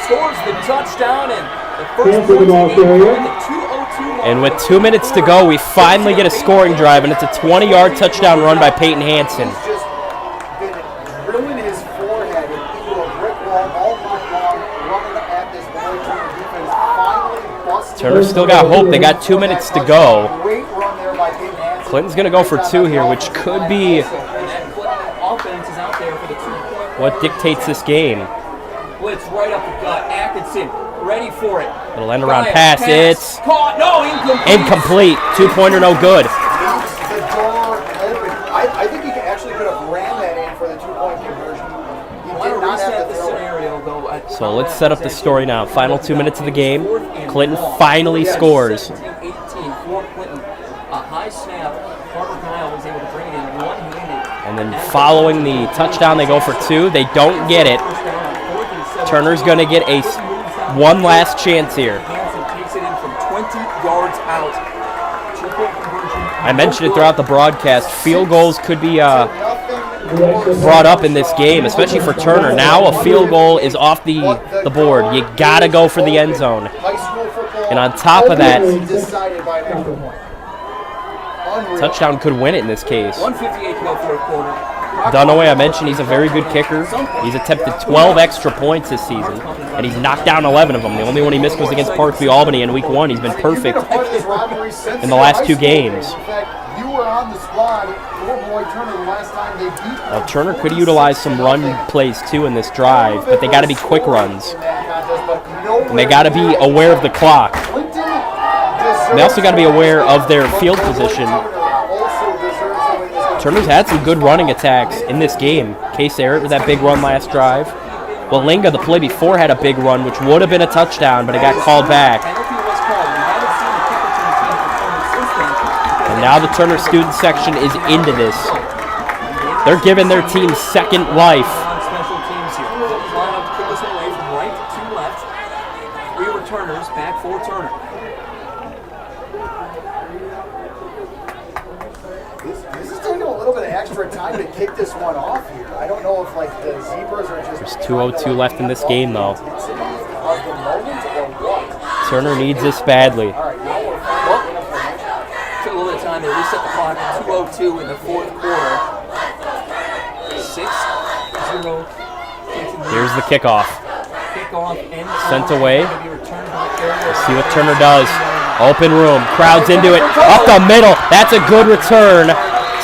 scores the touchdown, and the first 14 the 2:02 And with 2 minutes to go, we finally get a scoring drive, and it's a 20-yard touchdown run by Peyton Hansen. He's just been drilling his forehead into a brick wall all night long, running at this Floyd Turner defense. Finally Turner's still got hope. They got 2 minutes to go. Great run there by Peyton Hansen. Clinton's going to go for 2 here, which could be And that Clinton offense is out there for the 2-point. what dictates this game. Blitz right up the gut. Atkinson ready for it. Little end around Bryant, pass. It's caught. No, incomplete. 2-pointer, no good. Leaves the door open. I think he actually could have ran that in for the 2-point conversion. He did not have to throw it. So let's set up the story now. Final 2 minutes of the game. Clinton finally scores. 17-18 for Clinton. A high snap. Carter Kyle was able to bring it in one-handed. And then following the touchdown, they go for 2. They don't get it. Turner's going to get one last chance here. Hansen takes it in from 20 yards out. 2-point conversion. I mentioned it throughout the broadcast. Field goals could be brought up in this game, especially for Turner. Now a field goal is off the board. You got to go for the end zone. And on top of that, Decided by an extra point. Unreal. touchdown could win it in this case. 1:58 to go, fourth quarter. Dunaway, I mentioned he's a very good kicker. He's attempted 12 extra points this season, and he's knocked down 11 of them. The only one he missed was against Parkview Albany in Week 1. He's been perfect in the last 2 games. In fact, you were on the squad for Boy Turner the last time they beat. Well, Turner could utilize some run plays too in this drive, but they got to be quick runs. And they got to be aware of the clock. And they also got to be aware of their field position. Turner's had some good running attacks in this game. Case Arrett with that big run last drive. Walinga, the play before, had a big run, which would have been a touchdown, but it got called back. And now the Turner student section is into this. They're giving their team second life. Special teams here. Line up to kick this one away from right to left. 3 returners back for Turner. This is taking a little bit of extra time to kick this one off here. I don't know if like the Zebras are just. There's 2:02 left in this game, though. Of the moment or what? Turner needs this badly. All right, now we're Took a little bit of time to reset the clock at 2:02 in the fourth quarter. 6-0. Here's the kickoff. Kickoff and Sent away. Gonna be returned by Carrier. See what Turner does. Open room. Crowds into it. Up the middle. That's a good return.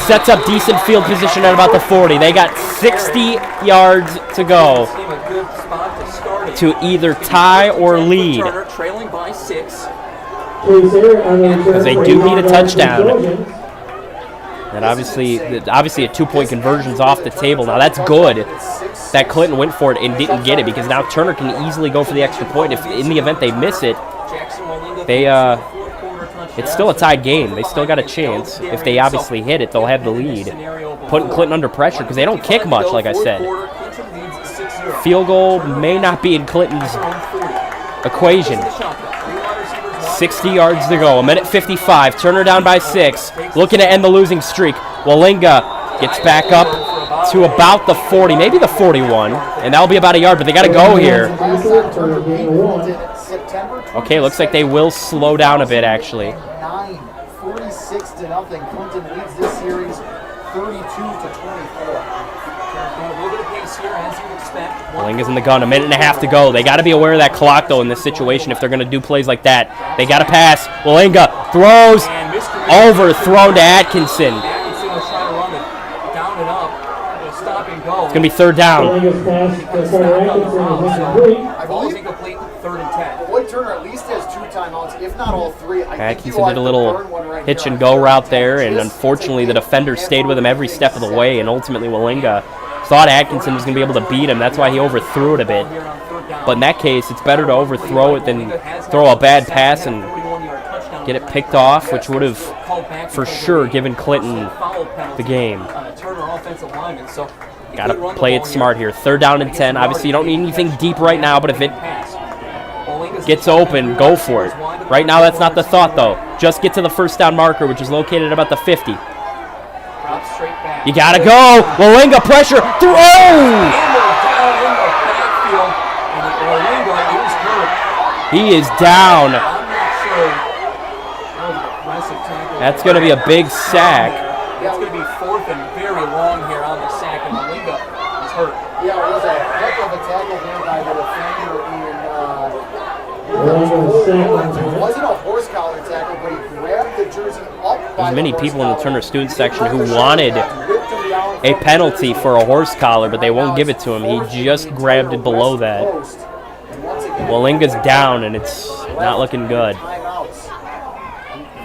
Sets up decent field position at about the 40. They got 60 yards to go This game a good spot to start it. to either tie or lead. Turner trailing by 6. Because they do need a touchdown. And obviously a 2-point conversion's off the table. Now that's good that Clinton went for it and didn't get it, because now Turner can easily go for the extra point. If in the event they miss it, it's still a tied game. They still got a chance. If they obviously hit it, they'll have the lead. Putting Clinton under pressure because they don't kick much, like I said. Field goal may not be in Clinton's equation. 60 yards to go. 1:55. Turner down by 6. Looking to end the losing streak. Walinga gets back up to about the 40, maybe the 41, and that'll be about a yard, but they got to go here. Okay, looks like they will slow down a bit, actually. 46-0. Clinton leads this series 32-24. Walinga's in the gun. 1.5 minutes to go. They got to be aware of that clock, though, in this situation if they're going to do plays like that. They got to pass. Walinga throws, overthrown to Atkinson. Atkinson was trying to run it down and up. It'll stop and go. It's going to be 3rd down. I believe incomplete, 3rd and 10. Boyd Turner at least has 2 timeouts, if not all 3. Atkinson did a little hitch and go route there, and unfortunately the defender stayed with him every step of the way, and ultimately Walinga thought Atkinson was going to be able to beat him. That's why he overthrew it a bit. But in that case, it's better to overthrow it than throw a bad pass and get it picked off, which would have for sure given Clinton the game. Got to play it smart here. 3rd down and 10. Obviously, you don't need anything deep right now, but if it gets open, go for it. Right now, that's not the thought, though. Just get to the 1st down marker, which is located at about the 50. You got to go. Walinga pressure. He is down. That's going to be a big sack. It's going to be 4th and very long here on the sack, and Walinga is hurt. Yeah, it was a heck of a tackle here by the defender in wasn't a horse collar tackle, but he grabbed the jersey up by There's many the horse people in the collar. Turner student He section who grabbed the wanted shirt and whipped him down a from the penalty jersey. for a horse collar, but they Right won't now give it it's to him. He fourth just and the grabbed it entire below West that. Coast. And once again, Walinga's down, and it's not looking good. Timeouts.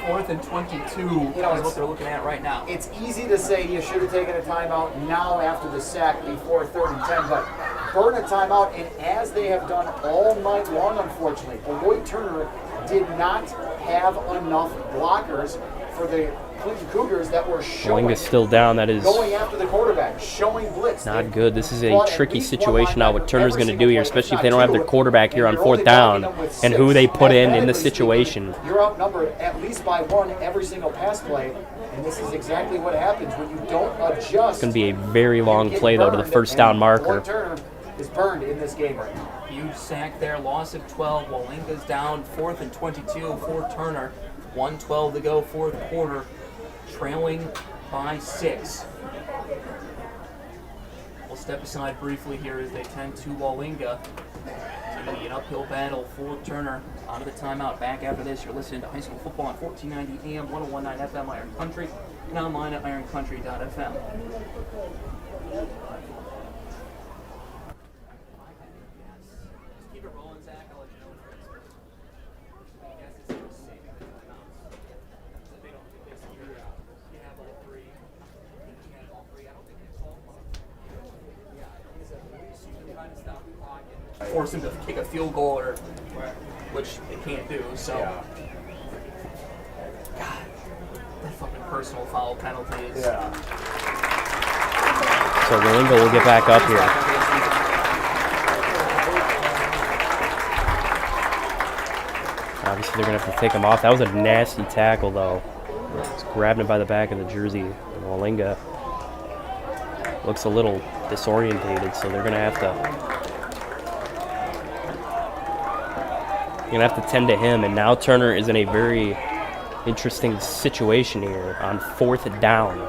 4th and 22 You know, is what they're looking at right now. It's easy to say you should have taken a timeout now after the sack before 3rd and 10, but burn a timeout, and as they have done all night long, unfortunately, Beloit Turner did not have enough blockers for the Clinton Cougars that were showing. Walinga's still down. That is Going after the quarterback, showing blitz. not They good. This is a brought at tricky least one situation now. linebacker What Turner's every going to single do here, play. especially if It's they don't have not their two, quarterback here on and you're 4th only down, backing them with and 6. who they put in Mathematically this speaking, situation. You're outnumbered at least by 1 every single pass play, and this is exactly what happens when you don't adjust. It's going to be a very long You get play, though, to the burned, first down and marker. Beloit Turner is burned in this game right now. Huge sack there, loss of 12. Walinga's down, 4th and 22 for Turner. 1:12 to go, 4th quarter, trailing by 6. We'll step aside briefly here as they tend to Walinga. It's going to be an uphill battle for Turner. Out of the timeout. Back after this, you're listening to high school football on 1490 AM, 1019 FM, Iron Country, and online at ironcountry.fm. Keep it rolling, Zach. I'll let you know when it's ready. I guess it's just saving the timeouts. If they don't do this here, you have all 3. You have all 3. I don't think they've solved one. Yeah, it's at least you can try to stop the clock and force him to kick a field goal, or which they can't do. So, God, that fucking personal foul penalty is. Yeah. So Walinga will get back up here. Obviously, they're going to have to take him off. That was a nasty tackle, though. Just grabbing him by the back of the jersey. And Walinga looks a little disorientated, so they're going to have to tend to him. And now Turner is in a very interesting situation here on 4th down.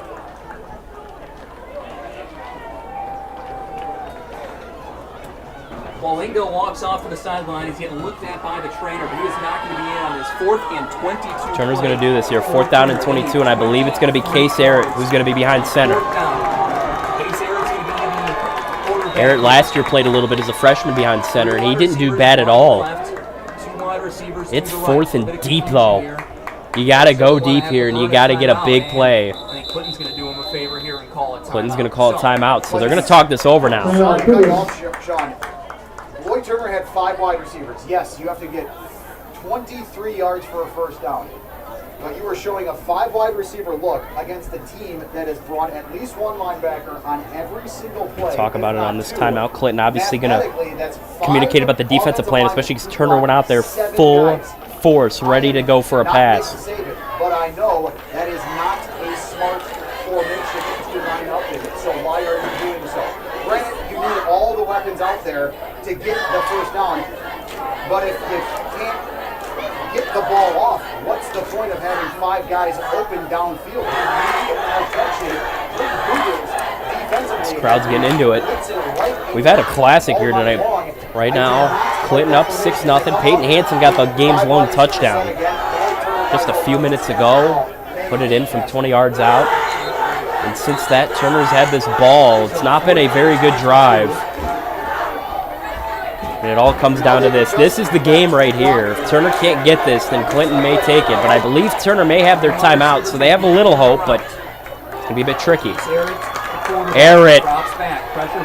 Walinga walks off to the sideline. He's getting looked at by the trainer, but he is not going to be in on this 4th and 22. Turner's going to do this here, 4th down and 22, and I believe it's going to be Case Arrett who's going to be behind center. 4th down. Case Arrett's going to be the quarterback. Arrett last year played a little bit as a freshman behind center, and he didn't do bad at all. It's 4th and deep, though. You got to go deep here, and you got to get a big play. I think Clinton's going to do him a favor here and call it timeout. Clinton's going to call it timeout, so they're going to talk this over now. Sorry to cut you off, Sean. Beloit Turner had 5 wide receivers. Yes, you have to get 23 yards for a first down. But you were showing a 5 wide receiver look against a team that has brought at least 1 linebacker on every single play. Talk about it on this timeout. Clinton obviously going Mathematically, to that's 5 communicate about the defensive plan, especially because Turner went out there 7 full guys. force, ready to go for a Not pass. to save it, but I know that is not a smart formation to line up in it. So why are you doing so? Granted, you need all the weapons out there to get the first down, but if you can't get the ball off, what's the point of having 5 guys open downfield? This crowd's getting into it. We've had a classic here tonight. Right now, Clinton up 6-0. Peyton Hansen got the game's lone touchdown just a few minutes ago. Put it in from 20 yards out. And since that, Turner's had this ball. It's not been a very good drive. And it all comes down to this. This is the game right here. If Turner can't get this, then Clinton may take it. But I believe Turner may have their timeout, so they have a little hope, but it's going to be a bit tricky. Arrett.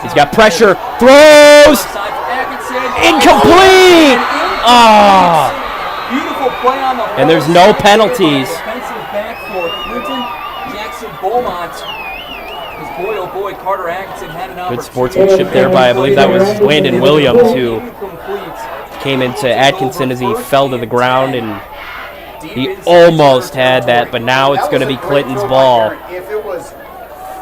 He's got pressure. Throws. Incomplete. Ah. Beautiful play on the And there's no penalties. Defensive back for Clinton. Jackson Beaumont. Because boy, oh boy, Carter Atkinson had an opportunity. Good sportsmanship there by, I believe that was Landon Williams, who came into Atkinson as he fell to the ground, and he almost had that, but now it's going to be Clinton's ball. If it was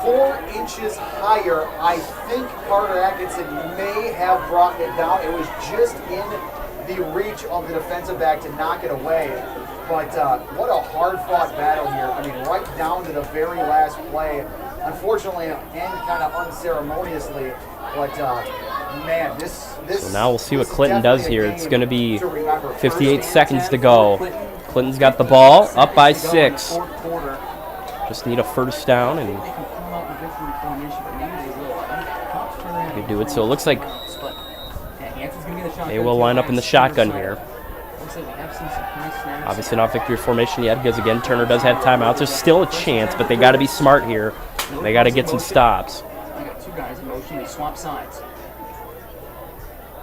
4 inches higher, I think Carter Atkinson may have brought it down. It was just in the reach of the defensive back to knock it away. But what a hard-fought battle here. I mean, right down to the very last play. Unfortunately, and kind of unceremoniously, but Man, this So now we'll see what this is Clinton does definitely a here. It's game going to be to remember. 58 First and seconds 10 to go. for Clinton. Clinton's got the ball, up by 6 to go in the 6. fourth quarter. Just need a first down, They and can come out in victory formation, but maybe they will. Hawks turn around they and do it. So it looks like but, yeah, Hanson's gonna be in the shotgun they will too. line up in the shotgun here. Looks like we have seen some nice snaps. Obviously not victory formation yet, because again, Turner does have timeouts. There's still a chance, but they got to be smart here. They got to get some stops. I got 2 guys in motion. They swap sides.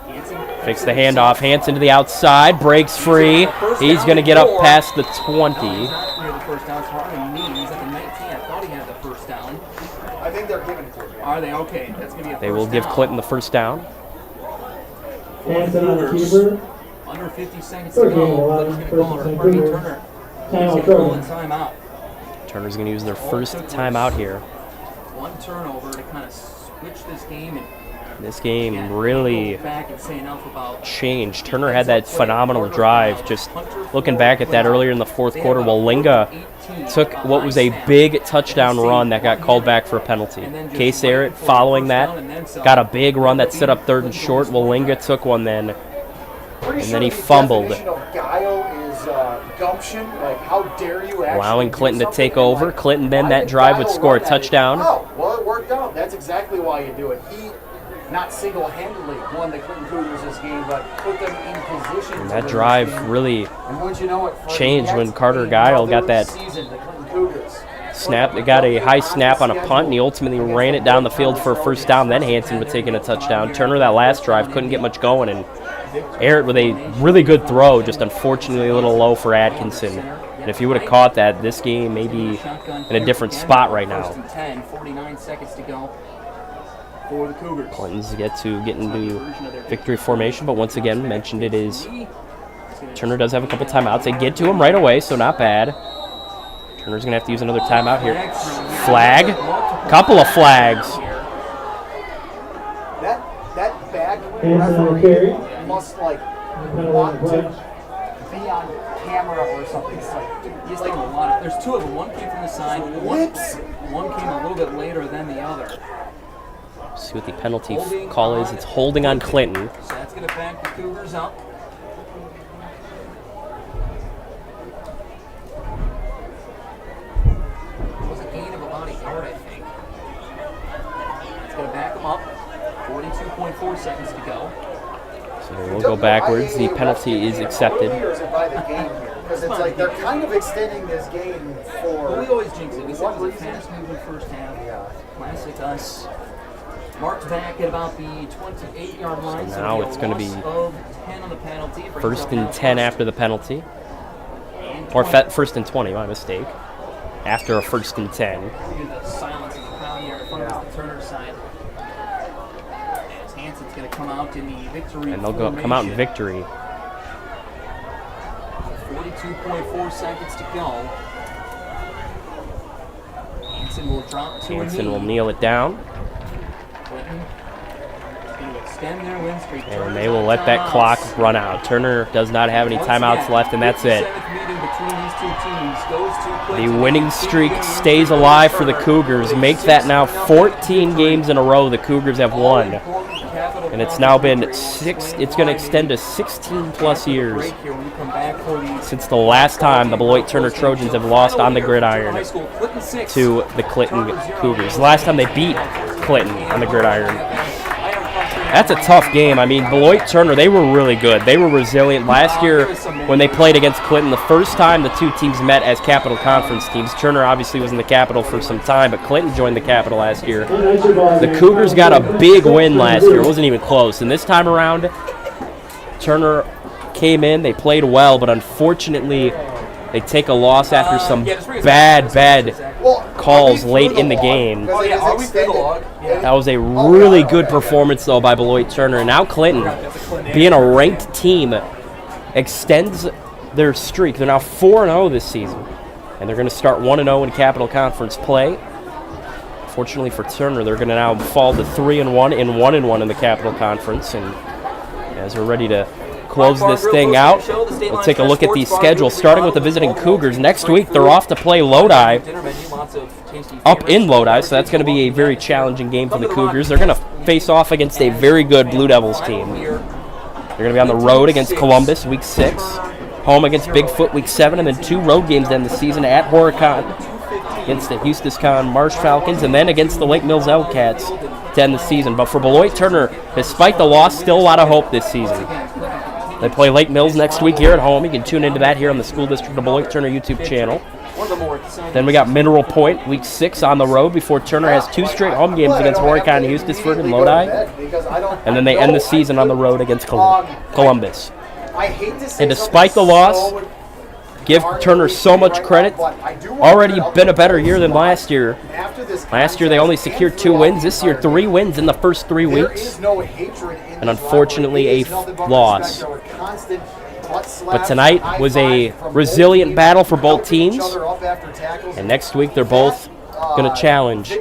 Hanson Fix the handoff. Hanson to the outside, breaks free. He's going to get up past the 20. He's not near the first down. It's hard to me. He's at the 19. I thought he had the first down. I think they're giving it to him. Are they? Okay. That's going to be a They will give Clinton the first down. Hanson on the keeper. Under 50 seconds to Third game, go. 11, Clinton's going to call first it. and Pardon me, 10 Turner. He's Timeout, going to call a Turner. timeout. Turner's going to use their first timeout here. 1 turnover to kind of switch this game and This game really go back and say enough about changed. Turner had that phenomenal drive. Just looking back at that earlier in the fourth quarter, Walinga took what was a big touchdown run that got called back for a penalty. Case Arrett, following that, got a big run that set up 3rd and short. Walinga took one then, Pretty and sure then he the fumbled, definition of guile is gumption. Like, how dare you actually allowing do Clinton to something take and, over. like, Clinton then why that did drive would Guile score a run that? touchdown. Oh, well, it worked out. That's exactly why you do it. He not single-handedly won the Clinton Cougars this game, but put them in position. And to that win drive this game. really And wouldn't you know it, for the changed when next Carter game Guile of got the that season, the Clinton Cougars snap. They got a high snap on a punt, and he ultimately ran it down the field for a first down. Then Hanson would take in a touchdown. Turner, that last drive, couldn't get much going, and Arrett with a really good throw, just unfortunately a little low for Atkinson. And if he would have caught that, this game may be in a different spot right now. 10, 49 seconds to go for the Cougars. Clintons get into victory formation, but once again, mentioned it is Turner does have a couple timeouts. They get to him right away, so not bad. Turner's going to have to use another timeout here. Flag. Couple of flags. That back Hanson on the referee carry. must like Penalty want on to play. be on camera or something. It's like, dude, He's taking a lot of. There's 2 of them. One came from the side. One came a little bit later than the other. See what the penalty call is. It's holding on Clinton. So that's going to back the Cougars up. It was a gain of about a yard, I think. It's going to back them up. 42.4 seconds to go. So we'll go backwards. The penalty is accepted. By the game here, because it's like they're kind of extending this game Well, we for. always jinx it. We said it was a reason? fast-moving first half. Yeah. Classic us. Marked back at about the 28-yard line. So now it'll it's be a gonna be loss of 10 on the penalty. It brings First up and now 10 first after the penalty. and Or 20. first and 20, my mistake. After a first and 10. Look at the silence of the crowd here in front of the Turner side. As Hanson's going to come out in the victory. And they'll come out in victory. 42.4 seconds to go. Hanson will drop to Hanson a will knee. kneel it down. Clinton is going to extend their win streak. And Turner's they will on let that timeouts. clock run out. Turner does not have any Once timeouts again, left, and that's it. 57th meeting between these 2 teams goes to The Clinton. winning streak stays alive for the Cougars. Make that now 14 games in a row the Cougars have won. And it's now been it's going to extend to 16 plus years since the last time the Beloit Turner Trojans have lost on the gridiron to the Clinton Cougars. The last time they beat Clinton on the gridiron. That's a tough game. I mean, Beloit Turner, they were really good. They were resilient. Last year, when they played against Clinton, the first time the 2 teams met as Capital Conference teams, Turner obviously was in the Capital for some time, but Clinton joined the Capital last year. The Cougars got a big win last year. It wasn't even close. And this time around, Turner came in. They played well, but unfortunately, they take a loss after some bad calls late in the game. That was a really good performance, though, by Beloit Turner. And now Clinton, being a ranked team, extends their streak. They're now 4-0 this season, and they're going to start 1-0 in Capital Conference play. Fortunately for Turner, they're going to now fall to 3-1 and 1-1 in the Capital Conference. And as we're ready to close this thing out, we'll take a look at the schedule, starting with the visiting Cougars. Next week, they're off to play Lodi up in Lodi, so that's going to be a very challenging game for the Cougars. They're going to face off against a very good Blue Devils team. They're going to be on the road against Columbus week 6, home against Bigfoot week 7, and then 2 road games to end the season at Horicon against the Eustiscon Marsh Falcons, and then against the Lake Mills Elcats to end the season. But for Beloit Turner, despite the loss, still a lot of hope this season. They play Lake Mills next week here at home. You can tune into that here on the School District of Beloit Turner YouTube channel. Then we got Mineral Point, week 6 on the road before Turner has 2 straight home games against Horicon, Eustisford, and Lodi. And then they end the season on the road against Columbus. And despite the loss, give Turner so much credit. Already been a better year than last year. Last year they only secured 2 wins. This year 3 wins in the first 3 weeks. And unfortunately a loss. But tonight was a resilient battle for both teams. And next week they're both going to challenge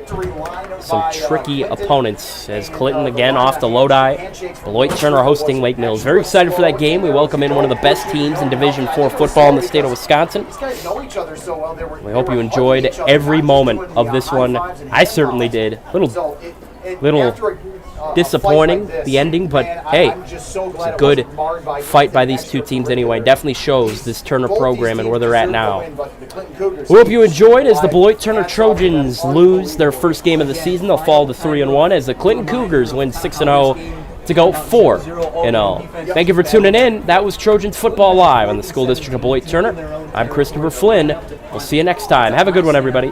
some tricky opponents as Clinton again off to Lodi. Beloit Turner hosting Lake Mills. Very excited for that game. We welcome in one of the best teams in Division IV football in the state of Wisconsin. We hope you enjoyed every moment of this one. I certainly did. Little disappointing, the ending, but hey, it's a good fight by these 2 teams anyway. Definitely shows this Turner program and where they're at now. We hope you enjoyed as the Beloit Turner Trojans lose their first game of the season. They'll fall to 3-1 as the Clinton Cougars win 6-0 to go 4-0. Thank you for tuning in. That was Trojans Football Live on the School District of Beloit Turner. I'm Christopher Flynn. We'll see you next time. Have a good one, everybody.